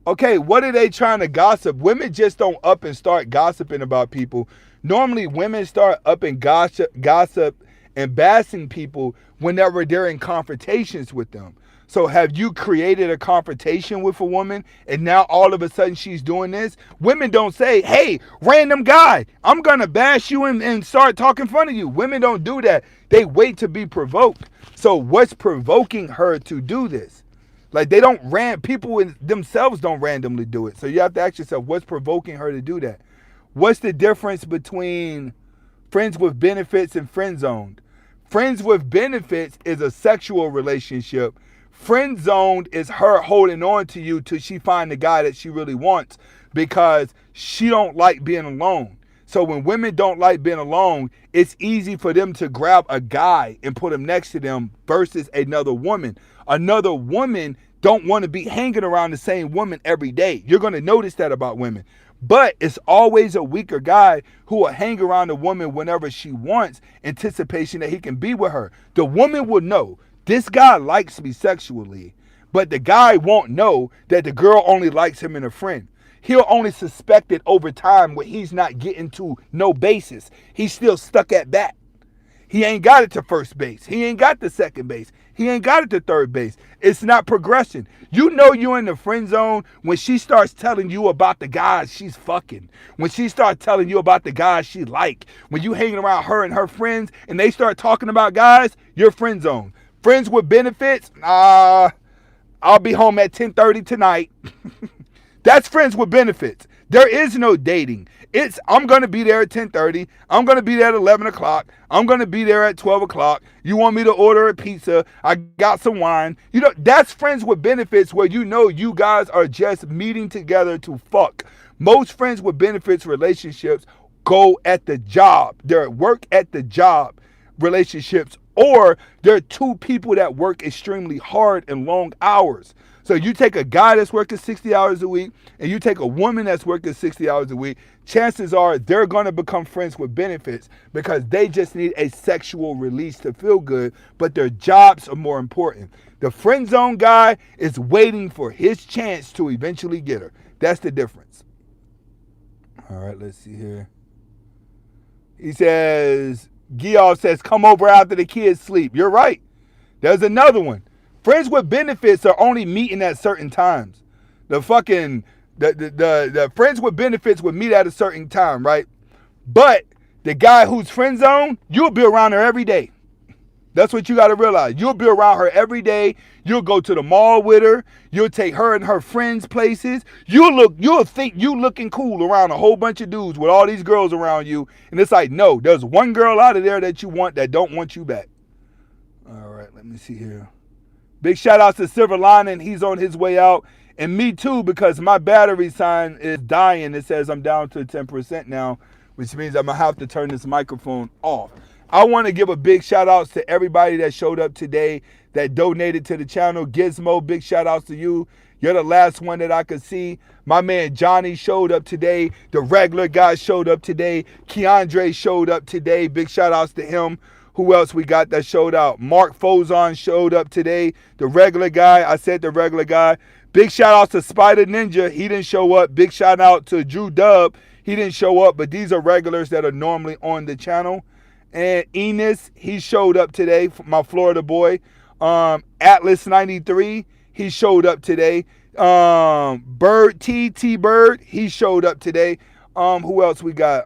Okay, what are they trying to gossip? Women just don't up and start gossiping about people. Normally, women start up and gossip and bashing people whenever they're in confrontations with them. So have you created a confrontation with a woman and now all of a sudden she's doing this? Women don't say, hey, random guy, I'm going to bash you and start talking fun of you. Women don't do that. They wait to be provoked. So what's provoking her to do this? Like people themselves don't randomly do it. So you have to ask yourself, what's provoking her to do that? What's the difference between friends with benefits and friend zoned? Friends with benefits is a sexual relationship. Friend zoned is her holding on to you till she find the guy that she really wants because she don't like being alone. So when women don't like being alone, it's easy for them to grab a guy and put him next to them versus another woman. Another woman don't want to be hanging around the same woman every day. You're going to notice that about women. But it's always a weaker guy who will hang around a woman whenever she wants, anticipation that he can be with her. The woman will know, this guy likes me sexually, but the guy won't know that the girl only likes him and a friend. He'll only suspect it over time when he's not getting to no bases. He's still stuck at bat. He ain't got it to first base. He ain't got the second base. He ain't got it to third base. It's not progression. You know you're in the friend zone when she starts telling you about the guys she's fucking. When she starts telling you about the guys she like. When you hanging around her and her friends and they start talking about guys, you're friend zone. Friends with benefits, I'll be home at 10:30 tonight. That's friends with benefits. There is no dating. It's, I'm going to be there at 10:30. I'm going to be there at 11 o'clock. I'm going to be there at 12 o'clock. You want me to order a pizza? I got some wine. You know, that's friends with benefits where you know you guys are just meeting together to fuck. Most friends with benefits relationships go at the job. They're work at the job relationships, or they're two people that work extremely hard and long hours. So you take a guy that's working 60 hours a week and you take a woman that's working 60 hours a week, chances are they're going to become friends with benefits because they just need a sexual release to feel good, but their jobs are more important. The friend zone guy is waiting for his chance to eventually get her. That's the difference. All right, let's see here. He says, Geoff says, come over after the kids sleep. You're right. There's another one. Friends with benefits are only meeting at certain times. The friends with benefits would meet at a certain time, right? But the guy who's friend zone, you'll be around her every day. That's what you got to realize. You'll be around her every day. You'll go to the mall with her. You'll take her and her friends places. You'll think you looking cool around a whole bunch of dudes with all these girls around you. And it's like, no, there's one girl out of there that you want that don't want you back. All right, let me see here. Big shout out to Silver Lining. He's on his way out. And me too, because my battery sign is dying. It says I'm down to 10% now, which means I'm going to have to turn this microphone off. I want to give a big shout out to everybody that showed up today, that donated to the channel. Gizmo, big shout outs to you. You're the last one that I could see. My man Johnny showed up today. The regular guy showed up today. Keandre showed up today. Big shout outs to him. Who else we got that showed out? Mark Fozon showed up today. The regular guy. I said the regular guy. Big shout out to Spider Ninja. He didn't show up. Big shout out to Drew Dub. He didn't show up, but these are regulars that are normally on the channel. And Enos, he showed up today, my Florida boy. Atlas 93, he showed up today. Bird, T Bird, he showed up today. Who else we got?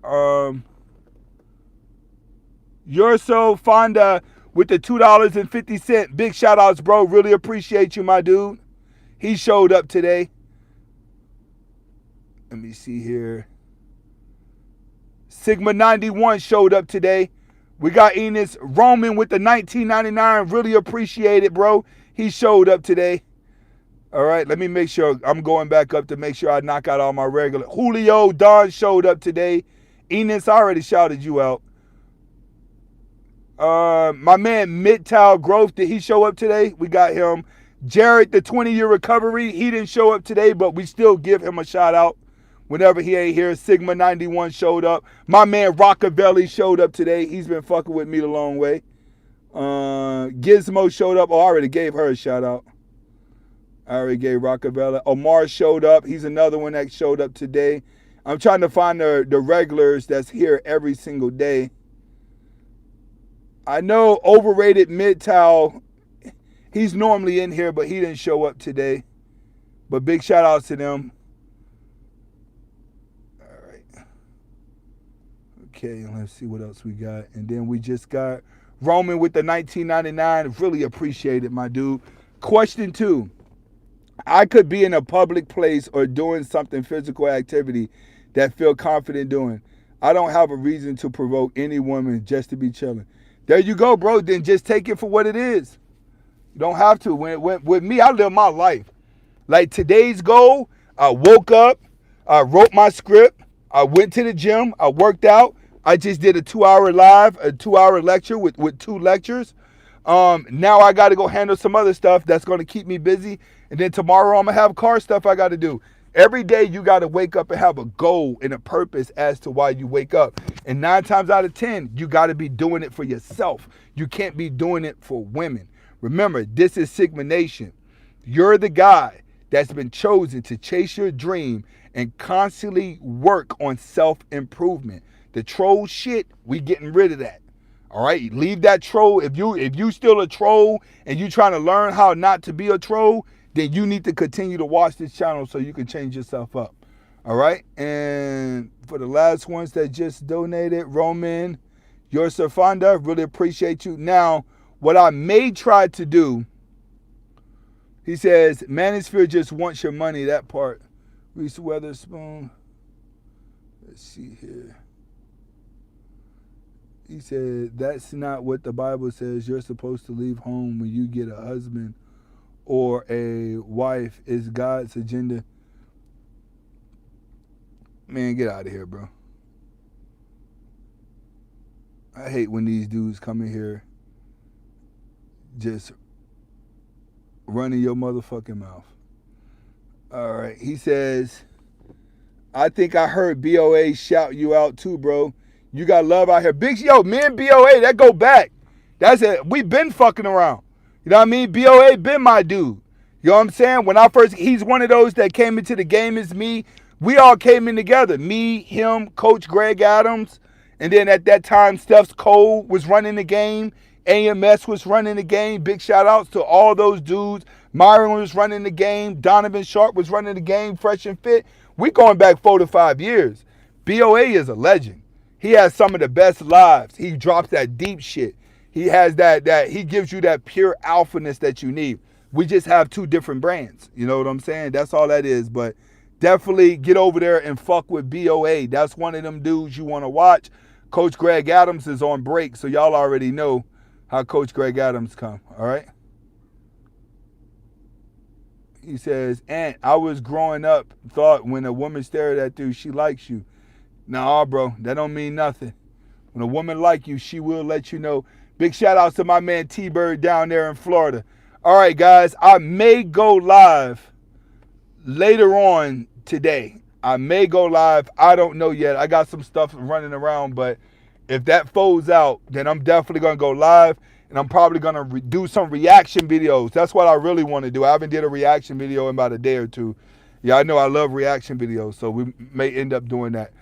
You're so Fonda with the $2.50. Big shout outs, bro. Really appreciate you, my dude. He showed up today. Let me see here. Sigma 91 showed up today. We got Enos Roman with the 1999. Really appreciate it, bro. He showed up today. All right, let me make sure. I'm going back up to make sure I knock out all my regular. Julio Don showed up today. Enos, I already shouted you out. My man Midtown Growth, did he show up today? We got him. Jared, the 20-year recovery, he didn't show up today, but we still give him a shout out whenever he ain't here. Sigma 91 showed up. My man Rockavelli showed up today. He's been fucking with me the long way. Gizmo showed up. Oh, I already gave her a shout out. I already gave Rockavelli. Omar showed up. He's another one that showed up today. I'm trying to find the regulars that's here every single day. I know Overrated Midtown, he's normally in here, but he didn't show up today. But big shout outs to them. All right. Okay, let's see what else we got. And then we just got Roman with the 1999. Really appreciate it, my dude. Question 2. I could be in a public place or doing something physical activity that I feel confident doing. I don't have a reason to provoke any woman just to be chilling. There you go, bro. Then just take it for what it is. You don't have to. With me, I live my life. Like today's goal, I woke up, I wrote my script, I went to the gym, I worked out. I just did a 2-hour live, a 2-hour lecture with 2 lectures. Now I got to go handle some other stuff that's going to keep me busy. And then tomorrow I'm going to have car stuff I got to do. Every day you got to wake up and have a goal and a purpose as to why you wake up. And 9 times out of 10, you got to be doing it for yourself. You can't be doing it for women. Remember, this is Sigma Nation. You're the guy that's been chosen to chase your dream and constantly work on self-improvement. The troll shit, we getting rid of that. All right, leave that troll. If you still a troll and you trying to learn how not to be a troll, then you need to continue to watch this channel so you can change yourself up. All right, and for the last ones that just donated, Roman, your Fonda, really appreciate you. Now, what I may try to do, he says, Manosphere just wants your money, that part. Reese Weatherspoon. Let's see here. He said, that's not what the Bible says. You're supposed to leave home when you get a husband or a wife. Is God's agenda. Man, get out of here, bro. I hate when these dudes come in here just running your motherfucking mouth. All right. He says, I think I heard BOA shout you out too, bro. You got love out here. Big, yo, me and BOA, that go back. That's it. We been fucking around. You know what I mean? BOA been my dude. You know what I'm saying? When I first, he's one of those that came into the game as me. We all came in together. Me, him, Coach Greg Adams. And then at that time, Steph's Cole was running the game. AMS was running the game. Big shout outs to all those dudes. Myron was running the game. Donovan Sharp was running the game, fresh and fit. We going back 4 to 5 years. BOA is a legend. He has some of the best lives. He drops that deep shit. He has that he gives you that pure alphaness that you need. We just have 2 different brands. You know what I'm saying? That's all that is. But definitely get over there and fuck with BOA. That's one of them dudes you want to watch. Coach Greg Adams is on break, so y'all already know how Coach Greg Adams come. All right? He says, "Aunt, I was growing up, thought when a woman stared at you, she likes you. Nah, bro, that don't mean nothing. When a woman like you, she will let you know." Big shout outs to my man T-Bird down there in Florida. All right, guys, I may go live later on today. I may go live. I don't know yet. I got some stuff running around, but if that folds out, then I'm definitely going to go live, and I'm probably going to do some reaction videos. That's what I really want to do. I haven't did a reaction video in about a day or two. Yeah, I know I love reaction videos, so we may end up doing that.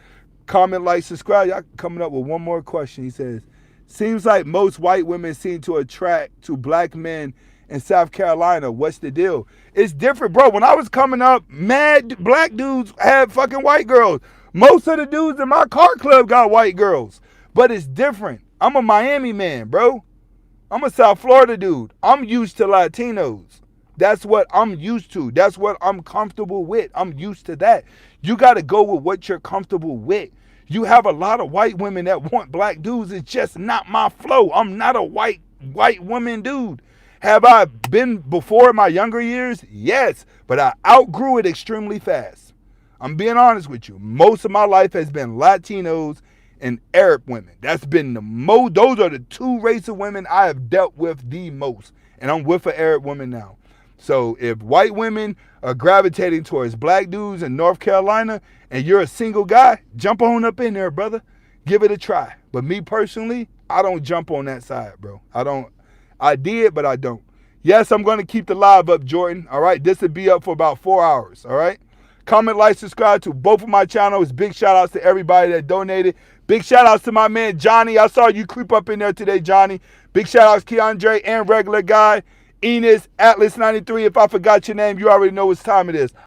Comment, like, subscribe. Y'all coming up with one more question. He says, seems like most white women seem to attract to black men in South Carolina. What's the deal? It's different, bro. When I was coming up, mad black dudes had fucking white girls. Most of the dudes in my car club got white girls. But it's different. I'm a Miami man, bro. I'm a South Florida dude. I'm used to Latinos. That's what I'm used to. That's what I'm comfortable with. I'm used to that. You got to go with what you're comfortable with. You have a lot of white women that want black dudes. It's just not my flow. I'm not a white woman dude. Have I been before in my younger years? Yes, but I outgrew it extremely fast. I'm being honest with you. Most of my life has been Latinos and Arab women. That's been the most. Those are the two races of women I have dealt with the most. And I'm with an Arab woman now. So if white women are gravitating towards black dudes in North Carolina and you're a single guy, jump on up in there, brother. Give it a try. But me personally, I don't jump on that side, bro. I did, but I don't. Yes, I'm going to keep the live up, Jordan. All right. This will be up for about 4 hours. All right. Comment, like, subscribe to both of my channels. Big shout outs to everybody that donated. Big shout outs to my man, Johnny. I saw you creep up in there today, Johnny. Big shout outs to Keandre and Regular Guy. Enos, Atlas 93. If I forgot your name, you already know what time it is.